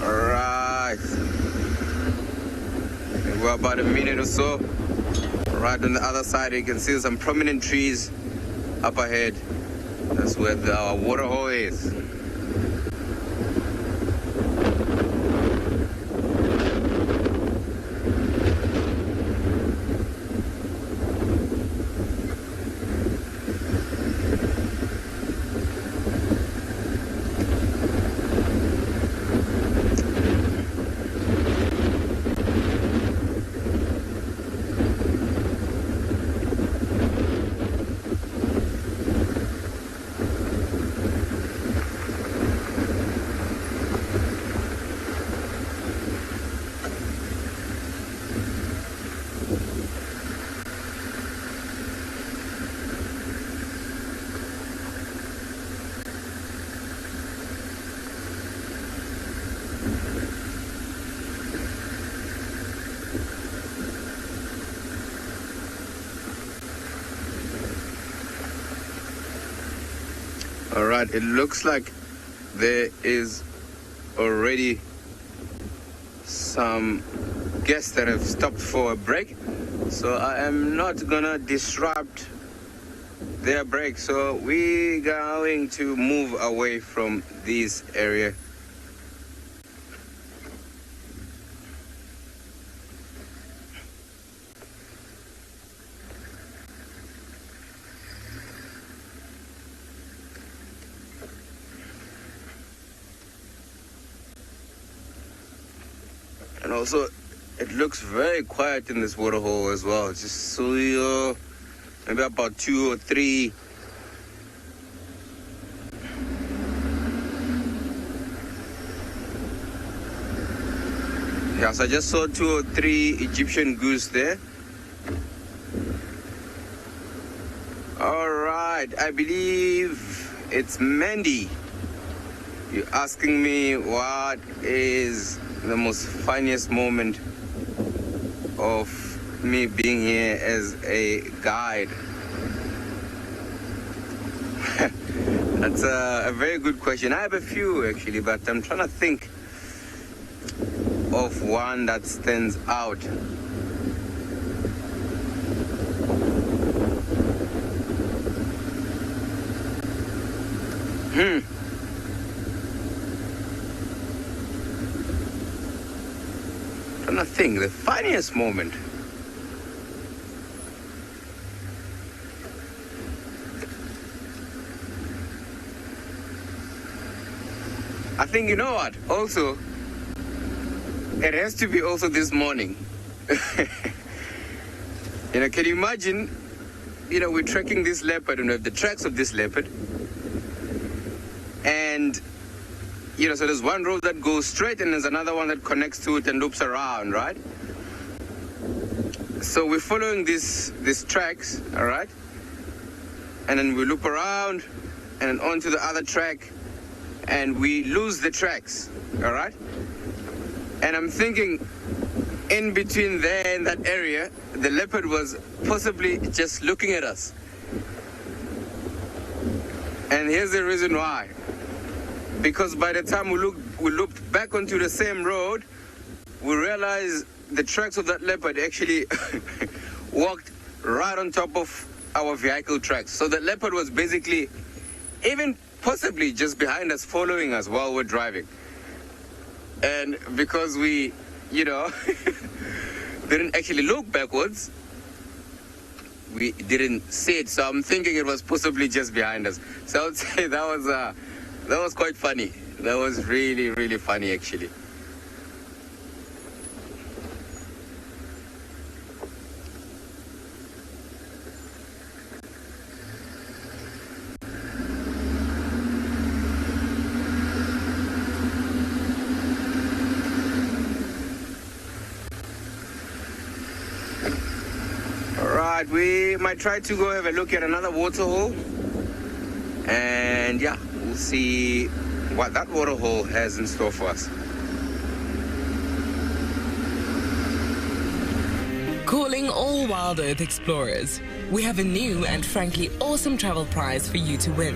All right, we're about a minute or so. Right on the other side, you can see some prominent trees up ahead. That's where our waterhole is. All right, it looks like there is already some guests that have stopped for a break. So I am not gonna disrupt their break. So we're going to move away from this area. And also, it looks very quiet in this waterhole as well. Just so maybe about 2 or 3. Yeah, so I just saw 2 or 3 Egyptian goose there. All right, I believe it's Mandy. You're asking me what is the most funniest moment of me being here as a guide. That's a very good question. I have a few actually, but I'm trying to think of one that stands out. I think the funniest moment. I think, you know what, also, it has to be also this morning. You know, can you imagine, you know, we're tracking this leopard, and we have the tracks of this leopard. And you know, so there's one road that goes straight and there's another one that connects to it and loops around, right? So we're following these tracks, all right? And then we loop around and then onto the other track and we lose the tracks, all right? And I'm thinking, in between there in that area, the leopard was possibly just looking at us. And here's the reason why. Because by the time we looked back onto the same road, we realized the tracks of that leopard actually walked right on top of our vehicle tracks. So the leopard was basically, even possibly just behind us, following us while we're driving. And because we, didn't actually look backwards, we didn't see it. So I'm thinking it was possibly just behind us. So I would say that was quite funny. That was really, really funny, actually. We might try to go have a look at another waterhole, and yeah, we'll see what that waterhole has in store for us. Calling all WildEarth explorers, we have a new and frankly awesome travel prize for you to win.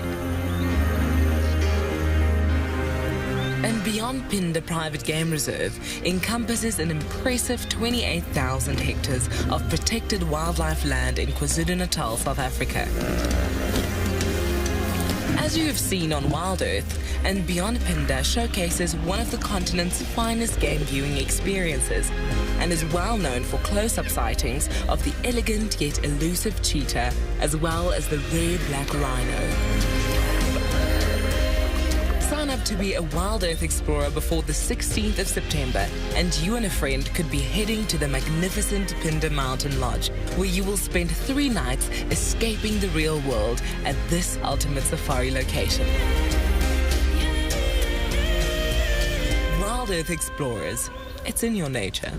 andBeyond Phinda Private Game Reserve encompasses an impressive 28,000 hectares of protected wildlife land in KwaZulu-Natal, South Africa. As you have seen on WildEarth, andBeyond Phinda showcases one of the continent's finest game viewing experiences and is well known for close-up sightings of the elegant yet elusive cheetah as well as the rare black rhino. Sign up to be a WildEarth explorer before the 16th of September, and you and a friend could be heading to the magnificent Phinda Mountain Lodge, where you will spend 3 nights escaping the real world at this ultimate safari location. WildEarth explorers, it's in your nature.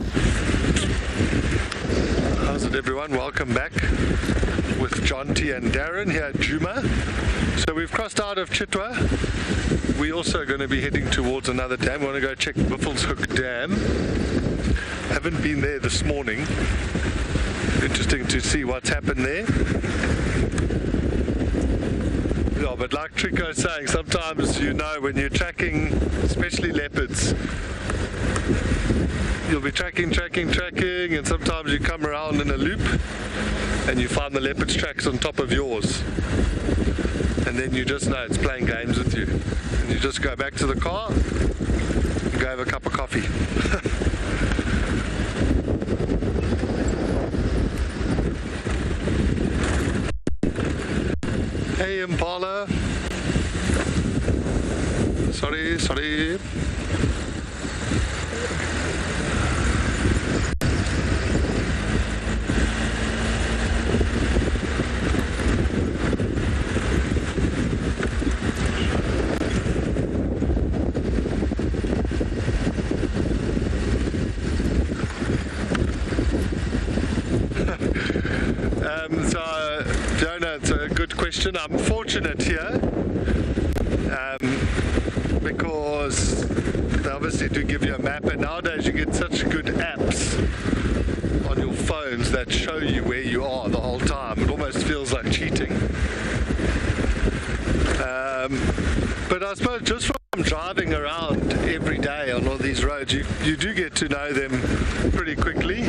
How's it, everyone? Welcome back with John T and Darren here at Djuma. So we've crossed out of Chitwa. We're also going to be heading towards another dam. We want to go check Buffelshoek Dam. Haven't been there this morning. Interesting to see what's happened there. Yeah, but like Trico's saying, sometimes when you're tracking, especially leopards, you'll be tracking, and sometimes you come around in a loop and you find the leopard's tracks on top of yours. And then you just know it's playing games with you. And you just go back to the car and go have a cup of coffee. Hey Impala. Sorry. Fiona, it's a good question. I'm fortunate here because they obviously do give you a map, and nowadays you get such good apps on your phones that show you where you are the whole time. It almost feels like cheating. But I suppose just from driving around every day on all these roads, you do get to know them pretty quickly.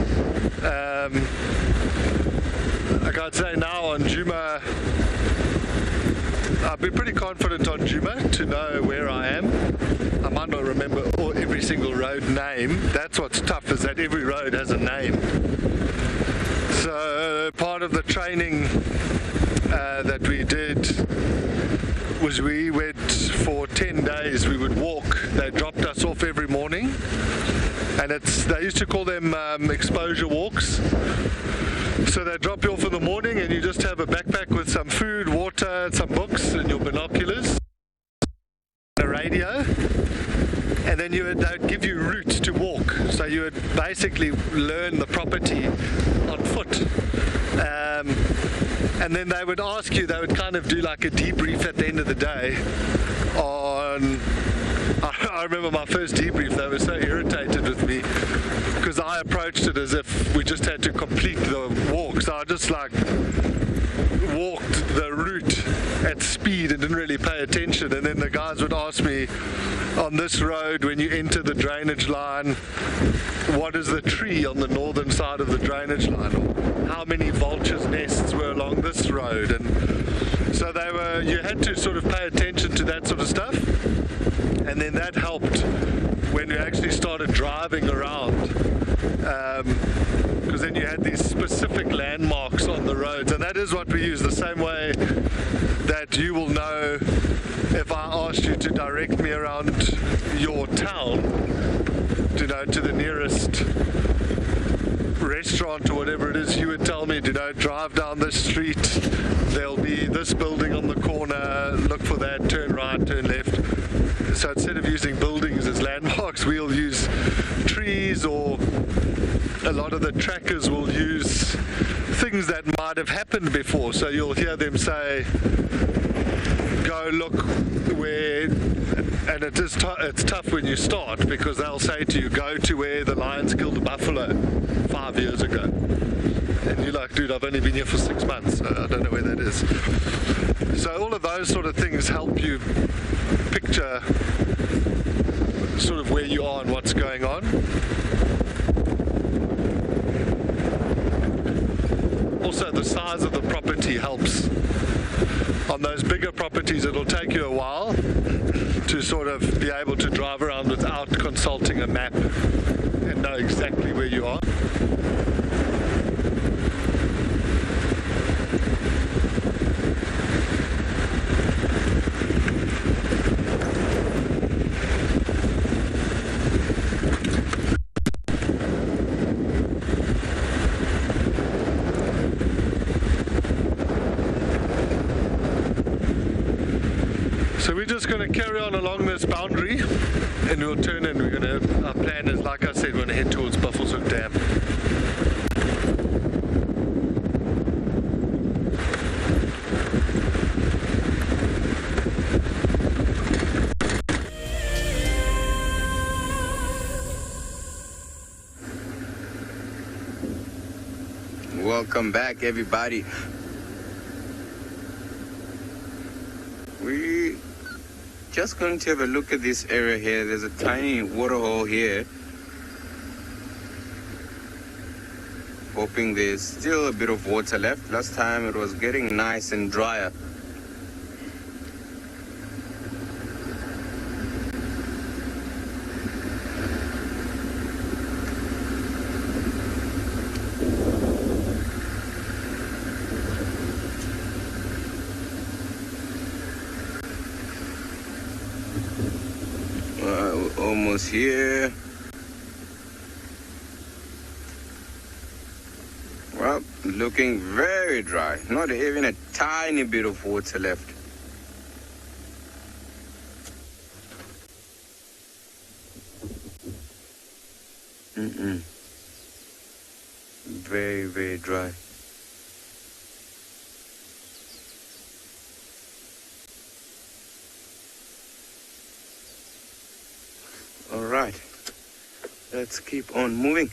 Like I'd say now on Djuma, I'd be pretty confident on Djuma to know where I am. I might not remember every single road name. That's what's tough, is that every road has a name. So part of the training that we did was we went for 10 days, we would walk. They dropped us off every morning, and they used to call them exposure walks. So they drop you off in the morning and you just have a backpack with some food, water, some books and your binoculars, a radio, and then they'd give you routes to walk. So you would basically learn the property on foot. And then they would ask you, they would kind of do like a debrief at the end of the day on I remember my first debrief, they were so irritated with me because I approached it as if we just had to complete the walk. So I just like walked the route at speed and didn't really pay attention. And then the guys would ask me, on this road, when you enter the drainage line, what is the tree on the northern side of the drainage line? Or how many vultures' nests were along this road? And so you had to sort of pay attention to that sort of stuff. And then that helped when we actually started driving around, because then you had these specific landmarks on the roads, and that is what we use, the same way that you will know if I asked you to direct me around your town, to the nearest restaurant or whatever it is, you would tell me, drive down this street, there'll be this building on the corner, look for that, turn right, turn left. So instead of using buildings as landmarks, we'll use trees, or a lot of the trackers will use things that might have happened before. So you'll hear them say, go look where, and it's tough when you start, because they'll say to you, go to where the lions killed a buffalo 5 years ago. And you're like, dude, I've only been here for 6 months, so I don't know where that is. So all of those sort of things help you picture sort of where you are and what's going on. Also, the size of the property helps. On those bigger properties, it'll take you a while to sort of be able to drive around without consulting a map and know exactly where you are. We're just going to carry on along this boundary and we'll turn in. Our plan is, like I said, we're going to head towards Buffelshoek Dam. Welcome back, everybody. We're just going to have a look at this area here. There's a tiny waterhole here. Hoping there's still a bit of water left. Last time it was getting nice and drier. Almost here. Well, looking very dry. Not even a tiny bit of water left. Very, very dry. All right, let's keep on moving.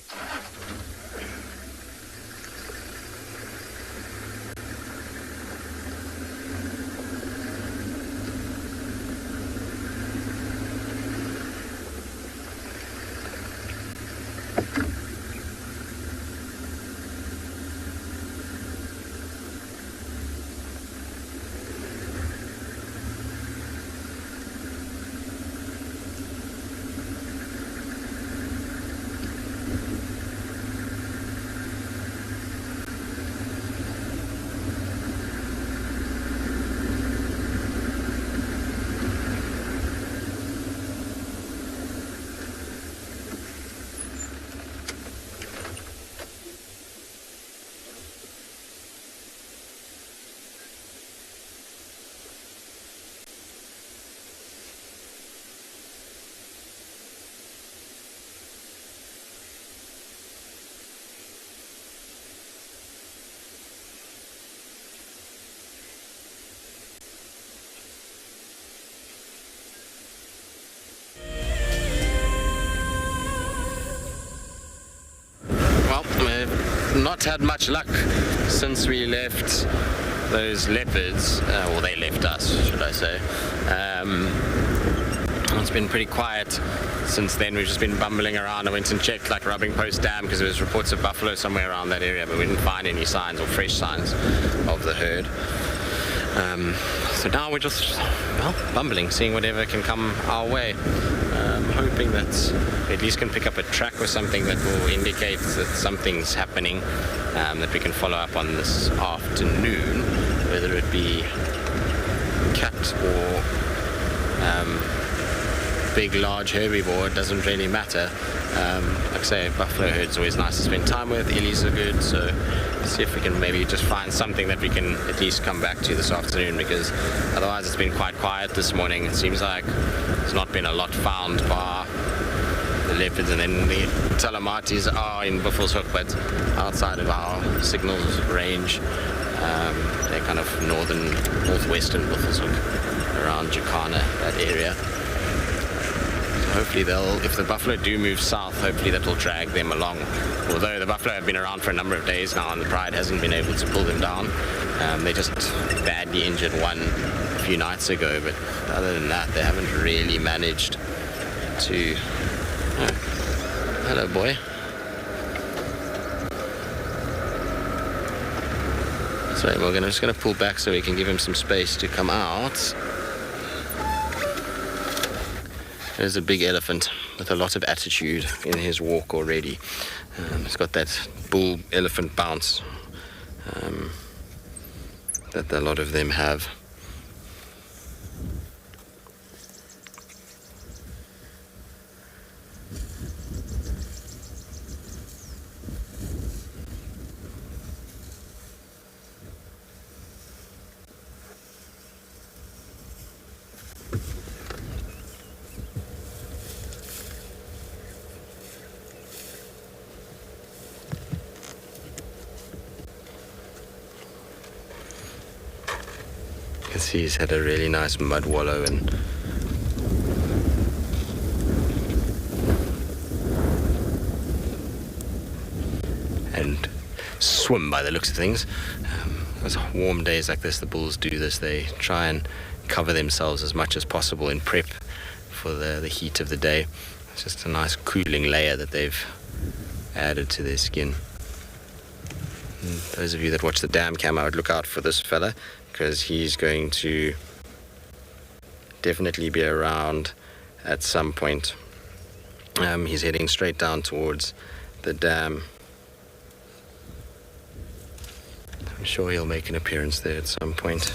not had much luck since we left those leopards, or they left us, should I say. It's been pretty quiet since then. We've just been bumbling around. I went and checked like Rubbing Post Dam because there was reports of buffalo somewhere around that area, but we didn't find any signs or fresh signs of the herd. So now we're just, well, bumbling, seeing whatever can come our way. Hoping that we at least can pick up a track or something that will indicate that something's happening, that we can follow up on this afternoon, whether it be cat or big, large herbivore. It doesn't really matter. Like I say, buffalo herd's always nice to spend time with. Illies are good, so see if we can maybe just find something that we can at least come back to this afternoon, because otherwise it's been quite quiet this morning. It seems like there's not been a lot found by the leopards, and then the Talamatis are in Buffelshoek, but outside of our signals range. They're kind of northwestern Buffelshoek, around Jacana, that area. Hopefully if the buffalo do move south, hopefully that will drag them along. Although the buffalo have been around for a number of days now and the pride hasn't been able to pull them down. They just badly injured one a few nights ago, but other than that, they haven't really managed to... Oh, hello, boy. Sorry, Morgan, I'm just going to pull back so we can give him some space to come out. There's a big elephant with a lot of attitude in his walk already. He's got that bull elephant bounce that a lot of them have. He's had a really nice mud wallow and swim by the looks of things. Those warm days like this, the bulls do this. They try and cover themselves as much as possible in prep for the heat of the day. It's just a nice cooling layer that they've added to their skin. And those of you that watch the dam cam, I would look out for this fella, because he's going to definitely be around at some point. He's heading straight down towards the dam. I'm sure he'll make an appearance there at some point.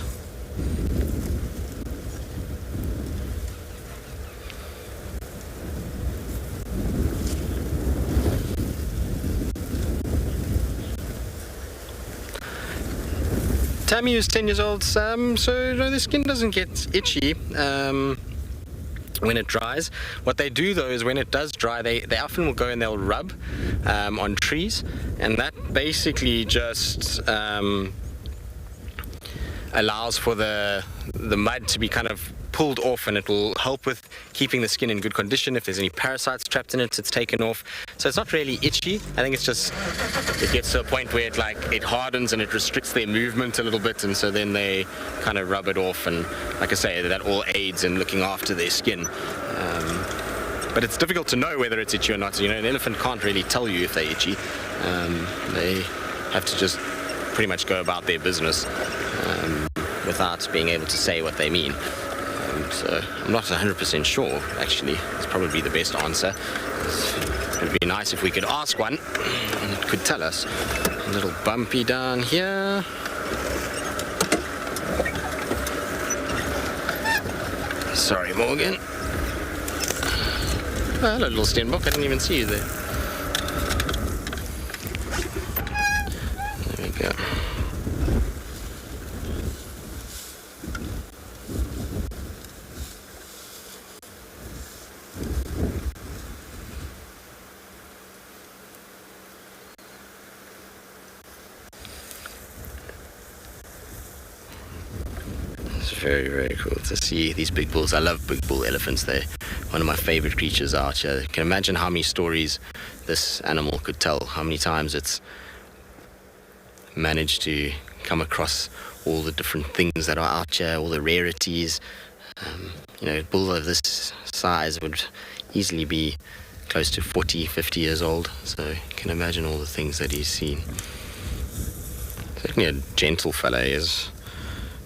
Tammy is 10 years old, so the skin doesn't get itchy when it dries. What they do though is when it does dry, they often will go and they'll rub on trees, and that basically just allows for the mud to be kind of pulled off, and it will help with keeping the skin in good condition. If there's any parasites trapped in it, it's taken off. So it's not really itchy. I think it's just, it gets to a point where it hardens and it restricts their movement a little bit, and so then they kind of rub it off, and like I say, that all aids in looking after their skin. But it's difficult to know whether it's itchy or not. You know, an elephant can't really tell you if they're itchy. They have to just pretty much go about their business without being able to say what they mean. So I'm not 100% sure, actually. It's probably the best answer. It would be nice if we could ask one and it could tell us. A little bumpy down here. Sorry, Morgan. Oh, hello, little Stenbock. I didn't even see you there. There we go. Very, very cool to see these big bulls. I love big bull elephants. They're one of my favorite creatures out here. You can imagine how many stories this animal could tell, how many times it's managed to come across all the different things that are out here, all the rarities. A bull of this size would easily be close to 40, 50 years old, so you can imagine all the things that he's seen. Certainly a gentle fellow. He has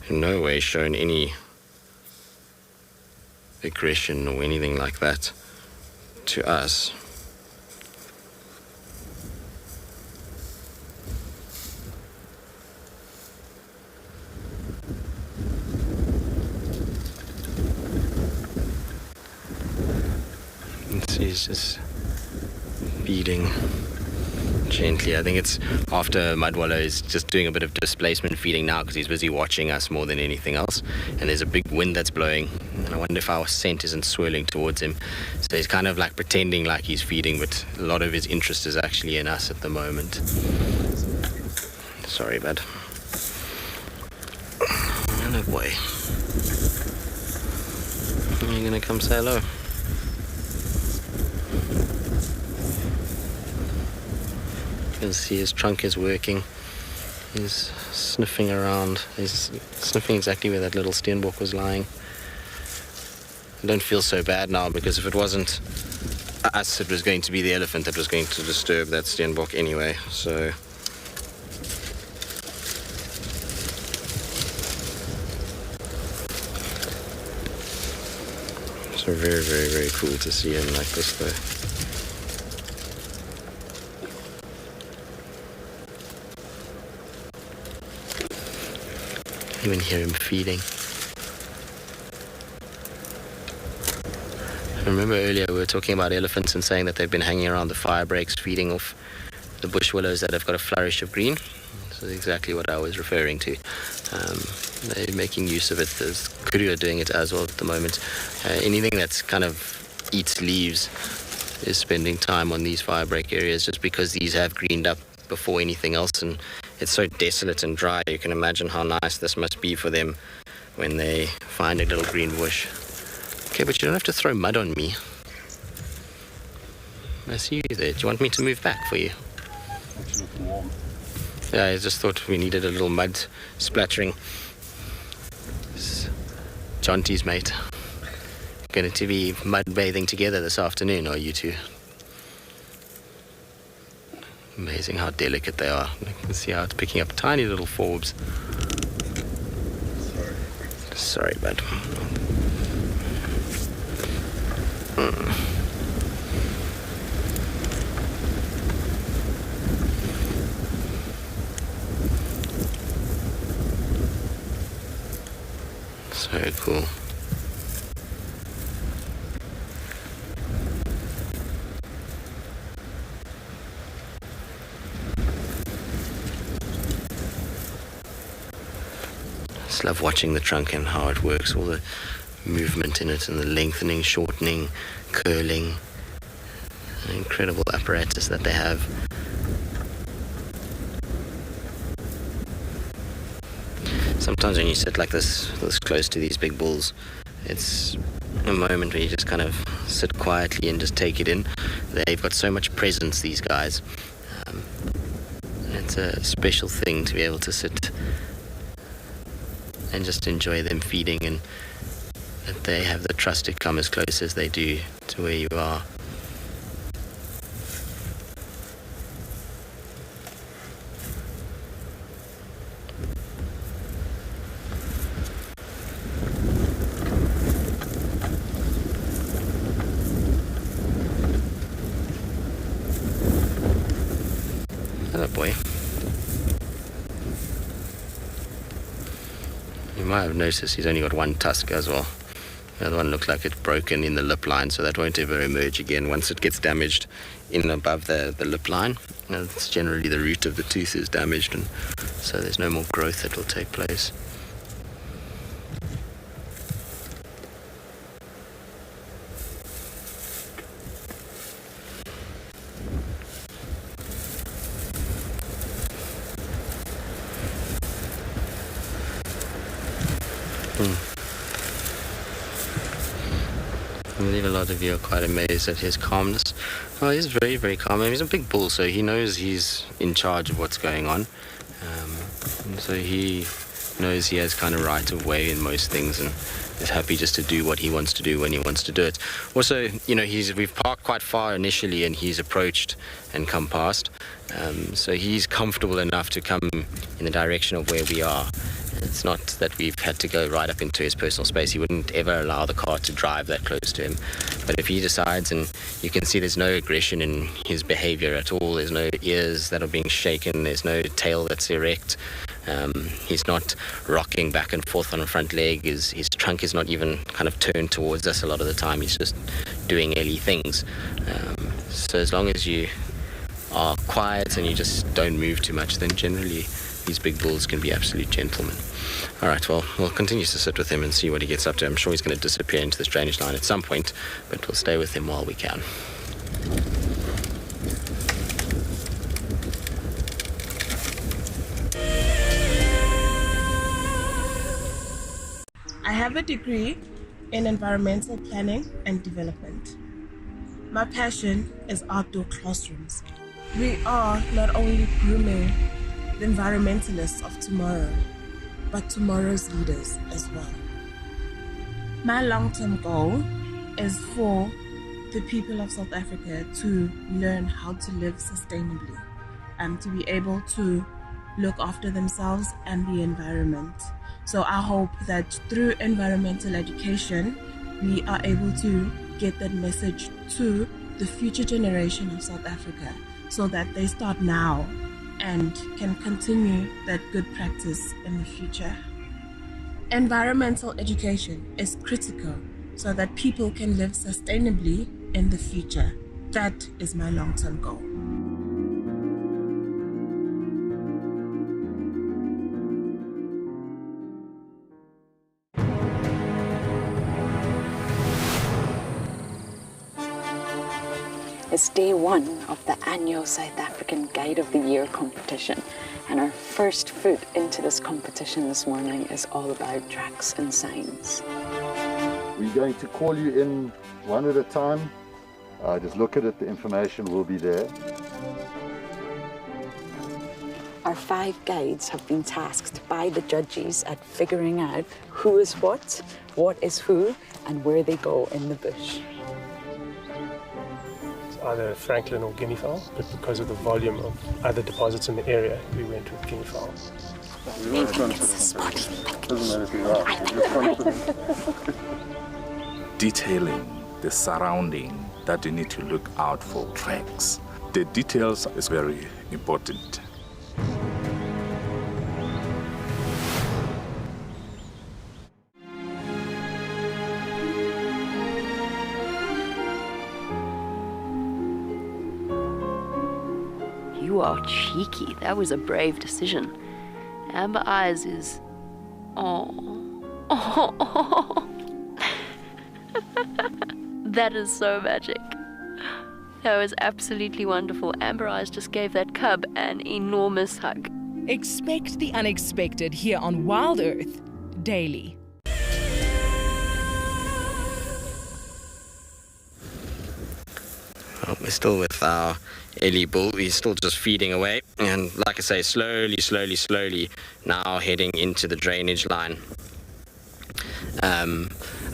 in no way shown any aggression or anything like that to us. He's just feeding gently. I think it's after Mudwallow is just doing a bit of displacement feeding now because he's busy watching us more than anything else. And there's a big wind that's blowing. And I wonder if our scent isn't swirling towards him. So he's kind of like pretending like he's feeding, but a lot of his interest is actually in us at the moment. Sorry, bud. Oh boy. Are you gonna come say hello? You can see his trunk is working. He's sniffing around. He's sniffing exactly where that little steenbok was lying. I don't feel so bad now because if it wasn't us, it was going to be the elephant that was going to disturb that steenbok anyway. So very, very, very cool to see him like this though. Even hear him feeding. I remember earlier we were talking about elephants and saying that they've been hanging around the fire breaks feeding off the bush willows that have got a flourish of green. So that's exactly what I was referring to. They're making use of it. There's Kuru are doing it as well at the moment. Anything that's kind of eats leaves is spending time on these firebreak areas just because these have greened up before anything else, and it's so desolate and dry. You can imagine how nice this must be for them when they find a little green bush. Okay, but you don't have to throw mud on me. I see you there. Do you want me to move back for you? It's looking warm. Yeah, I just thought we needed a little mud splattering. It's Jonty's mate. Going to be mud bathing together this afternoon, are you two? Amazing how delicate they are. You can see how it's picking up tiny little forbs. Sorry, bud. So cool. I love watching the trunk and how it works, all the movement in it and the lengthening, shortening, curling. An incredible apparatus that they have. Sometimes when you sit like this close to these big bulls, it's a moment where you just kind of sit quietly and just take it in. They've got so much presence, these guys. It's a special thing to be able to sit and just enjoy them feeding, and that they have the trust to come as close as they do to where you are. Hello, boy. You might have noticed he's only got one tusk as well. The other one looked like it's broken in the lip line, so that won't ever emerge again once it gets damaged in above the lip line. It's generally the root of the tooth is damaged, and so there's no more growth that will take place. I believe a lot of you are quite amazed at his calmness. Well, he's very, very calm. He's a big bull, so he knows he's in charge of what's going on. And so he knows he has kind of right of way in most things and is happy just to do what he wants to do when he wants to do it. Also, you know, we've parked quite far initially and he's approached and come past. So he's comfortable enough to come in the direction of where we are. It's not that we've had to go right up into his personal space. He wouldn't ever allow the car to drive that close to him. But if he decides, and you can see there's no aggression in his behavior at all, there's no ears that are being shaken, there's no tail that's erect, he's not rocking back and forth on the front leg, his trunk is not even kind of turned towards us a lot of the time, he's just doing Ellie things. So as long as you are quiet and you just don't move too much, then generally these big bulls can be absolute gentlemen. All right, well, we'll continue to sit with him and see what he gets up to. I'm sure he's going to disappear into this drainage line at some point, but we'll stay with him while we can. I have a degree in environmental planning and development. My passion is outdoor classrooms. We are not only grooming the environmentalists of tomorrow, but tomorrow's leaders as well. My long-term goal is for the people of South Africa to learn how to live sustainably and to be able to look after themselves and the environment. So I hope that through environmental education, we are able to get that message to the future generation of South Africa so that they start now and can continue that good practice in the future. Environmental education is critical so that people can live sustainably in the future. That is my long-term goal. It's day one of the annual South African Guide of the Year competition, and our first foot into this competition this morning is all about tracks and signs. We're going to call you in one at a time. Just look at it, the information will be there. Our 5 guides have been tasked by the judges at figuring out who is what is who, and where they go in the bush. Either Franklin or guinea fowl, but because of the volume of other deposits in the area, we went with guinea fowl. Detailing the surrounding that you need to look out for tracks. The details is very important. You are cheeky. That was a brave decision. Amber Eyes is... Oh. That is so magic. That was absolutely wonderful. Amber Eyes just gave that cub an enormous hug. Expect the unexpected here on WildEarth daily. Well, we're still with our Ellie bull. He's still just feeding away. And like I say, slowly, now heading into the drainage line.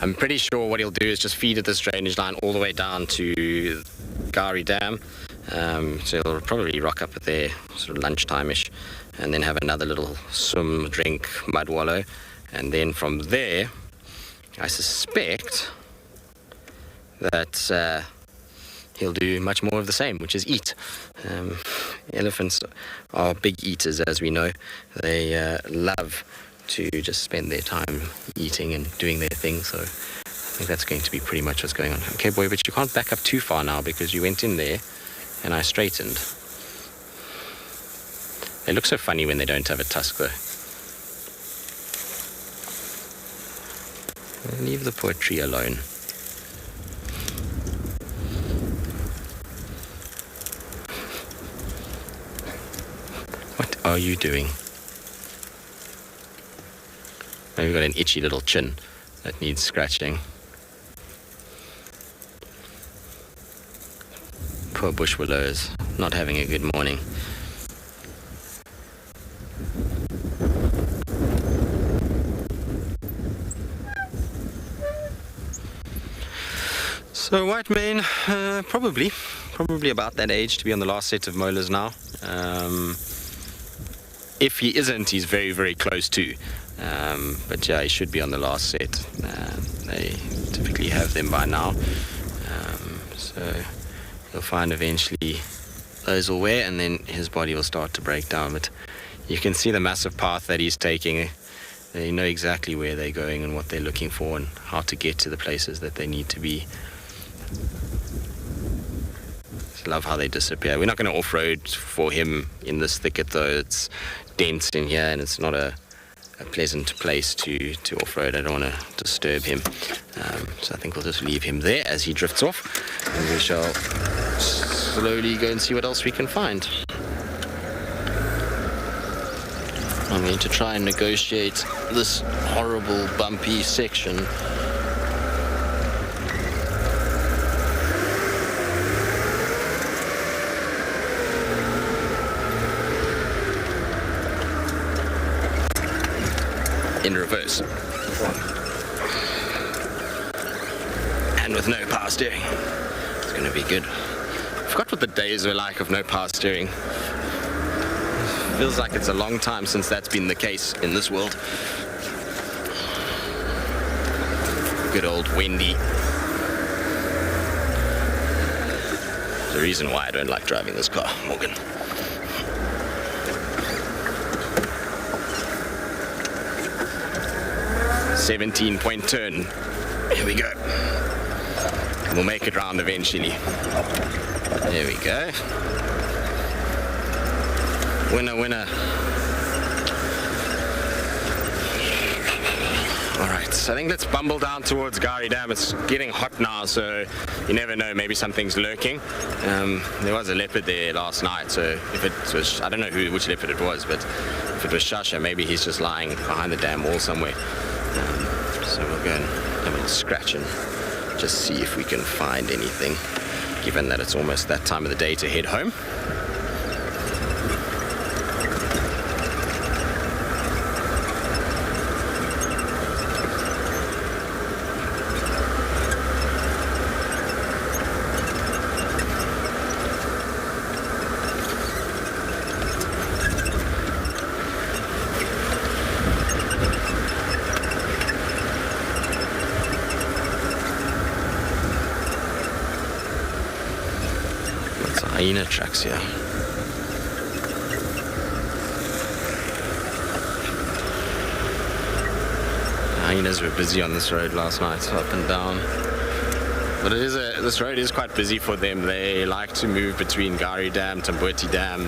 I'm pretty sure what he'll do is just feed at this drainage line all the way down to Gari Dam. So he'll probably rock up at there sort of lunchtime-ish and then have another little swim, drink, mud wallow. And then from there, I suspect that he'll do much more of the same, which is eat. Elephants are big eaters, as we know. They love to just spend their time eating and doing their thing, so I think that's going to be pretty much what's going on. Okay, boy, but you can't back up too far now because you went in there and I straightened. They look so funny when they don't have a tusk, though. Leave the poor tree alone. What are you doing? Maybe got an itchy little chin that needs scratching. Poor bush willows, not having a good morning. So white mane, probably about that age to be on the last set of molars now. If he isn't, he's very, very close to. But yeah, he should be on the last set. They typically have them by now. So you'll find eventually those will wear, and then his body will start to break down. But you can see the massive path that he's taking. They know exactly where they're going and what they're looking for and how to get to the places that they need to be. Just love how they disappear. We're not going to off-road for him in this thicket though. It's dense in here and it's not a pleasant place to off-road. I don't want to disturb him. So I think we'll just leave him there as he drifts off, and we shall slowly go and see what else we can find. I'm going to try and negotiate this horrible bumpy section. In reverse. And with no power steering. It's going to be good. I forgot what the days were like of no power steering. Feels like it's a long time since that's been the case in this world. Good old Wendy. There's a reason why I don't like driving this car, Morgan. "17-point turn. Here we go. We'll make it round eventually. There we go. Winner, winner. Alright, so I think let's bumble down towards Gari Dam. It's getting hot now, so you never know, maybe something's lurking. There was a leopard there last night, so if it was, I don't know which leopard it was, but if it was Shasha, maybe he's just lying behind the dam wall somewhere. So we'll go and have a little scratch and just see if we can find anything, given that it's almost that time of the day to head home. Hyena tracks here. Hyenas were busy on this road last night, up and down. But this road is quite busy for them. They like to move between Gari Dam, Tamboti Dam,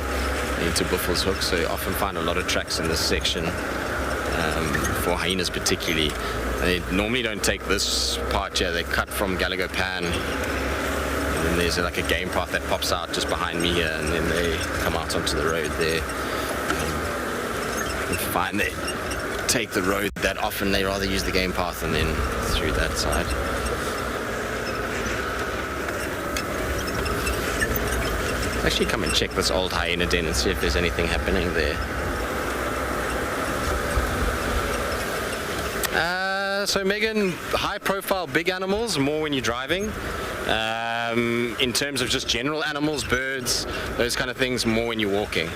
into Buffels Hook, so you often find a lot of tracks in this section. For hyenas particularly. They normally don't take this part here. They cut from Gallagher Pan. And then there's like a game path that pops out just behind me here, and then they come out onto the road there. You find they take the road that often. They rather use the game path and then through that side. Actually come and check this old hyena den and see if there's anything happening there. So Megan, high profile big animals, more when you're driving. In terms of just general animals, birds, those kind of things, more when you're walking.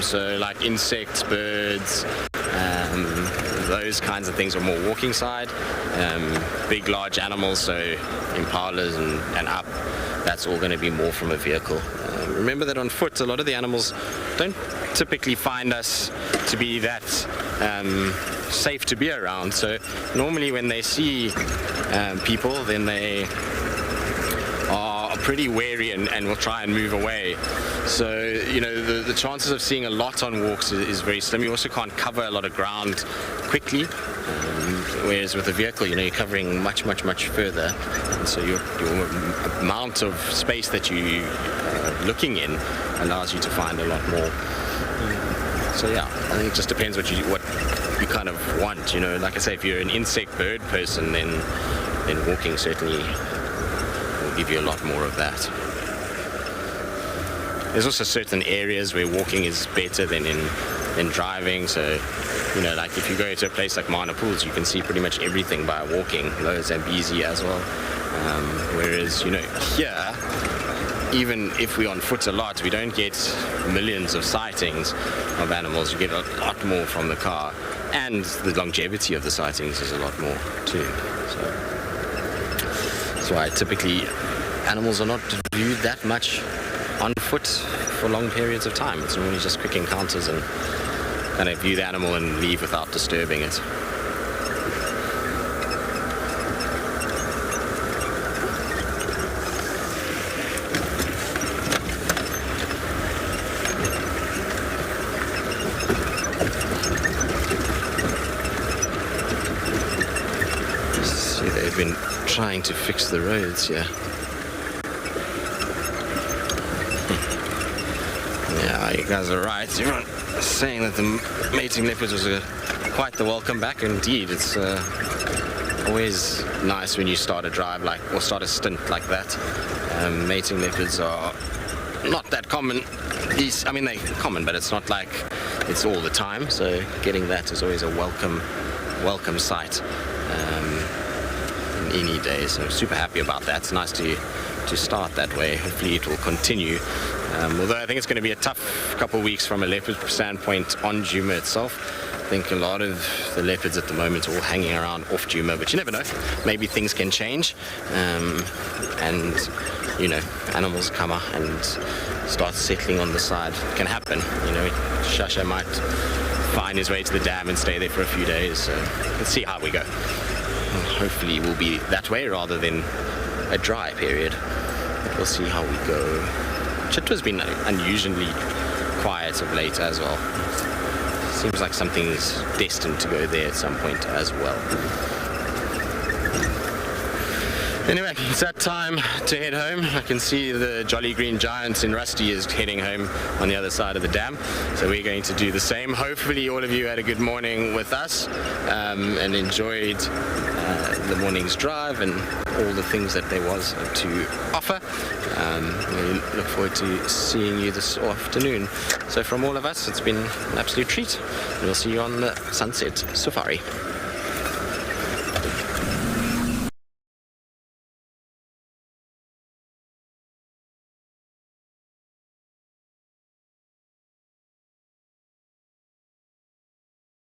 So like insects, birds, those kinds of things are more walking side. Big large animals, so impalas and up, that's all going to be more from a vehicle. Remember that on foot, a lot of the animals don't typically find us to be that safe to be around. So normally when they see people, then they are pretty wary and will try and move away. So, you know, the chances of seeing a lot on walks is very slim. You also can't cover a lot of ground quickly, whereas with a vehicle, you know, you're covering much further, and so your amount of space that you are looking in allows you to find a lot more. So yeah, I think it just depends what you kind of want, you know. Like I say, if you're an insect bird person, then walking certainly will give you a lot more of that. There's also certain areas where walking is better than driving. So, you know, like if you go to a place like Mana Pools, you can see pretty much everything by walking. Lower Zambezi as well. Whereas, here, even if we're on foot a lot, we don't get millions of sightings of animals. You get a lot more from the car, and the longevity of the sightings is a lot more too. So that's why typically animals are not viewed that much on foot for long periods of time. It's normally just quick encounters and kind of view the animal and leave without disturbing it. See, they've been trying to fix the roads here. Yeah, you guys are right. You're saying that the mating leopards was quite the welcome back. Indeed, it's always nice when you start a drive or start a stint like that. Mating leopards are not that common. I mean, they're common, but it's not like it's all the time. So getting that is always a welcome sight in any day. So super happy about that. It's nice to start that way. Hopefully it will continue. Although I think it's going to be a tough couple of weeks from a leopard standpoint on Djuma itself. I think a lot of the leopards at the moment are all hanging around off Djuma, but you never know. Maybe things can change, and animals come up and start settling on the side. It can happen. Shasha might find his way to the dam and stay there for a few days. So let's see how we go. Hopefully we'll be that way rather than a dry period. But we'll see how we go. Chitwa's been unusually quiet of late as well. Seems like something's destined to go there at some point as well. Anyway, it's that time to head home. I can see the Jolly Green Giant in Rusty is heading home on the other side of the dam. So we're going to do the same. Hopefully all of you had a good morning with us and enjoyed the morning's drive and all the things that there was to offer. We look forward to seeing you this afternoon. So from all of us, it's been an absolute treat. And we'll see you on the Sunset Safari.